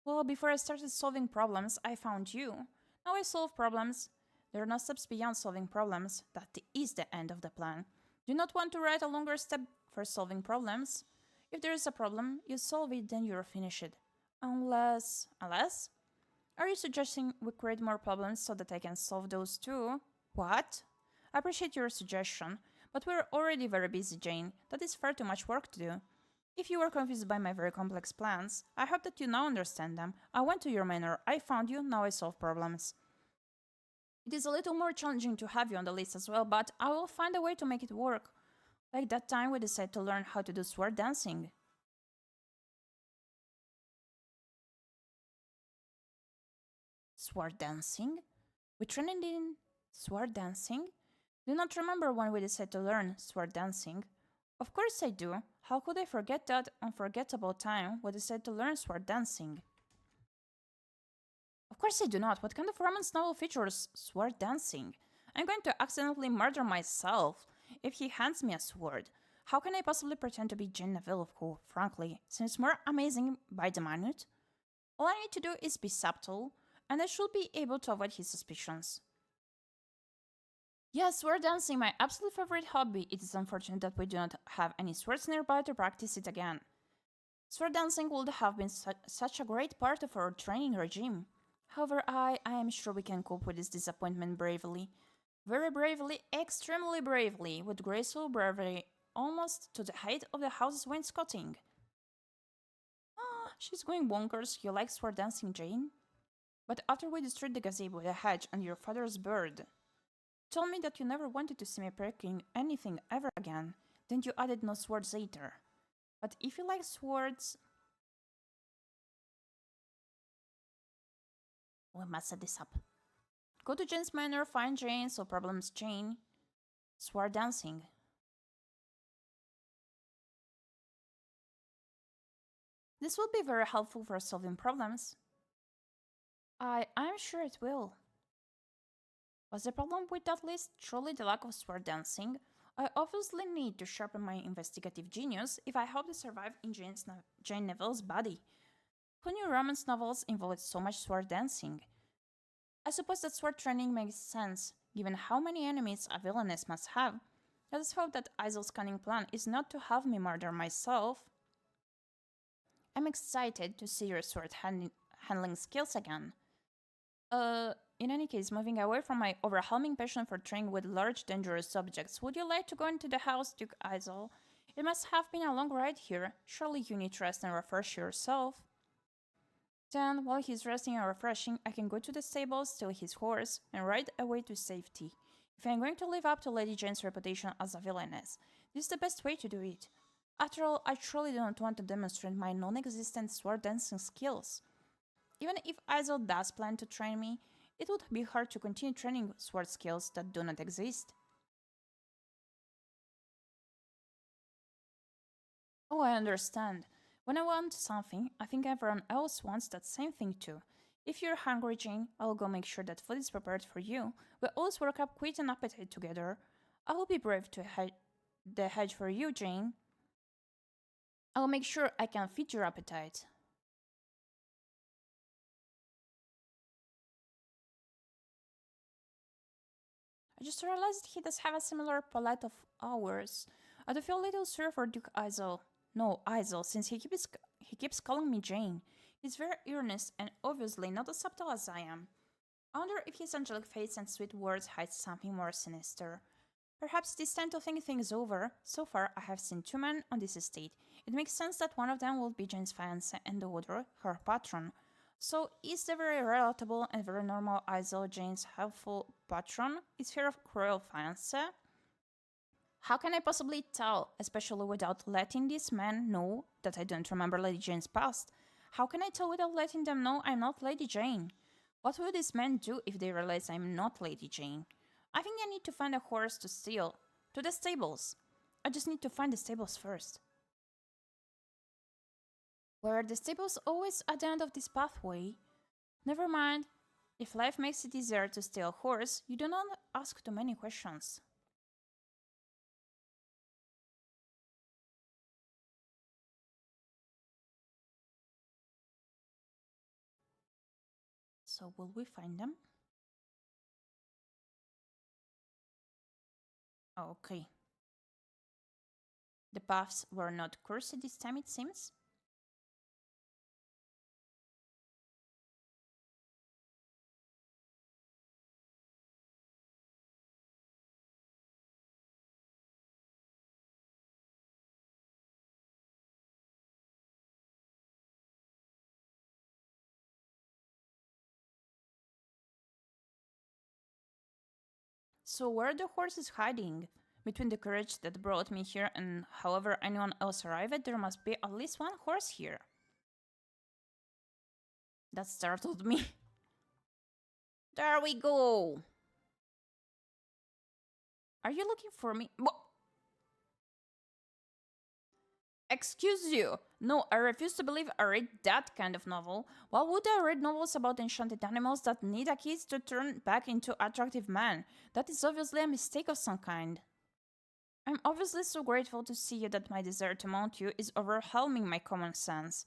Well, before I started solving problems, I found you. Now I solve problems. There are no steps beyond solving problems. That is the end of the plan. Do you not want to write a longer step for solving problems? If there is a problem, you solve it, then you're finished. Unless? Are you suggesting we create more problems so that I can solve those too? What? I appreciate your suggestion, but we're already very busy, Jane. That is far too much work to do. If you were confused by my very complex plans, I hope that you now understand them. I went to your manor, I found you, now I solve problems. It is a little more challenging to have you on the list as well, but I will find a way to make it work. Like that time we decided to learn how to do sword dancing. Sword dancing? We trained in sword dancing? Do not remember when we decided to learn sword dancing. Of course I do. How could I forget that unforgettable time we decided to learn sword dancing? Of course I do not. What kind of romance novel features sword dancing? I'm going to accidentally murder myself if he hands me a sword. How can I possibly pretend to be Ģepiņ, who, frankly, seems more amazing by the minute? All I need to do is be subtle, and I should be able to avoid his suspicions. Yes, sword dancing, my absolute favorite hobby. It is unfortunate that we do not have any swords nearby to practice it again. Sword dancing would have been such a great part of our training regime. However, I am sure we can cope with this disappointment bravely. Very bravely, extremely bravely, with graceful bravery, almost to the height of the house's wainscoting. Ah, she's going bonkers. You like sword dancing, Jane? But after we destroyed the gazebo, the hedge, and your father's bird, told me that you never wanted to see me breaking anything ever again. Then you added no swords either. But if you like swords, we must set this up. Go to Jane's manor, find Jane, solve problems Jane. Sword dancing. This will be very helpful for solving problems. I'm sure it will. Was the problem with that list truly the lack of sword dancing? I obviously need to sharpen my investigative genius if I hope to survive in Jane Neville's body. Who knew romance novels involved so much sword dancing? I suppose that sword training makes sense, given how many enemies a villainess must have. Let us hope that Isol's cunning plan is not to have me murder myself. I'm excited to see your sword handling skills again. In any case, moving away from my overwhelming passion for training with large, dangerous objects, would you like to go into the house, Duke Isol? It must have been a long ride here. Surely you need to rest and refresh yourself. Then, while he's resting and refreshing, I can go to the stable, steal his horse, and ride away to safety. If I'm going to live up to Lady Jane's reputation as a villainess, this is the best way to do it. After all, I truly do not want to demonstrate my non-existent sword dancing skills. Even if Isol does plan to train me, it would be hard to continue training sword skills that do not exist. Oh, I understand. When I want something, I think everyone else wants that same thing too. If you're hungry, Jane, I'll go make sure that food is prepared for you. We'll always work up quite an appetite together. I will be brave to the hedge for you, Jane. I'll make sure I can feed your appetite. I just realized he does have a similar palette of ours. I do feel a little sorry for Duke Isol. No, Isol, since he keeps calling me Jane. He's very earnest and obviously not as subtle as I am. I wonder if his angelic face and sweet words hide something more sinister. Perhaps it is time to think things over. So far, I have seen 2 men on this estate. It makes sense that one of them will be Jane's fiancé and the other her patron. So, is the very relatable and very normal Isol Jane's helpful patron? Is her a cruel fiancé? How can I possibly tell, especially without letting this man know that I don't remember Lady Jane's past? How can I tell without letting them know I'm not Lady Jane? What will these men do if they realize I'm not Lady Jane? I think I need to find a horse to steal. To the stables. I just need to find the stables first. Were the stables always at the end of this pathway? Never mind. If life makes it easier to steal a horse, you do not ask too many questions. So will we find them? Okay. The paths were not cursed this time, it seems. So where are the horses hiding? Between the carriage that brought me here and however anyone else arrived, there must be at least one horse here. That startled me. There we go! Are you looking for me? Whoa. Excuse you! No, I refuse to believe I read that kind of novel. Why would I read novels about enchanted animals that need a kid to turn back into attractive men? That is obviously a mistake of some kind. I'm obviously so grateful to see you that my desire to mount you is overwhelming my common sense.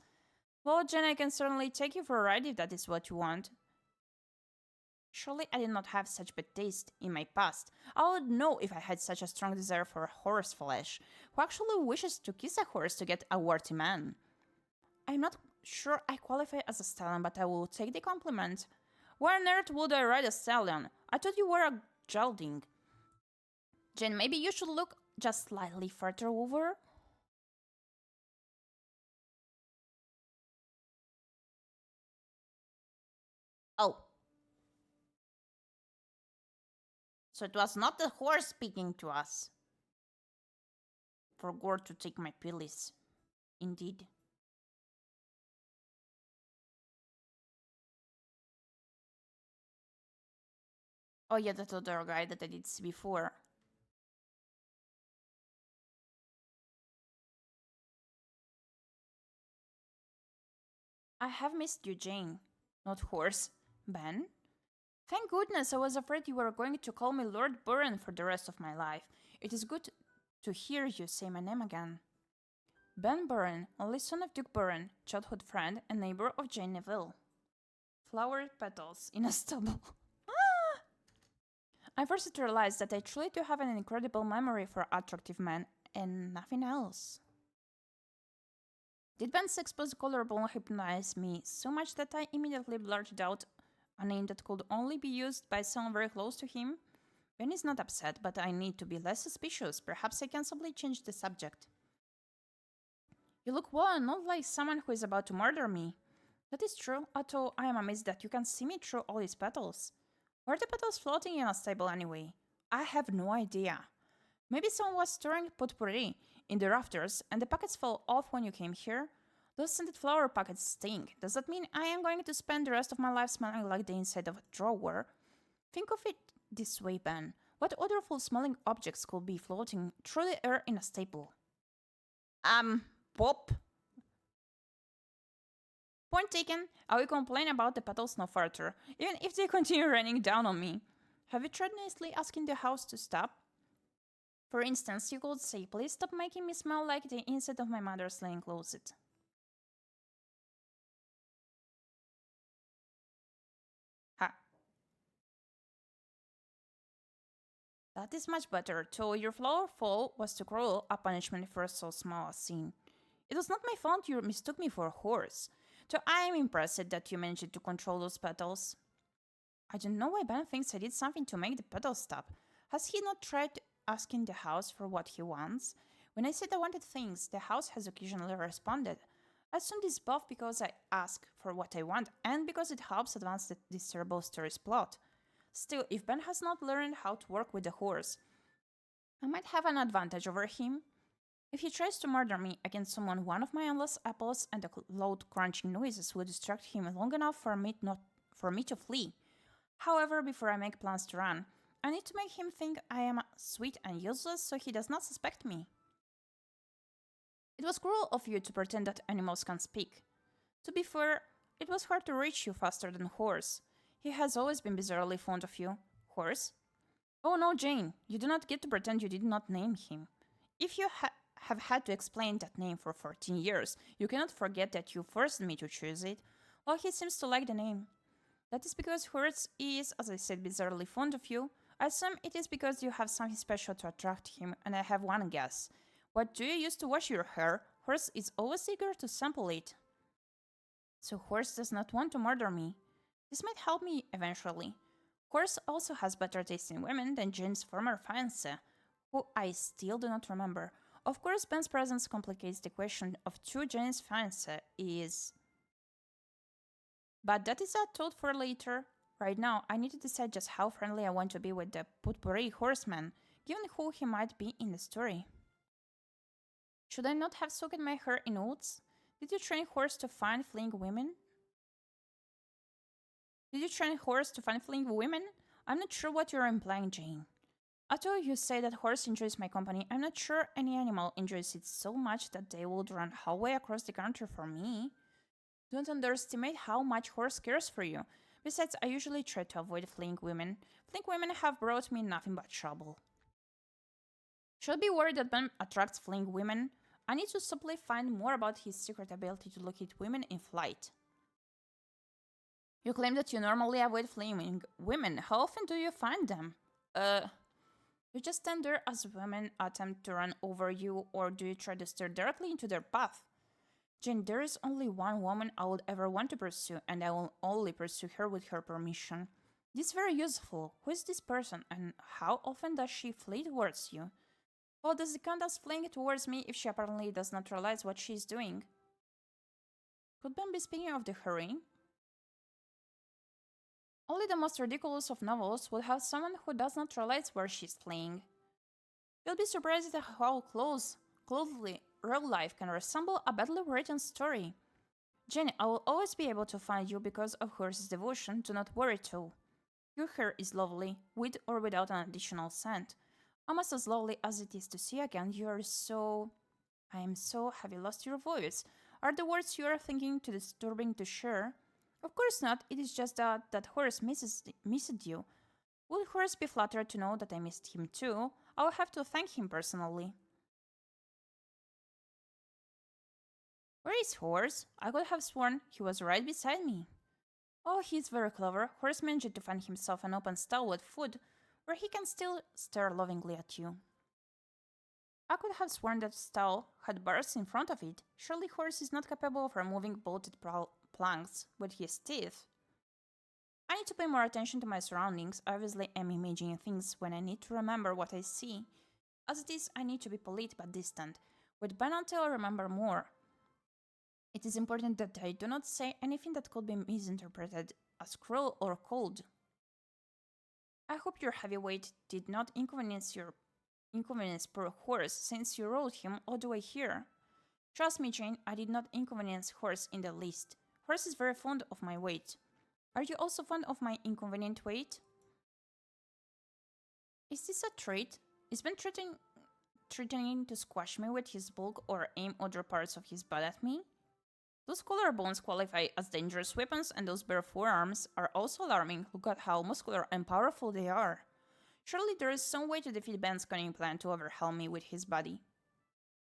Well, Jen, I can certainly take you for a ride if that is what you want. Surely I did not have such bad taste in my past. I would know if I had such a strong desire for horse flesh. Who actually wishes to kiss a horse to get a worthy man? I'm not sure I qualify as a stallion, but I will take the compliment. Why on earth would I ride a stallion? I thought you were a gelding. Jen, maybe you should look just slightly further over? Oh. So it was not the horse speaking to us. Forgot to take my pills. Indeed. Oh yeah, that other guy that I did see before. I have missed you, Jane. Not horse. Ben? Thank goodness, I was afraid you were going to call me Lord Burren for the rest of my life. It is good to hear you say my name again. Ben Burren, only son of Duke Burren, childhood friend and neighbor of Jane Neville. Flowered petals in a stubble. I first realized that I truly do have an incredible memory for attractive men and nothing else. Did Ben's exposed collarbone hypnotize me so much that I immediately blurted out a name that could only be used by someone very close to him? Ben is not upset, but I need to be less suspicious. Perhaps I can simply change the subject. You look well and not like someone who is about to murder me. That is true, although I am amazed that you can see me through all these petals. Were the petals floating in a stable anyway? I have no idea. Maybe someone was storing potpourri in the rafters and the packets fell off when you came here? Those scented flower packets stink. Does that mean I am going to spend the rest of my life smelling like the inside of a drawer? Think of it this way, Ben. What odorful smelling objects could be floating through the air in a stable? Pop. Point taken. I will complain about the petals no further, even if they continue raining down on me. Have you tried nicely asking the house to stop? For instance, you could say, please stop making me smell like the inside of my mother's linen closet. Ha. That is much better, though your flower fall was too cruel a punishment for so small a sin. It was not my fault you mistook me for a horse, though I am impressed that you managed to control those petals. I don't know why Ben thinks I did something to make the petals stop. Has he not tried asking the house for what he wants? When I said I wanted things, the house has occasionally responded. I assume this both because I ask for what I want and because it helps advance this terrible story's plot. Still, if Ben has not learned how to work with the horse, I might have an advantage over him. If he tries to murder me, I can summon one of my endless apples and the loud crunching noises will distract him long enough for me to flee. However, before I make plans to run, I need to make him think I am sweet and useless so he does not suspect me. It was cruel of you to pretend that animals can speak. To be fair, it was hard to reach you faster than Horse. He has always been bizarrely fond of you. Horse? Oh no, Jane, you do not get to pretend you did not name him. If you have had to explain that name for 14 years, you cannot forget that you forced me to choose it. Well, he seems to like the name. That is because Horse is, as I said, bizarrely fond of you. I assume it is because you have something special to attract him, and I have one guess. What do you use to wash your hair? Horse is always eager to sample it. So Horse does not want to murder me. This might help me eventually. Horse also has better taste in women than Jane's former fiancé, who I still do not remember. Of course, Ben's presence complicates the question of who Jane's fiancé is. But that is a thought for later. Right now, I need to decide just how friendly I want to be with the potpourri horseman, given who he might be in the story. Should I not have soaked my hair in oats? Did you train Horse to find fleeing women? I'm not sure what you're implying, Jane. Although you say that Horse enjoys my company, I'm not sure any animal enjoys it so much that they would run halfway across the country for me. Don't underestimate how much Horse cares for you. Besides, I usually try to avoid fleeing women. Fleeing women have brought me nothing but trouble. Should I be worried that Ben attracts fleeing women? I need to simply find more about his secret ability to locate women in flight. You claim that you normally avoid fleeing women. How often do you find them? You just stand there as women attempt to run over you, or do you try to steer directly into their path? Jane, there is only one woman I would ever want to pursue, and I will only pursue her with her permission. This is very useful. Who is this person, and how often does she flee towards you? How does it count as fleeing towards me if she apparently does not realize what she is doing? Could Ben be speaking of the heroine? Only the most ridiculous of novels would have someone who does not realize where she is fleeing. You'll be surprised at how closely real life can resemble a badly written story. Jenny, I will always be able to find you because of Horse's devotion, do not worry too. Your hair is lovely, with or without an additional scent. Almost as lovely as it is to see again. You are so... I am so... Have you lost your voice? Are the words you are thinking too disturbing to share? Of course not, it is just that Horse missed you. Would Horse be flattered to know that I missed him too? I will have to thank him personally. Where is Horse? I could have sworn he was right beside me. Oh, he is very clever. Horse managed to find himself an open stall with food, where he can still stare lovingly at you. I could have sworn that stall had bars in front of it. Surely Horse is not capable of removing bolted planks with his teeth. I need to pay more attention to my surroundings. I obviously am imagining things when I need to remember what I see. As it is, I need to be polite but distant. With Ben until I remember more. It is important that I do not say anything that could be misinterpreted as cruel or cold. I hope your heavyweight did not inconvenience poor Horse since you rode him all the way here. Trust me, Jane, I did not inconvenience Horse in the least. Horse is very fond of my weight. Are you also fond of my inconvenient weight? Is this a trait? Is Ben threatening to squash me with his bulk or aim other parts of his body at me? Those collarbones qualify as dangerous weapons, and those bare forearms are also alarming. Look at how muscular and powerful they are. Surely there is some way to defeat Ben's cunning plan to overwhelm me with his body.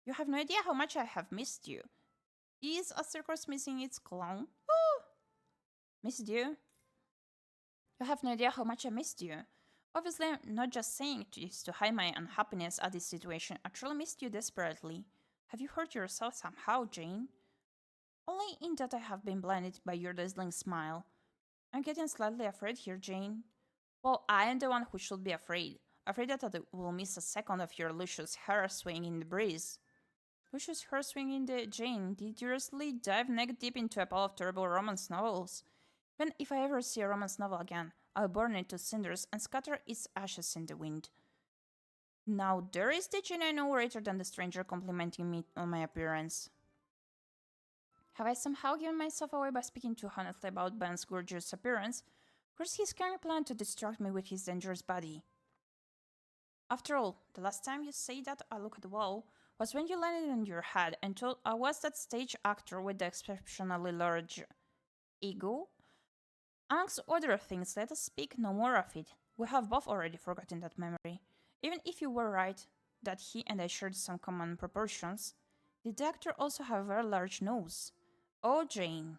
You have no idea how much I have missed you. Is a circus missing its clown? Oh! Missed you? You have no idea how much I missed you. Obviously, I'm not just saying this to hide my unhappiness at this situation. I truly missed you desperately. Have you hurt yourself somehow, Jane? Only in that I have been blinded by your dazzling smile. I'm getting slightly afraid here, Jane. Well, I am the one who should be afraid. Afraid that I will miss a second of your luscious hair swaying in the breeze. Luscious hair swinging in the... Jane, did you seriously dive neck deep into a pile of terrible romance novels? Then if I ever see a romance novel again, I'll burn it to cinders and scatter its ashes in the wind. Now there is the Jane I know greater than the stranger complimenting me on my appearance. Have I somehow given myself away by speaking too honestly about Ben's gorgeous appearance? Course his cunning plan to distract me with his dangerous body. After all, the last time you said that I look at the wall was when you landed on your head and told I was that stage actor with the exceptionally large ego. Amongst other things, let us speak no more of it. We have both already forgotten that memory. Even if you were right that he and I shared some common proportions, did the actor also have a very large nose? Oh, Jane.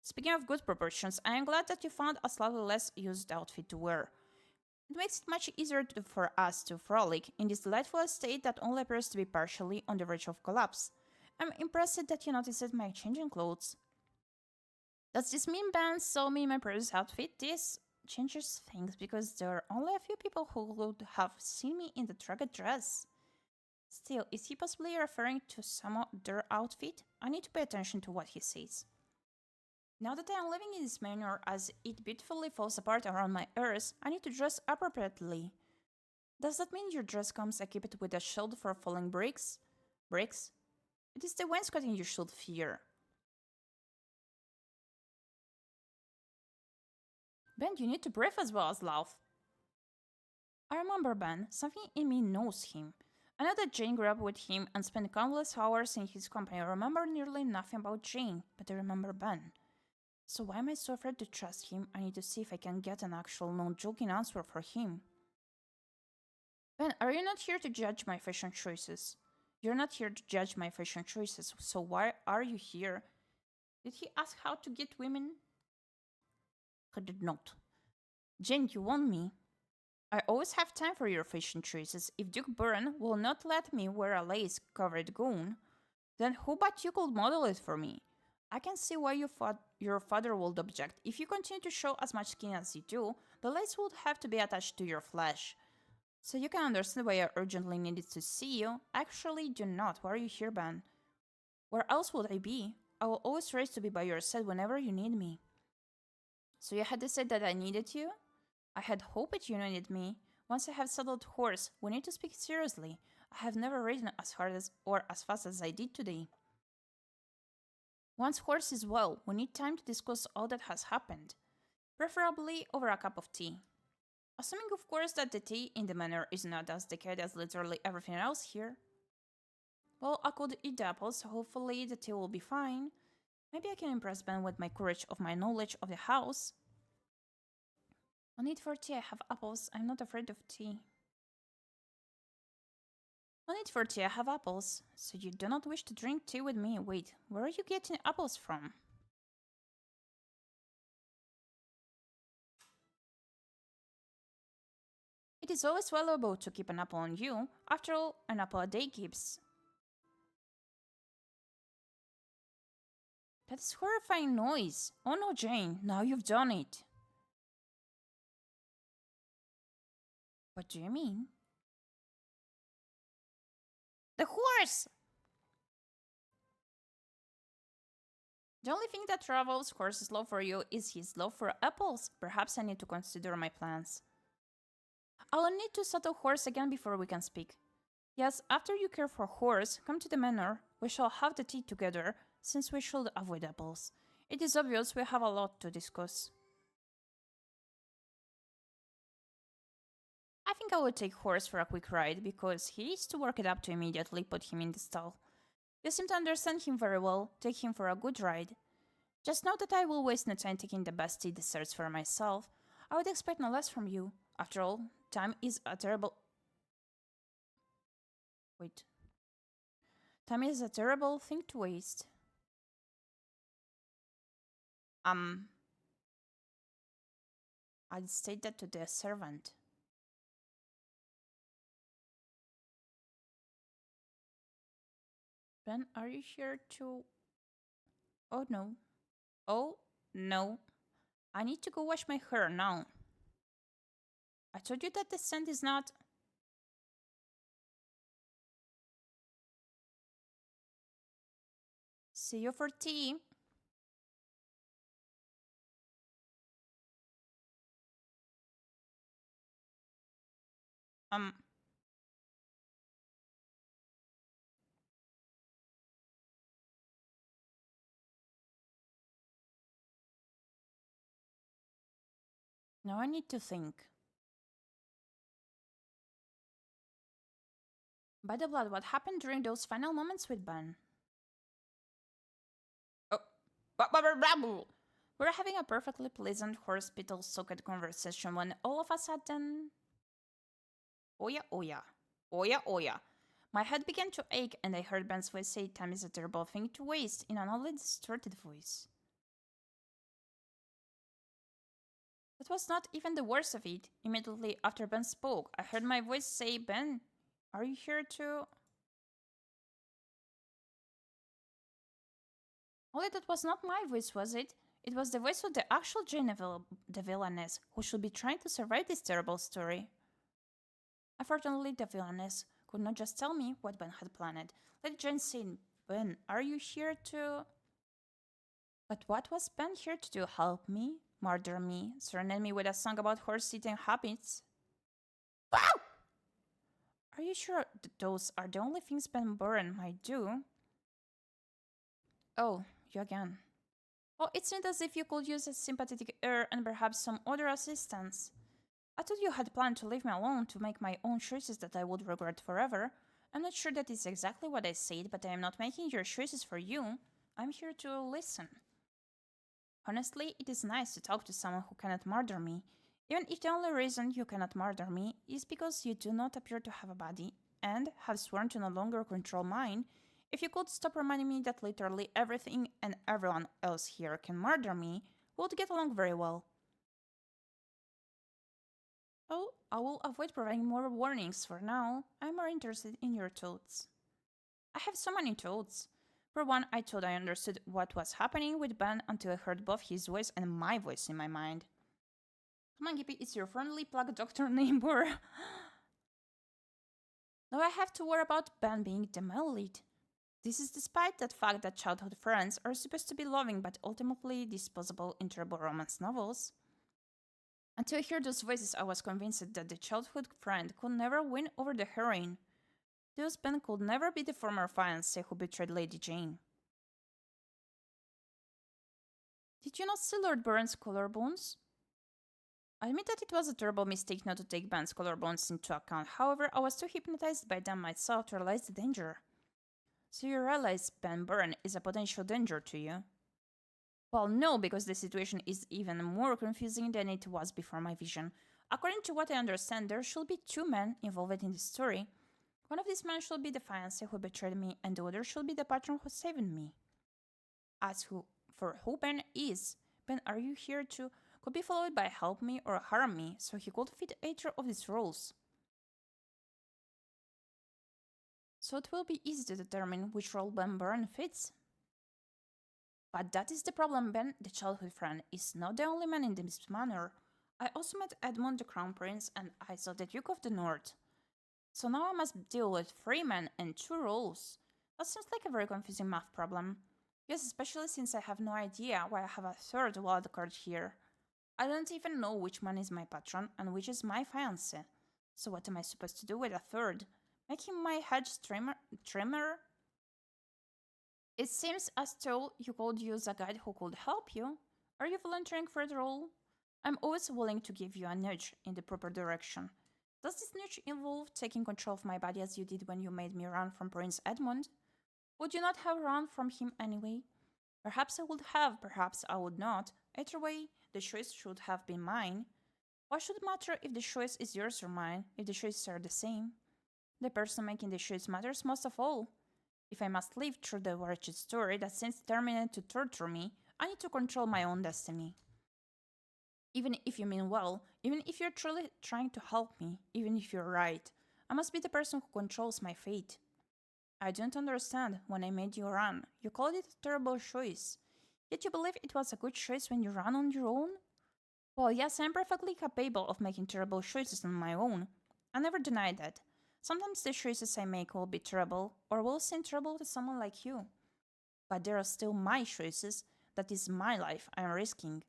Speaking of good proportions, I am glad that you found a slightly less used outfit to wear. It makes it much easier for us to frolic in this delightful state that only appears to be partially on the verge of collapse. I'm impressed that you noticed my changing clothes. Does this mean Ben saw me in my previous outfit? This changes things because there are only a few people who would have seen me in the ragged dress. Still, is he possibly referring to some other outfit? I need to pay attention to what he says. Now that I am living in this manner as it beautifully falls apart around my ears, I need to dress appropriately. Does that mean your dress comes equipped with a shield for falling bricks? Bricks? It is the wainscoting you should fear. Ben, you need to breathe as well as laugh. I remember Ben. Something in me knows him. I know that Jane grew up with him and spent countless hours in his company. I remember nearly nothing about Jane, but I remember Ben. So why am I so afraid to trust him? I need to see if I can get an actual non-joking answer for him. Ben, are you not here to judge my fashion choices? You're not here to judge my fashion choices, so why are you here? Did he ask how to get women? He did not. Jane, you want me? I always have time for your fashion choices. If Duke Burn will not let me wear a lace-covered gown, then who but you could model it for me? I can see why your father would object. If you continue to show as much skin as you do, the lace would have to be attached to your flesh. So you can understand why I urgently needed to see you. Actually, do not. Why are you here, Ben? Where else would I be? I will always race to be by your side whenever you need me. So you had decided that I needed you? I had hoped you needed me. Once I have settled horse, we need to speak seriously. I have never ridden as hard as or as fast as I did today. Once horse is well, we need time to discuss all that has happened, preferably over a cup of tea. Assuming, of course, that the tea in the manor is not as decayed as literally everything else here. Well, I could eat the apples, so hopefully the tea will be fine. Maybe I can impress Ben with my courage of my knowledge of the house. No need for tea, I have apples. I'm not afraid of tea. No need for tea, I have apples. So you do not wish to drink tea with me? Wait, where are you getting apples from? It is always valuable to keep an apple on you. After all, an apple a day keeps. That is horrifying noise. Oh no, Jane, now you've done it. What do you mean? The horse! The only thing that travels horse's love for you is his love for apples. Perhaps I need to consider my plans. I'll need to settle horse again before we can speak. Yes, after you care for horse, come to the manor. We shall have the tea together, since we should avoid apples. It is obvious we have a lot to discuss. I think I will take horse for a quick ride, because he needs to work it up to immediately put him in the stall. You seem to understand him very well. Take him for a good ride. Just know that I will waste no time taking the best tea desserts for myself. I would expect no less from you. After all, time is a terrible... Wait. Time is a terrible thing to waste. I'd state that to the servant. Ben, are you here to... Oh no. Oh no. I need to go wash my hair now. I told you that the scent is not... See you for tea. Now I need to think. By the blood, what happened during those final moments with Ben? Oh, we were having a perfectly pleasant hospital-socket conversation when all of a sudden... Oya, oya. Oya, oya. My head began to ache and I heard Ben's voice say time is a terrible thing to waste in an oddly distorted voice. That was not even the worst of it. Immediately after Ben spoke, I heard my voice say, Ben, are you here to... Only that was not my voice, was it? It was the voice of the actual Ģepi, the Villainess, who should be trying to survive this terrible story. Unfortunately, the Villainess could not just tell me what Ben had planned. Let Jen say, Ben, are you here to... But what was Ben here to do? Help me? Murder me? Serenade me with a song about horse-eating habits? Wow! Are you sure that those are the only things Ben Burren might do? Oh, you again. Well, it seemed as if you could use a sympathetic ear and perhaps some other assistance. I thought you had planned to leave me alone to make my own choices that I would regret forever. I'm not sure that is exactly what I said, but I am not making your choices for you. I'm here to listen. Honestly, it is nice to talk to someone who cannot murder me, even if the only reason you cannot murder me is because you do not appear to have a body and have sworn to no longer control mine. If you could stop reminding me that literally everything and everyone else here can murder me, we would get along very well. Oh, I will avoid providing more warnings for now. I'm more interested in your thoughts. I have so many thoughts. For one, I thought I understood what was happening with Ben until I heard both his voice and my voice in my mind. Come on, Gyepi, it's your friendly plug doctor neighbor. Now I have to worry about Ben being demoled. This is despite the fact that childhood friends are supposed to be loving but ultimately disposable in terrible romance novels. Until I heard those voices, I was convinced that the childhood friend could never win over the heroine. Thus, Ben could never be the former fiancé who betrayed Lady Jane. Did you not see Lord Burren's collarbones? I admit that it was a terrible mistake not to take Ben's collarbones into account. However, I was too hypnotized by them myself to realize the danger. So you realize Ben Burren is a potential danger to you? Well, no, because the situation is even more confusing than it was before my vision. According to what I understand, there should be two men involved in the story. One of these men should be the fiancé who betrayed me, and the other should be the patron who saved me. As for who Ben is, Ben, are you here to... could be followed by help me or harm me, so he could fit either of these roles. So it will be easy to determine which role Ben Burren fits. But that is the problem, Ben, the childhood friend, is not the only man in this manner. I also met Edmund the Crown Prince and I saw the Duke of the North. So now I must deal with 3 men and 2 roles. That seems like a very confusing math problem. Yes, especially since I have no idea why I have a 3rd wildcard here. I don't even know which man is my patron and which is my fiancé. So what am I supposed to do with a 3rd? Make him my hedge trimmer? It seems as though you could use a guide who could help you. Are you volunteering for the role? I'm always willing to give you a nudge in the proper direction. Does this nudge involve taking control of my body as you did when you made me run from Prince Edmund? Would you not have run from him anyway? Perhaps I would have, perhaps I would not. Either way, the choice should have been mine. Why should it matter if the choice is yours or mine, if the choices are the same? The person making the choice matters most of all. If I must live through the wretched story that seems determined to torture me, I need to control my own destiny. Even if you mean well, even if you're truly trying to help me, even if you're right, I must be the person who controls my fate. I don't understand. When I made you run, you called it a terrible choice. Yet you believe it was a good choice when you ran on your own? Well, yes, I'm perfectly capable of making terrible choices on my own. I never denied that. Sometimes the choices I make will be terrible, or will seem terrible to someone like you. But they are still my choices. That is my life I am risking.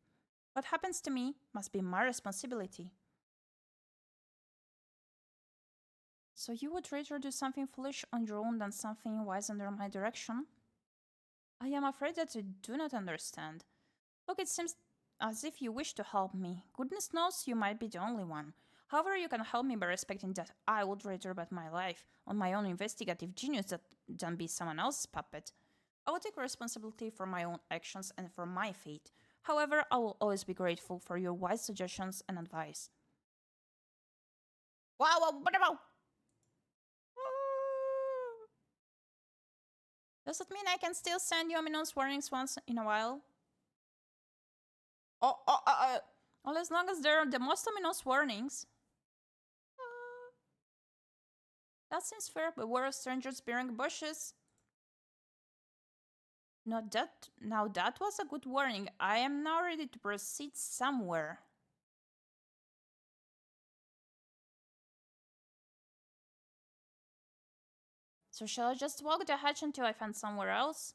What happens to me must be my responsibility. So you would rather do something foolish on your own than something wise under my direction? I am afraid that you do not understand. Look, it seems as if you wish to help me. Goodness knows you might be the only one. However, you can help me by respecting that I would rather bet my life on my own investigative genius than be someone else's puppet. I will take responsibility for my own actions and for my fate. However, I will always be grateful for your wise suggestions and advice. Wow. Does that mean I can still send you ominous warnings once in a while? Well, as long as they're the most ominous warnings. That seems fair, but beware of strangers bearing bushes. Now that was a good warning. I am now ready to proceed somewhere. So shall I just walk the hatch until I find somewhere else?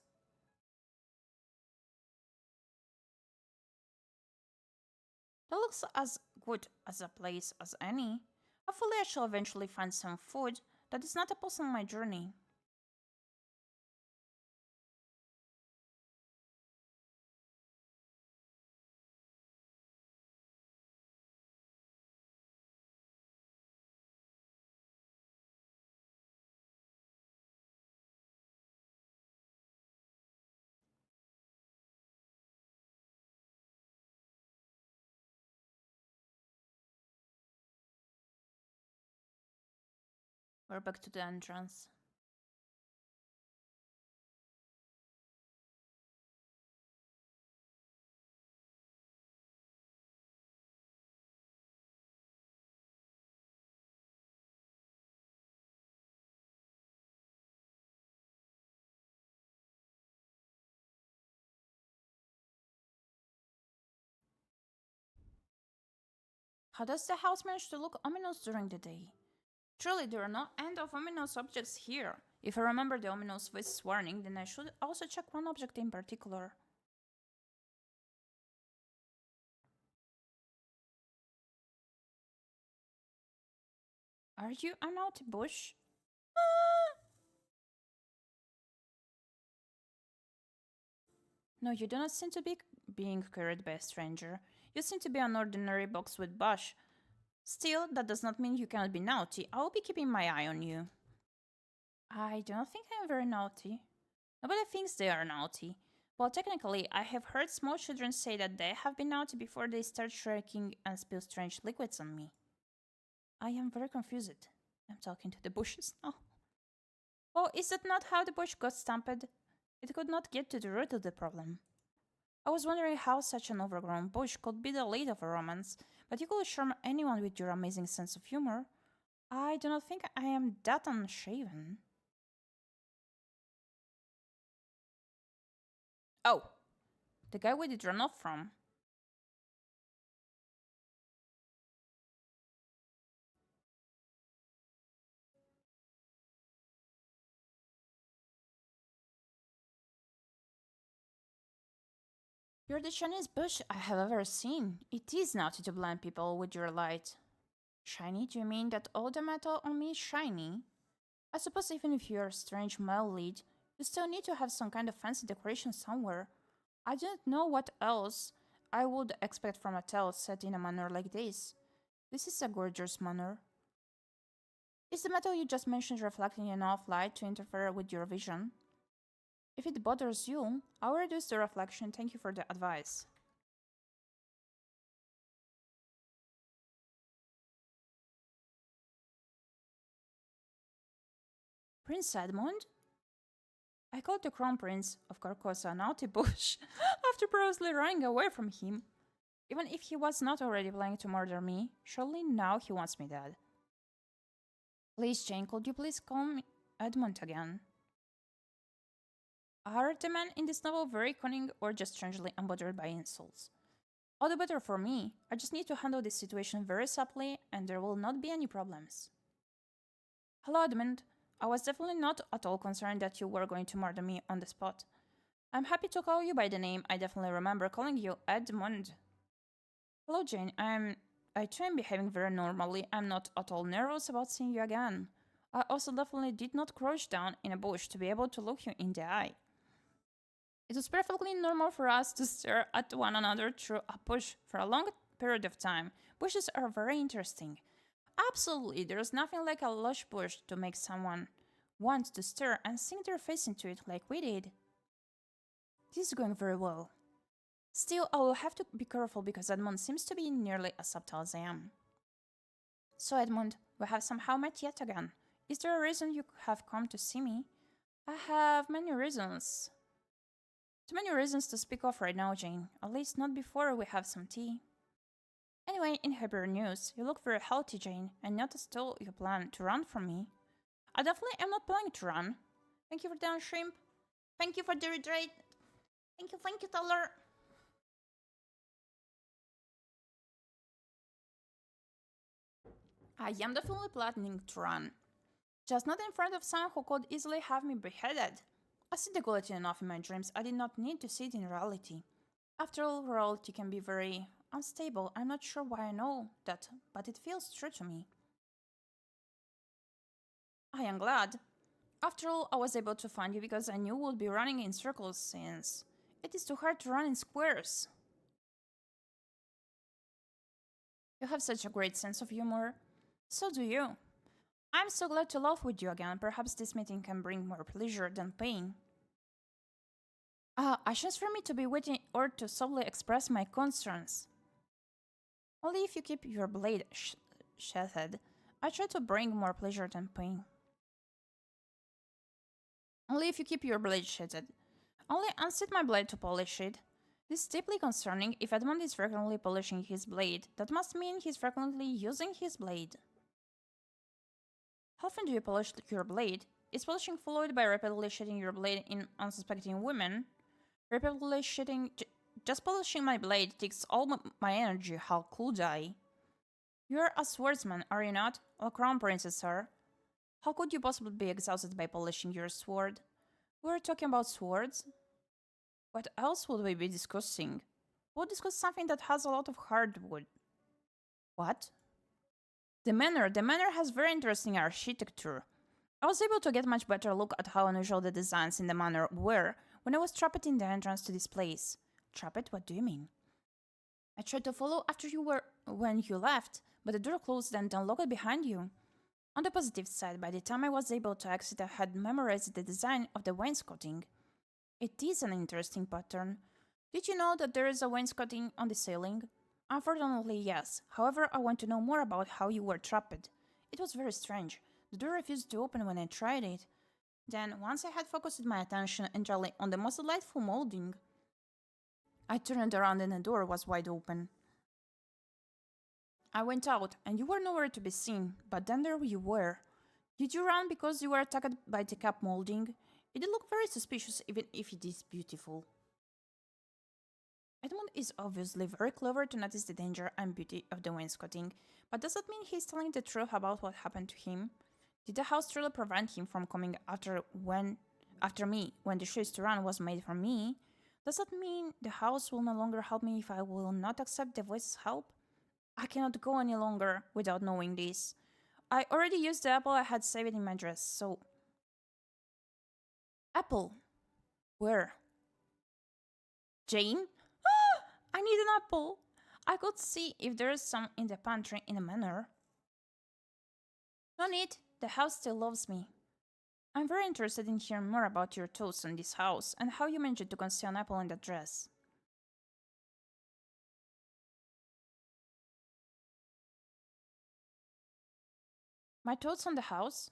That looks as good as a place as any. Hopefully I shall eventually find some food. That is not a pause on my journey. We're back to the entrance. How does the house manage to look ominous during the day? Truly, there are no end of ominous objects here. If I remember the ominous voice's warning, then I should also check one object in particular. Are you a naughty bush? No, you do not seem to be being carried by a stranger. You seem to be an ordinary box with bush. Still, that does not mean you cannot be naughty. I will be keeping my eye on you. I do not think I am very naughty. Nobody thinks they are naughty. Well, technically, I have heard small children say that they have been naughty before they start shrieking and spill strange liquids on me. I am very confused. I'm talking to the bushes now. Oh, is that not how the bush got stamped? It could not get to the root of the problem. I was wondering how such an overgrown bush could be the lead of a romance, but you could charm anyone with your amazing sense of humor. I do not think I am that unshaven. Oh, the guy we did run off from. You're the shiniest bush I have ever seen. It is naughty to blind people with your light. Shiny? Do you mean that all the metal on me is shiny? I suppose even if you're a strange male lead, you still need to have some kind of fancy decoration somewhere. I don't know what else I would expect from a tale set in a manor like this. This is a gorgeous manor. Is the metal you just mentioned reflecting enough light to interfere with your vision? If it bothers you, I'll reduce the reflection. Thank you for the advice. Prince Edmund? I called the Crown Prince of Carcosa a naughty bush after proudly running away from him. Even if he was not already planning to murder me, surely now he wants me dead. Please, Jane, could you please call me Edmund again? Are the men in this novel very cunning or just strangely unbothered by insults? All the better for me. I just need to handle this situation very subtly and there will not be any problems. Hello, Edmund. I was definitely not at all concerned that you were going to murder me on the spot. I'm happy to call you by the name. I definitely remember calling you Edmund. Hello, Jane. I too am behaving very normally. I'm not at all nervous about seeing you again. I also definitely did not crouch down in a bush to be able to look you in the eye. It was perfectly normal for us to stare at one another through a bush for a long period of time. Bushes are very interesting. Absolutely, there's nothing like a lush bush to make someone want to stare and sink their face into it like we did. This is going very well. Still, I will have to be careful because Edmund seems to be nearly as subtle as I am. So Edmund, we have somehow met yet again. Is there a reason you have come to see me? I have many reasons. Too many reasons to speak of right now, Jane. At least not before we have some tea. Anyway, in happier news, you look very healthy, Jane, and not as though you plan to run from me. I definitely am not planning to run. Thank you for the shrimp. Thank you for the rehydrate. Thank you, Taylor. I am definitely planning to run. Just not in front of someone who could easily have me beheaded. I see the quality enough in my dreams, I did not need to see it in reality. After all, reality can be very unstable. I'm not sure why I know that, but it feels true to me. I am glad. After all, I was able to find you because I knew we would be running in circles since it is too hard to run in squares. You have such a great sense of humor. So do you. I'm so glad to laugh with you again. Perhaps this meeting can bring more pleasure than pain. A chance for me to be witty or to softly express my concerns. Only if you keep your blade sheathed. I try to bring more pleasure than pain. Only if you keep your blade sheathed. Only unseat my blade to polish it. This is deeply concerning. If Edmund is frequently polishing his blade, that must mean he's frequently using his blade. How often do you polish your blade? Is polishing followed by repeatedly sheathing your blade in unsuspecting women? Repeatedly sheathing... Just polishing my blade takes all my energy. How could I? You're a swordsman, are you not? A crown princess, sir. How could you possibly be exhausted by polishing your sword? We're talking about swords? What else would we be discussing? We'll discuss something that has a lot of hardwood. What? The manor has very interesting architecture. I was able to get a much better look at how unusual the designs in the manor were when I was trapped in the entrance to this place. Trapped? What do you mean? I tried to follow after you when you left, but the door closed and unlocked behind you. On the positive side, by the time I was able to exit, I had memorized the design of the wainscoting. It is an interesting pattern. Did you know that there is a wainscoting on the ceiling? Unfortunately, yes. However, I want to know more about how you were trapped. It was very strange. The door refused to open when I tried it. Then, once I had focused my attention entirely on the most delightful molding, I turned around and the door was wide open. I went out, and you were nowhere to be seen, but then there you were. Did you run because you were attacked by the cap molding? It did look very suspicious, even if it is beautiful. Edmund is obviously very clever to notice the danger and beauty of the wainscoting, but does that mean he's telling the truth about what happened to him? Did the house truly prevent him from coming after me when the choice to run was made for me? Does that mean the house will no longer help me if I will not accept the voice's help? I cannot go any longer without knowing this. I already used the apple I had saved in my dress, so... Apple? Where? Jane? Ah! I need an apple! I could see if there is some in the pantry in the manor. No need, the house still loves me. I'm very interested in hearing more about your thoughts on this house and how you managed to conceal an apple in that dress. My thoughts on the house?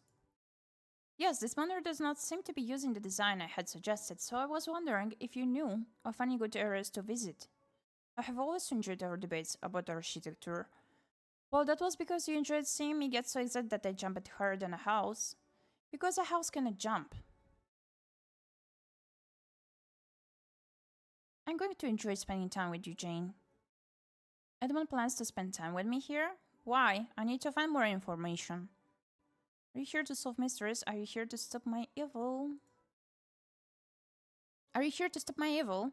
Yes, this manor does not seem to be using the design I had suggested, so I was wondering if you knew of any good areas to visit. I have always enjoyed our debates about architecture. Well, that was because you enjoyed seeing me get so excited that I jumped higher than a house. Because a house cannot jump. I'm going to enjoy spending time with you, Jane. Edmund plans to spend time with me here? Why? I need to find more information. Are you here to solve mysteries? Are you here to stop my evil? Are you here to stop my evil?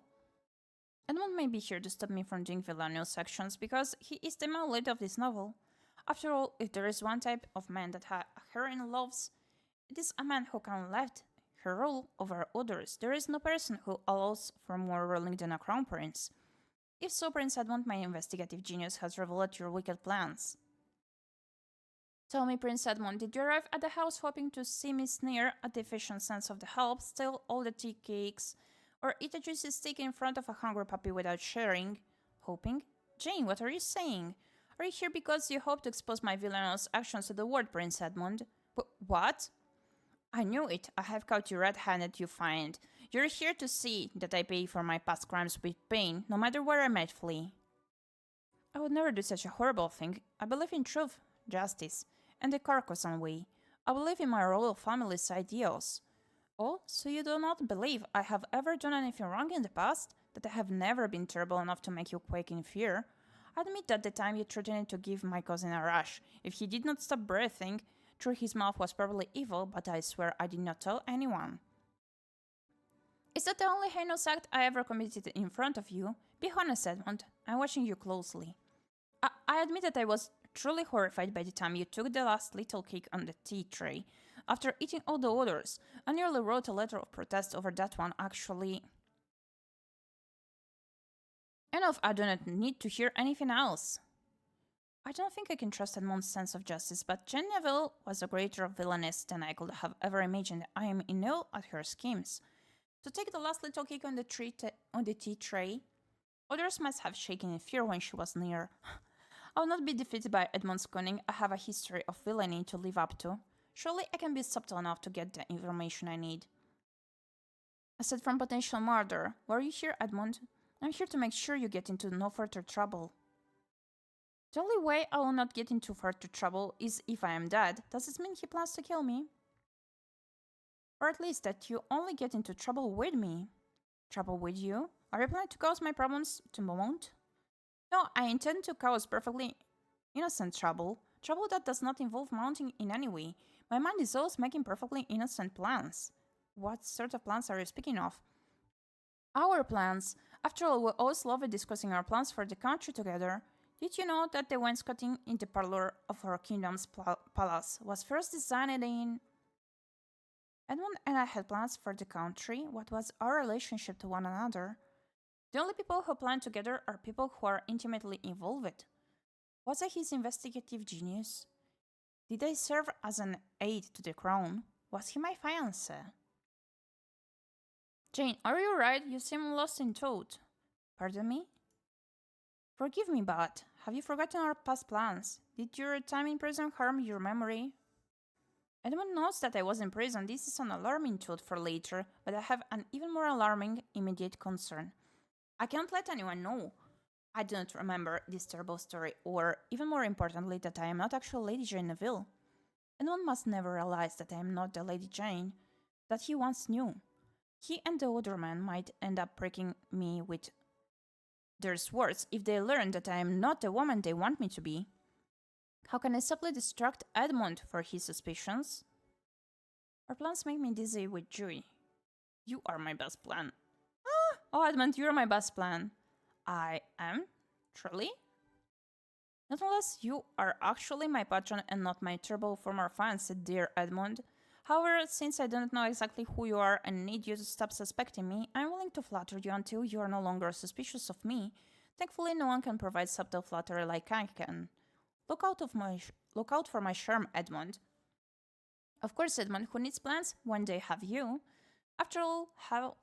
Edmund may be here to stop me from doing Villainess sections because he is the main lead of this novel. After all, if there is one type of man that a heroine loves, it is a man her rule over others. There is no person who allows for more ruling than a crown prince. If so, Prince Edmund, my investigative genius has revealed your wicked plans. Tell me, Prince Edmund, did you arrive at the house hoping to see me sneer at the efficient sense of the help, steal all the tea cakes, or eat a juicy steak in front of a hungry puppy without sharing? Hoping? Jane, what are you saying? Are you here because you hope to expose my villainous actions to the world, Prince Edmund? What? I knew it. I have caught you red-handed, you find. You're here to see that I pay for my past crimes with pain, no matter where I might flee. I would never do such a horrible thing. I believe in truth, justice, and the Carcosan way. I believe in my royal family's ideals. Oh, so you do not believe I have ever done anything wrong in the past? That I have never been terrible enough to make you quake in fear? Admit that the time you threatened to give my cousin a rash, if he did not stop breathing, through his mouth was probably evil, but I swear I did not tell anyone. Is that the only heinous act I ever committed in front of you? Be honest, Edmund. I'm watching you closely. I admit that I was truly horrified by the time you took the last little cake on the tea tray. After eating all the others, I nearly wrote a letter of protest over that one, actually. Enough, I do not need to hear anything else. I don't think I can trust Edmund's sense of justice, but Jane Neville was a greater villainess than I could have ever imagined. I am in awe at her schemes. To take the last little cake on the tea tray, others must have shaken in fear when she was near. I will not be defeated by Edmund's cunning. I have a history of villainy to live up to. Surely I can be subtle enough to get the information I need. Aside from potential murder, why are you here, Edmund? I'm here to make sure you get into no further trouble. The only way I will not get into further trouble is if I am dead. Does this mean he plans to kill me? Or at least that you only get into trouble with me. Trouble with you? Are you planning to cause my problems to mount? No, I intend to cause perfectly innocent trouble. Trouble that does not involve mounting in any way. My mind is always making perfectly innocent plans. What sort of plans are you speaking of? Our plans. After all, we always loved discussing our plans for the country together. Did you know that the wainscoting in the parlor of our kingdom's palace was first designed in... Edmund and I had plans for the country. What was our relationship to one another? The only people who plan together are people who are intimately involved. Was I his investigative genius? Did I serve as an aide to the crown? Was he my fiancé? Jane, are you right? You seem lost in thought. Pardon me? Forgive me, but have you forgotten our past plans? Did your time in prison harm your memory? Edmund knows that I was in prison. This is an alarming thought for later, but I have an even more alarming immediate concern. I can't let anyone know. I do not remember this terrible story, or, even more importantly, that I am not actual Lady Jane Neville. Edmund must never realize that I am not the Lady Jane that he once knew. He and the other men might end up breaking me with their swords if they learn that I am not the woman they want me to be. How can I subtly distract Edmund for his suspicions? Our plans make me dizzy with joy. You are my best plan. Oh, Edmund, you're my best plan. I am? Truly? Not unless you are actually my patron and not my terrible former fiancé, dear Edmund. However, since I don't know exactly who you are and need you to stop suspecting me, I'm willing to flatter you until you are no longer suspicious of me. Thankfully, no one can provide subtle flattery like I can. Look out for my charm, Edmund. Of course, Edmund, who needs plans when they have you? After all,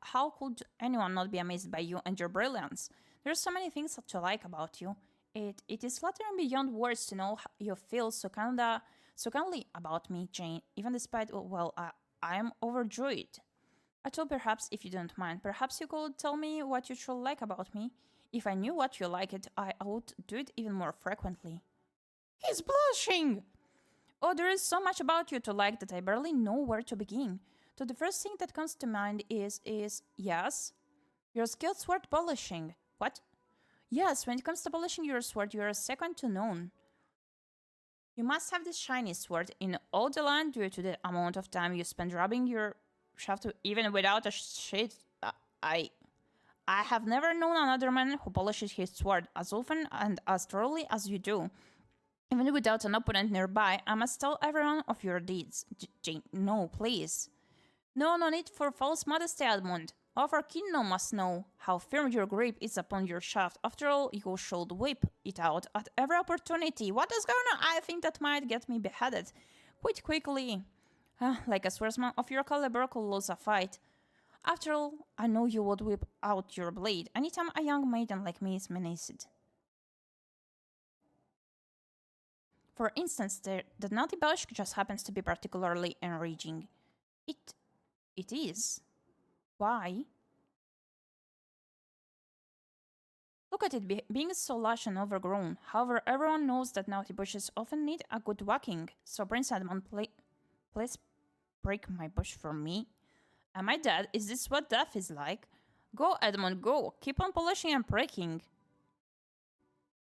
how could anyone not be amazed by you and your brilliance? There are so many things to like about you. It is flattering beyond words to know you feel so kindly about me, Jane, even despite, well, I am overjoyed. I thought perhaps, if you don't mind, perhaps you could tell me what you truly like about me. If I knew what you liked, I would do it even more frequently. He's blushing! Oh, there is so much about you to like that I barely know where to begin. So the first thing that comes to mind is yes, your skilled sword polishing. What? Yes, when it comes to polishing your sword, you are second to none. You must have this shiny sword in all the land due to the amount of time you spend rubbing your shaft even without a shade. I have never known another man who polishes his sword as often and as thoroughly as you do. Even without an opponent nearby, I must tell everyone of your deeds. Jane, no, please. No need for false modesty, Edmund. All of our kingdom must know how firm your grip is upon your shaft. After all, you should whip it out at every opportunity. What is going on? I think that might get me beheaded quite quickly. Like a swordsman of your caliber could lose a fight. After all, I know you would whip out your blade anytime a young maiden like me is menaced. For instance, the naughty bush just happens to be particularly enraging. It is. Why? Look at it being so lush and overgrown. However, everyone knows that naughty bushes often need a good whacking. So Prince Edmund, please break my bush for me. Am I dead? Is this what death is like? Go, Edmund, go. Keep on polishing and breaking.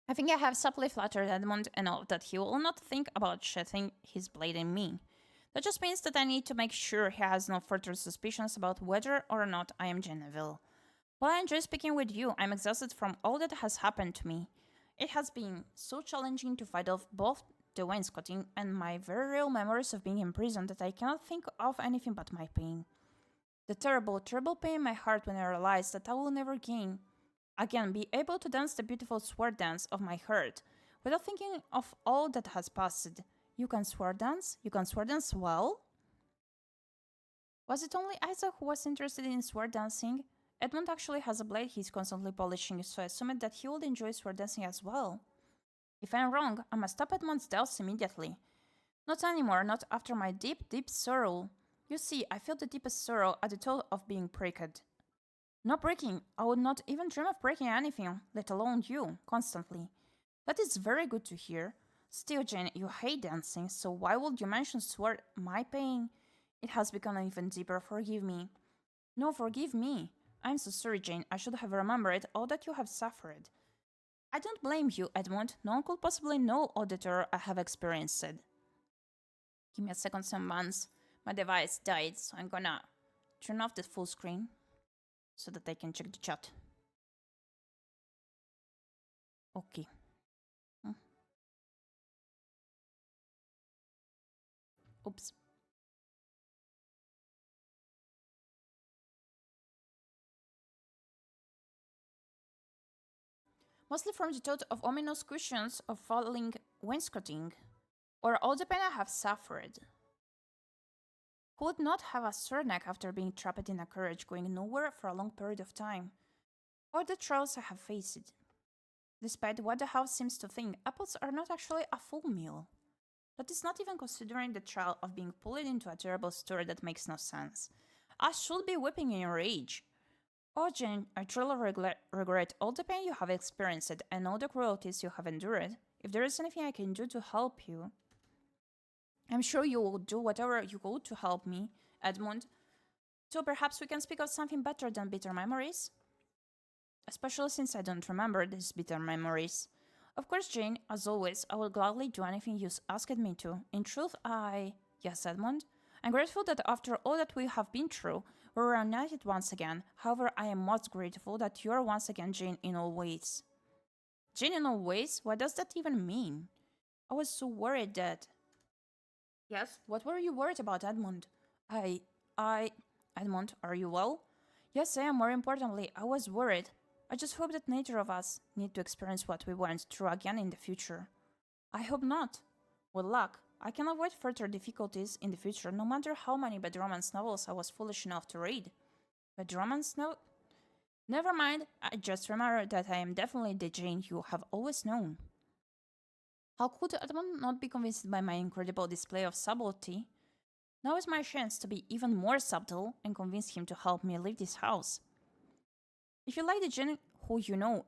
I think I have subtly flattered Edmund enough that he will not think about sheathing his blade in me. That just means that I need to make sure he has no further suspicions about whether or not I am Ģenevill. While I enjoy speaking with you, I'm exhausted from all that has happened to me. It has been so challenging to fight off both the wainscoting and my very real memories of being imprisoned that I cannot think of anything but my pain. The terrible, terrible pain in my heart when I realize that I will never again be able to dance the beautiful sword dance of my heart without thinking of all that has passed. You can sword dance? You can sword dance well? Was it only Isaac who was interested in sword dancing? Edmund actually has a blade he's constantly polishing, so I assumed that he would enjoy sword dancing as well. If I'm wrong, I must stop Edmund's doubts immediately. Not anymore, not after my deep, deep sorrow. You see, I feel the deepest sorrow at the thought of being pricked. No breaking. I would not even dream of breaking anything, let alone you, constantly. That is very good to hear. Still, Jane, you hate dancing, so why would you mention sword my pain? It has become even deeper, forgive me. No, forgive me. I'm so sorry, Jane. I should have remembered all that you have suffered. I don't blame you, Edmund. No one could possibly know all the terror I have experienced. Give me a second, someone's. My device died, so I'm gonna turn off the full screen so that I can check the chat. Okay. Oops. Mostly from the thought of ominous cushions of falling wainscoting, or all the pain I have suffered. Who would not have a sore neck after being trapped in a carriage going nowhere for a long period of time? Or the trials I have faced. Despite what the house seems to think, apples are not actually a full meal. That is not even considering the trial of being pulled into a terrible story that makes no sense. I should be weeping in rage. Oh, Jane, I truly regret all the pain you have experienced and all the cruelties you have endured. If there is anything I can do to help you, I'm sure you will do whatever you could to help me, Edmund. So perhaps we can speak of something better than bitter memories? Especially since I don't remember these bitter memories. Of course, Jane, as always, I will gladly do anything you asked me to. In truth, Yes, Edmund? I'm grateful that after all that we have been through, we were united once again. However, I am most grateful that you are once again Jane in all ways. Jane in all ways? What does that even mean? I was so worried that... Yes? What were you worried about, Edmund? Edmund, are you well? Yes, I am. More importantly, I was worried. I just hope that neither of us need to experience what we went through again in the future. I hope not. With luck, I can avoid further difficulties in the future, no matter how many bad romance novels I was foolish enough to read. Bad romance novel? Never mind, I just remember that I am definitely the Jane you have always known. How could Edmund not be convinced by my incredible display of subtlety? Now is my chance to be even more subtle and convince him to help me leave this house. If you like the Jane who you know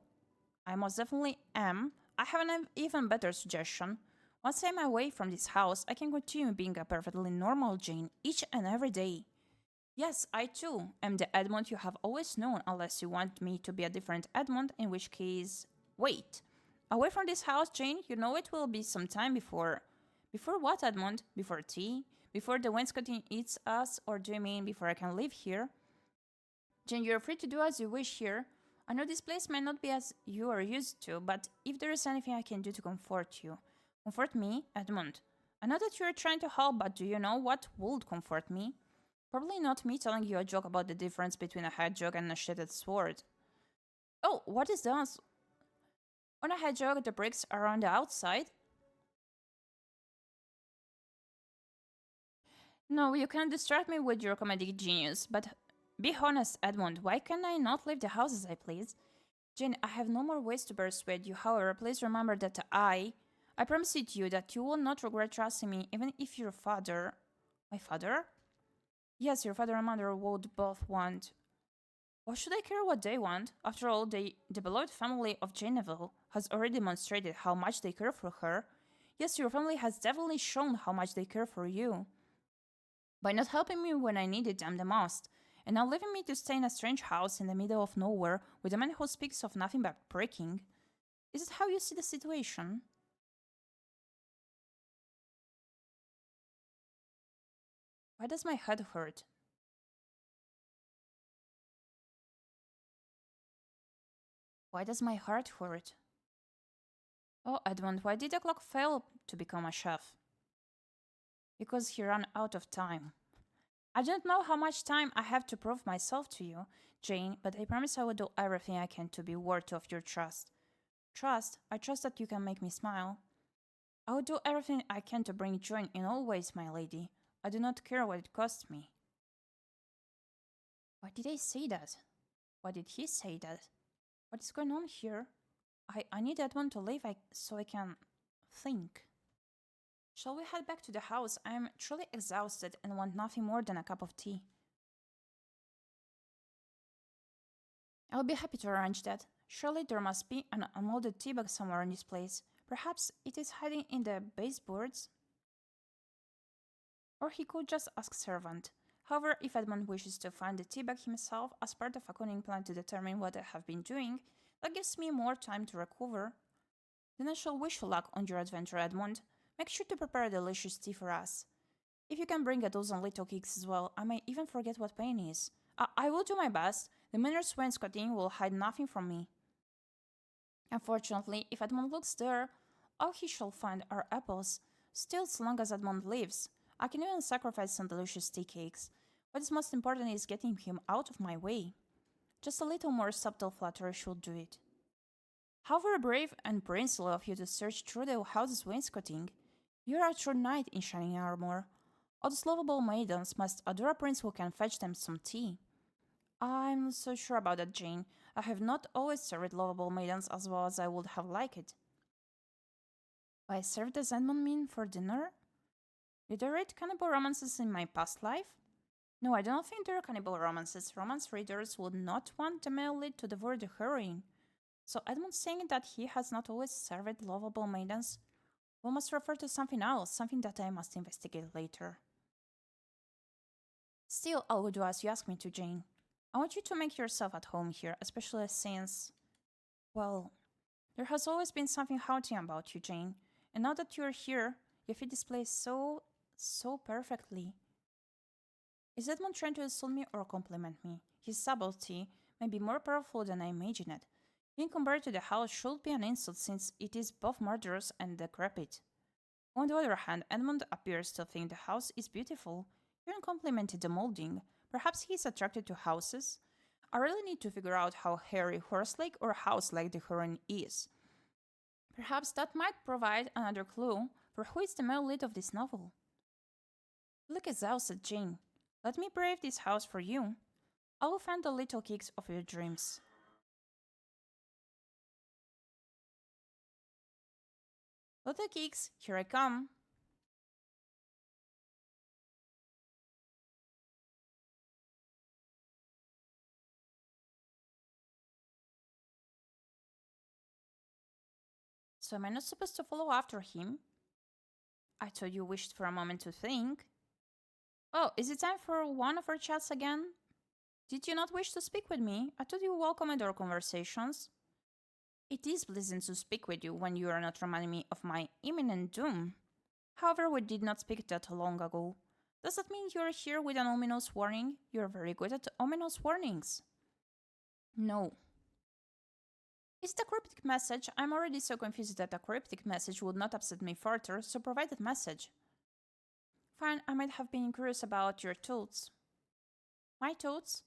I most definitely am, I have an even better suggestion. Once I'm away from this house, I can continue being a perfectly normal Jane each and every day. Yes, I too am the Edmund you have always known, unless you want me to be a different Edmund, in which case... Wait. Away from this house, Jane, you know it will be some time before... Before what, Edmund? Before tea? Before the wainscoting eats us? Or do you mean before I can live here? Jane, you're free to do as you wish here. I know this place might not be as you are used to, but if there is anything I can do to comfort you... Comfort me, Edmund. I know that you are trying to help, but do you know what would comfort me? Probably not me telling you a joke about the difference between a hedgehog and a shitted sword. Oh, what is that? On a hedgehog, the bricks are on the outside? No, you can't distract me with your comedic genius, but be honest, Edmund, why can I not leave the house as I please? Jane, I have no more ways to persuade you, however, please remember that I promise it you that you will not regret trusting me, even if your father... My father? Yes, your father and mother would both want... Why should I care what they want? After all, the beloved family of Ģenevel has already demonstrated how much they care for her. Yes, your family has definitely shown how much they care for you. By not helping me when I needed them the most, and now leaving me to stay in a strange house in the middle of nowhere with a man who speaks of nothing but pricking. Is it how you see the situation? Why does my head hurt? Why does my heart hurt? Oh, Edmund, why did the clock fail to become a chef? Because he ran out of time. I don't know how much time I have to prove myself to you, Jane, but I promise I will do everything I can to be worthy of your trust. Trust? I trust that you can make me smile. I will do everything I can to bring joy in all ways, my lady. I do not care what it costs me. Why did I say that? Why did he say that? What is going on here? I need Edmund to leave so I can think. Shall we head back to the house? I am truly exhausted and want nothing more than a cup of tea. I'll be happy to arrange that. Surely there must be an unloaded tea bag somewhere in this place. Perhaps it is hiding in the baseboards? Or he could just ask servant. However, if Edmund wishes to find the tea bag himself as part of a cunning plan to determine what I have been doing, that gives me more time to recover. Then I shall wish you luck on your adventure, Edmund. Make sure to prepare a delicious tea for us. If you can bring a dozen little cakes as well, I may even forget what pain is. I will do my best. The miner's wainscoting will hide nothing from me. Unfortunately, if Edmund looks there, all he shall find are apples. Still, so long as Edmund lives, I can even sacrifice some delicious tea cakes. What is most important is getting him out of my way. Just a little more subtle flattery should do it. How very brave and princely of you to search through the house's wainscoting. You are a true knight in shining armor. All those lovable maidens must adore a prince who can fetch them some tea. I'm not so sure about that, Jane. I have not always served lovable maidens as well as I would have liked. I served as Edmund mean for dinner? Did I read cannibal romances in my past life? No, I do not think there are cannibal romances. Romance readers would not want the male lead to devour the heroine. So Edmund saying that he has not always served lovable maidens, we must refer to something else, something that I must investigate later. Still, I will do as you ask me to, Jane. I want you to make yourself at home here, especially since, well, there has always been something haunting about you, Jane. And now that you are here, you fit this place so perfectly. Is Edmund trying to insult me or compliment me? His subtlety may be more powerful than I imagined. Being compared to the house should be an insult since it is both murderous and decrepit. On the other hand, Edmund appears to think the house is beautiful. He even complimented the molding. Perhaps he is attracted to houses? I really need to figure out how hairy, horse-like or house-like the heroine is. Perhaps that might provide another clue for who is the male lead of this novel. Look exhausted, Jane. Let me brave this house for you. I will find the little cakes of your dreams. Little cakes, here I come. So am I not supposed to follow after him? I thought you wished for a moment to think. Oh, is it time for one of our chats again? Did you not wish to speak with me? I thought you welcomed our conversations. It is pleasant to speak with you when you are not reminding me of my imminent doom. However, we did not speak that long ago. Does that mean you are here with an ominous warning? You are very good at ominous warnings. No. Is it a cryptic message? I'm already so confused that a cryptic message would not upset me further, so provide that message. Fine, I might have been curious about your thoughts. My thoughts?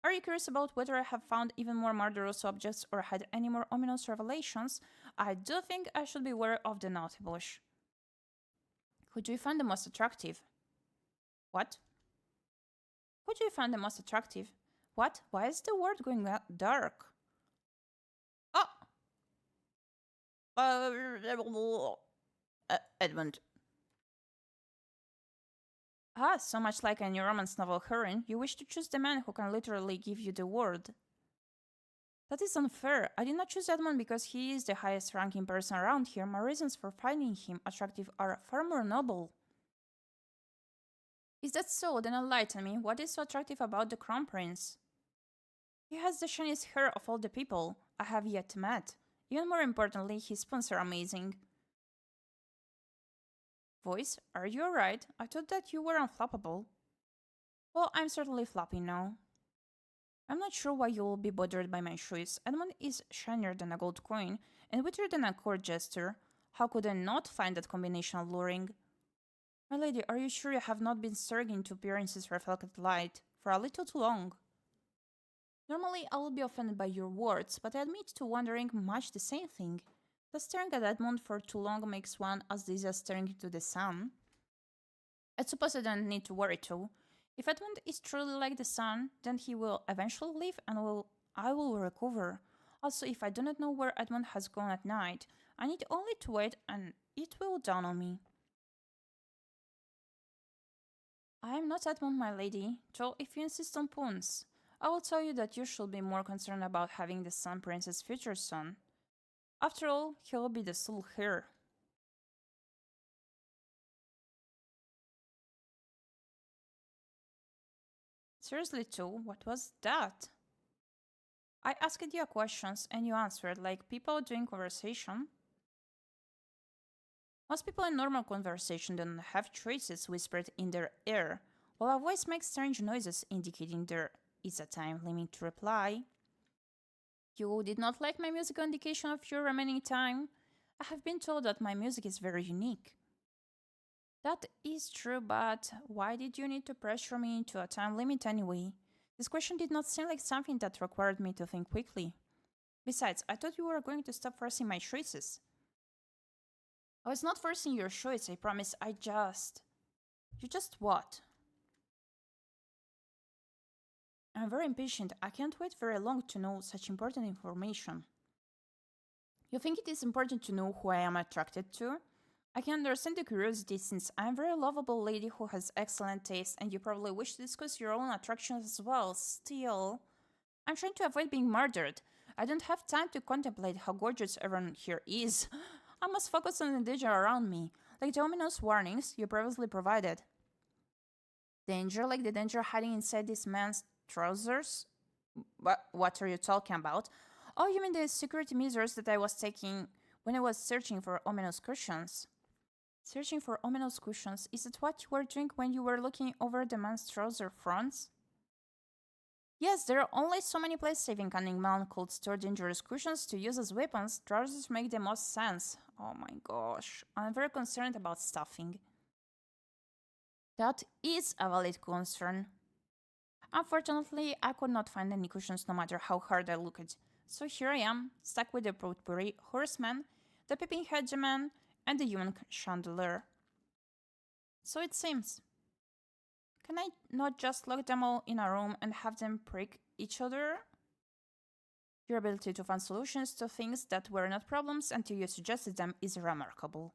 Are you curious about whether I have found even more murderous objects or had any more ominous revelations? I do think I should be aware of the ⴰᴁ. Who do you find the most attractive? What? Who do you find the most attractive? What? Why is the world going dark? Oh! Edmund. Ah, so much like a new romance novel heroine, you wish to choose the man who can literally give you the world. That is unfair. I did not choose Edmund because he is the highest ranking person around here. My reasons for finding him attractive are far more noble. Is that so? Then enlighten me. What is so attractive about the Crown Prince? He has the shiniest hair of all the people I have yet met. Even more importantly, his spoons are amazing. Voice, are you alright? I thought that you were unflappable. Well, I'm certainly floppy now. I'm not sure why you will be bothered by my choice. Edmund is shinier than a gold coin, and wittier than a court jester. How could I not find that combination alluring? My lady, are you sure you have not been staring into appearances reflected light for a little too long? Normally, I would be offended by your words, but I admit to wondering much the same thing. Does staring at Edmund for too long makes one as dizzy as staring into the sun? I suppose I don't need to worry too. If Edmund is truly like the sun, then he will eventually leave and I will recover. Also, if I do not know where Edmund has gone at night, I need only to wait and it will dawn on me. I am not Edmund, my lady, though if you insist on puns. I will tell you that you should be more concerned about having the Sun Prince's future son. After all, he will be the sole heir. Seriously too, what was that? I asked you questions and you answered like people doing conversation. Most people in normal conversation don't have choices whispered in their ear, while a voice makes strange noises indicating there is a time limit to reply. You did not like my musical indication of your remaining time? I have been told that my music is very unique. That is true, but why did you need to pressure me into a time limit anyway? This question did not seem like something that required me to think quickly. Besides, I thought you were going to stop forcing my choices. I was not forcing your choice, I promise. You just what? I'm very impatient. I can't wait very long to know such important information. You think it is important to know who I am attracted to? I can understand the curiosity since I'm a very lovable lady who has excellent taste and you probably wish to discuss your own attractions as well. Still, I'm trying to avoid being murdered. I don't have time to contemplate how gorgeous everyone here is. I must focus on the danger around me, like the ominous warnings you previously provided. Danger like the danger hiding inside this man's trousers? What are you talking about? Oh, you mean the security measures that I was taking when I was searching for ominous cushions? Searching for ominous cushions? Is it what you were doing when you were looking over the man's trouser fronts? Yes, there are only so many places even cunning man could store dangerous cushions to use as weapons. Trousers make the most sense. Oh my gosh, I'm very concerned about stuffing. That is a valid concern. Unfortunately, I could not find any cushions no matter how hard I looked. So here I am, stuck with the potpourri horseman, the peeping hegemon, and the human chandelier. So it seems. Can I not just lock them all in a room and have them prick each other? Your ability to find solutions to things that were not problems until you suggested them is remarkable.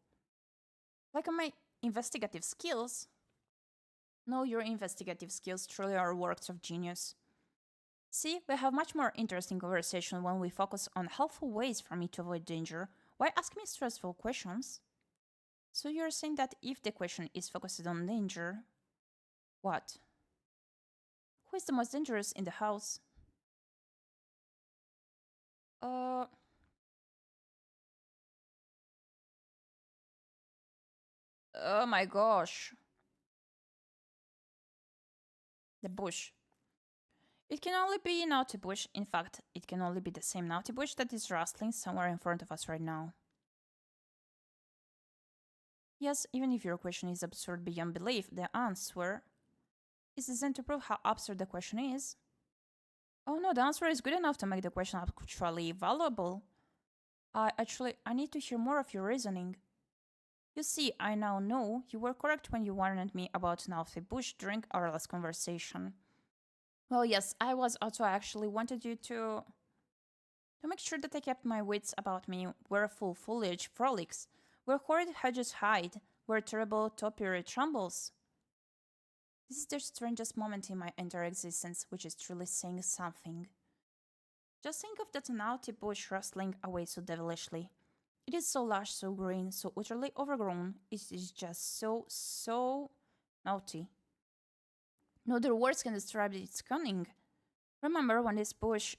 Like on my investigative skills. No, your investigative skills truly are works of genius. See, we have much more interesting conversation when we focus on helpful ways for me to avoid danger. Why ask me stressful questions? So you're saying that if the question is focused on danger... What? Who is the most dangerous in the house? Oh my gosh. The bush. It can only be ⴰᴁ. In fact, it can only be the same ⴰᴁ that is rustling somewhere in front of us right now. Yes, even if your question is absurd beyond belief, the answer... Is this to prove how absurd the question is? Oh no, the answer is good enough to make the question actually valuable. I need to hear more of your reasoning. You see, I now know you were correct when you warned me about Nalfi Bush during our last conversation. Well, yes, I was also. I actually wanted you to make sure that I kept my wits about me where full foliage frolics, where horrid hedges hide, where terrible topiary trembles. This is the strangest moment in my entire existence, which is truly saying something. Just think of that naughty bush rustling away so devilishly. It is so lush, so green, so utterly overgrown. It is just so naughty. No other words can describe its cunning. Remember when this bush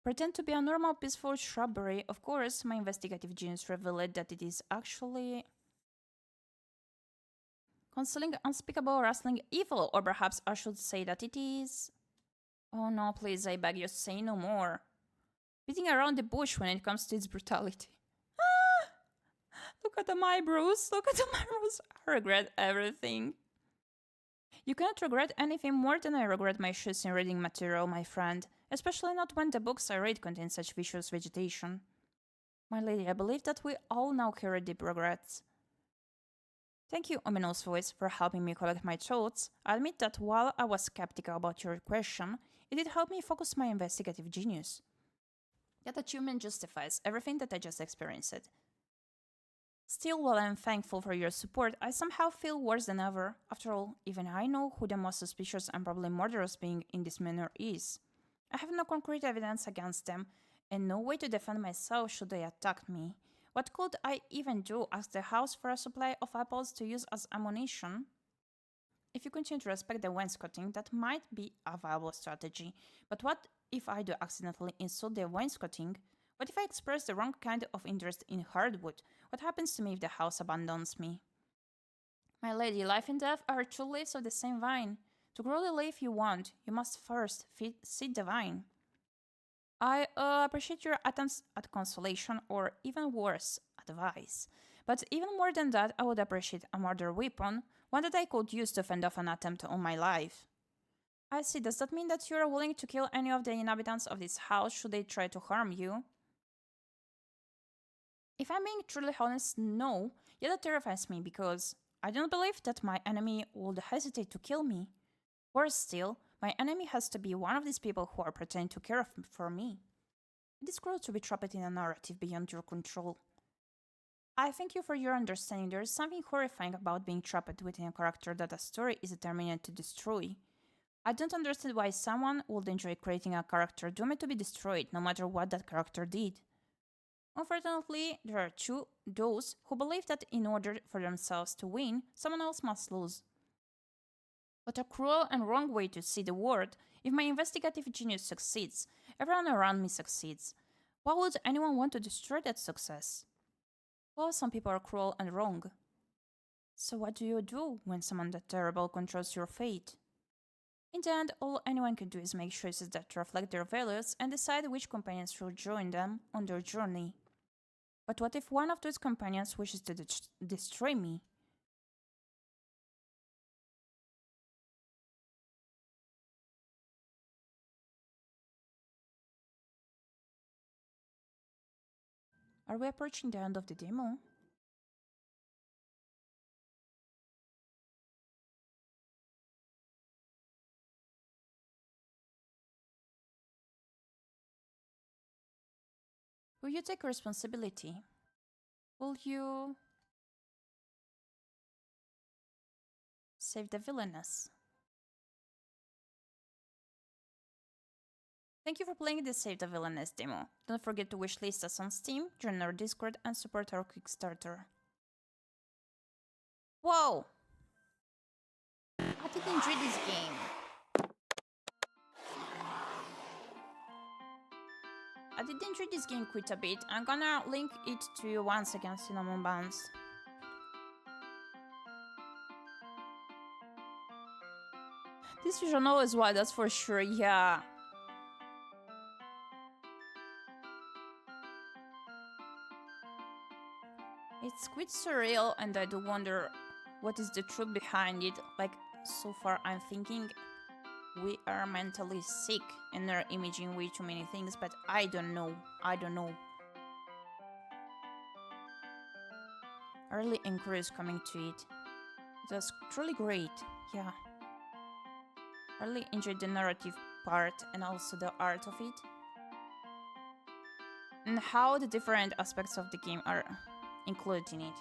pretend to be a normal peaceful shrubbery? Of course, my investigative genius revealed that it is actually concealing unspeakable rustling evil, or perhaps I should say that it is. Oh no, please, I beg you, say no more. Beating around the bush when it comes to its brutality. Look at my eyebrows, look at my eyebrows. I regret everything. You cannot regret anything more than I regret my shoes in reading material, my friend, especially not when the books I read contain such vicious vegetation. My lady, I believe that we all now carry deep regrets. Thank you, ominous voice, for helping me collect my thoughts. I admit that while I was skeptical about your question, it did help me focus my investigative genius. That achievement justifies everything that I just experienced. Still, while I am thankful for your support, I somehow feel worse than ever. After all, even I know who the most suspicious and probably murderous being in this manor is. I have no concrete evidence against them, and no way to defend myself should they attack me. What could I even do? Ask the house for a supply of apples to use as ammunition? If you continue to respect the wainscoting, that might be a viable strategy. But what if I do accidentally insult the wainscoting? What if I express the wrong kind of interest in hardwood? What happens to me if the house abandons me? My lady, life and death are two leaves of the same vine. To grow the leaf you want, you must first seed the vine. I appreciate your attempts at consolation, or even worse, advice. But even more than that, I would appreciate a murder weapon, one that I could use to fend off an attempt on my life. I see, does that mean that you are willing to kill any of the inhabitants of this house should they try to harm you? If I'm being truly honest, no, yet that terrifies me because I don't believe that my enemy would hesitate to kill me. Worse still, my enemy has to be one of these people who are pretending to care for me. It is cruel to be trapped in a narrative beyond your control. I thank you for your understanding. There is something horrifying about being trapped within a character that a story is determined to destroy. I don't understand why someone would enjoy creating a character doomed to be destroyed, no matter what that character did. Unfortunately, there are those who believe that in order for themselves to win, someone else must lose. What a cruel and wrong way to see the world. If my investigative genius succeeds, everyone around me succeeds. Why would anyone want to destroy that success? Well, some people are cruel and wrong. So what do you do when someone that terrible controls your fate? In the end, all anyone can do is make choices that reflect their values and decide which companions should join them on their journey. But what if one of those companions wishes to destroy me? Are we approaching the end of the demo? Will you take responsibility? Will you save the villainess? Thank you for playing the Save the Villainess demo. Don't forget to wishlist us on Steam, join our Discord, and support our Kickstarter. Whoa! I didn't enjoy this game. I did enjoy this game quite a bit. I'm gonna link it to you once again, Cinnamon Buns. This visual novel is wild, that's for sure, yeah. It's quite surreal, and I do wonder what is the truth behind it. Like, so far I'm thinking we are mentally sick and are imaging way too many things, but I don't know. Early inquiries coming to it. That's truly great, yeah. I really enjoyed the narrative part and also the art of it. And how the different aspects of the game are included in it.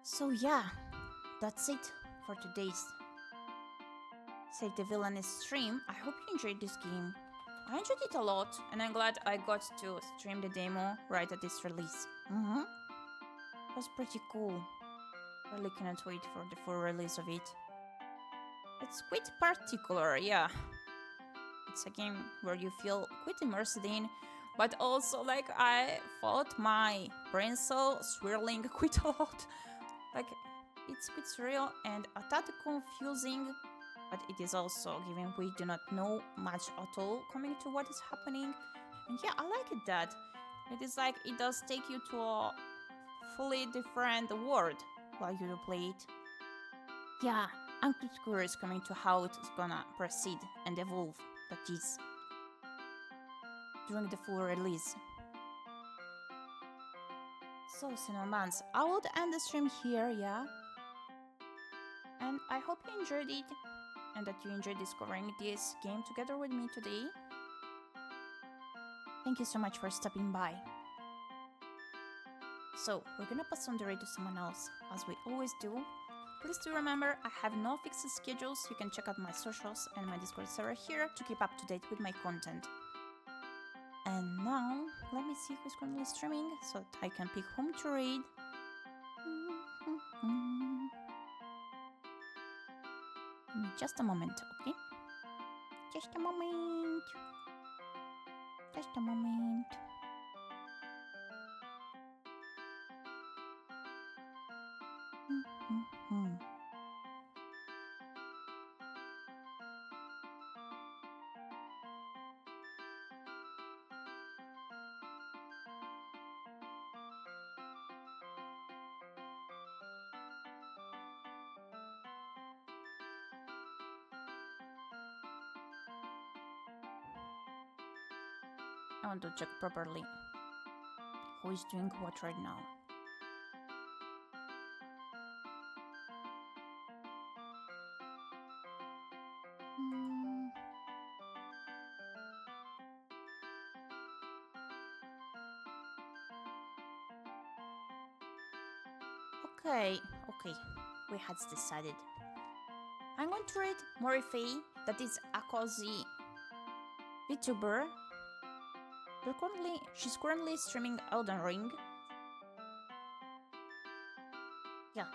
So yeah, that's it for today's Save the Villainess stream. I hope you enjoyed this game. I enjoyed it a lot, and I'm glad I got to stream the demo right at its release. It was pretty cool. Really cannot wait for the full release of it. It's quite particular, yeah. It's a game where you feel quite immersed in, but also like I thought my brain cell swirling quite a lot. Like, it's quite surreal and a tad confusing, but it is also given we do not know much at all coming to what is happening. And yeah, I like it that. It is like it does take you to a fully different world while you play it. Yeah, I'm quite curious coming to how it's gonna proceed and evolve, that is, during the full release. So, Cinnamons, I would end the stream here, yeah? And I hope you enjoyed it, and that you enjoyed discovering this game together with me today. Thank you so much for stopping by. So, we're gonna pass on the raid to someone else, as we always do. Please do remember, I have no fixed schedules. You can check out my socials and my Discord server here to keep up to date with my content. And now, let me see who's currently streaming so that I can pick whom to raid. Give me just a moment, okay? Just a moment. Just a moment. I want to check properly who is doing what right now. Okay, we had decided. I'm going to read ᴄᴏᴍᴍᴜ, that is a cozy VTuber. She's currently streaming Elden Ring. Yeah.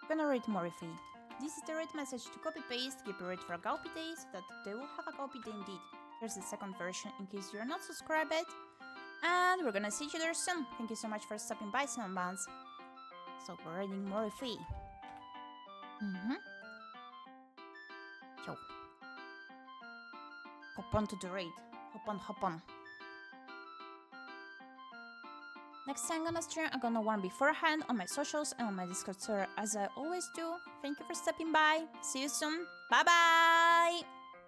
I'm gonna read ᴄᴏᴍᴜ. This is the right message to copy-paste Gyepi for Gyepi Day, so that they will have a Gyepi Day indeed. Here's the second version in case you're not subscribed. And we're gonna see each other soon. Thank you so much for stopping by, Cinnamons. So we're reading ᴄᴏᴍᴜ. Yo. Hop on to the raid. Hop on. Next time I'm gonna stream, I'm gonna warn beforehand on my socials and on my Discord server, as I always do. Thank you for stopping by. See you soon. Bye bye!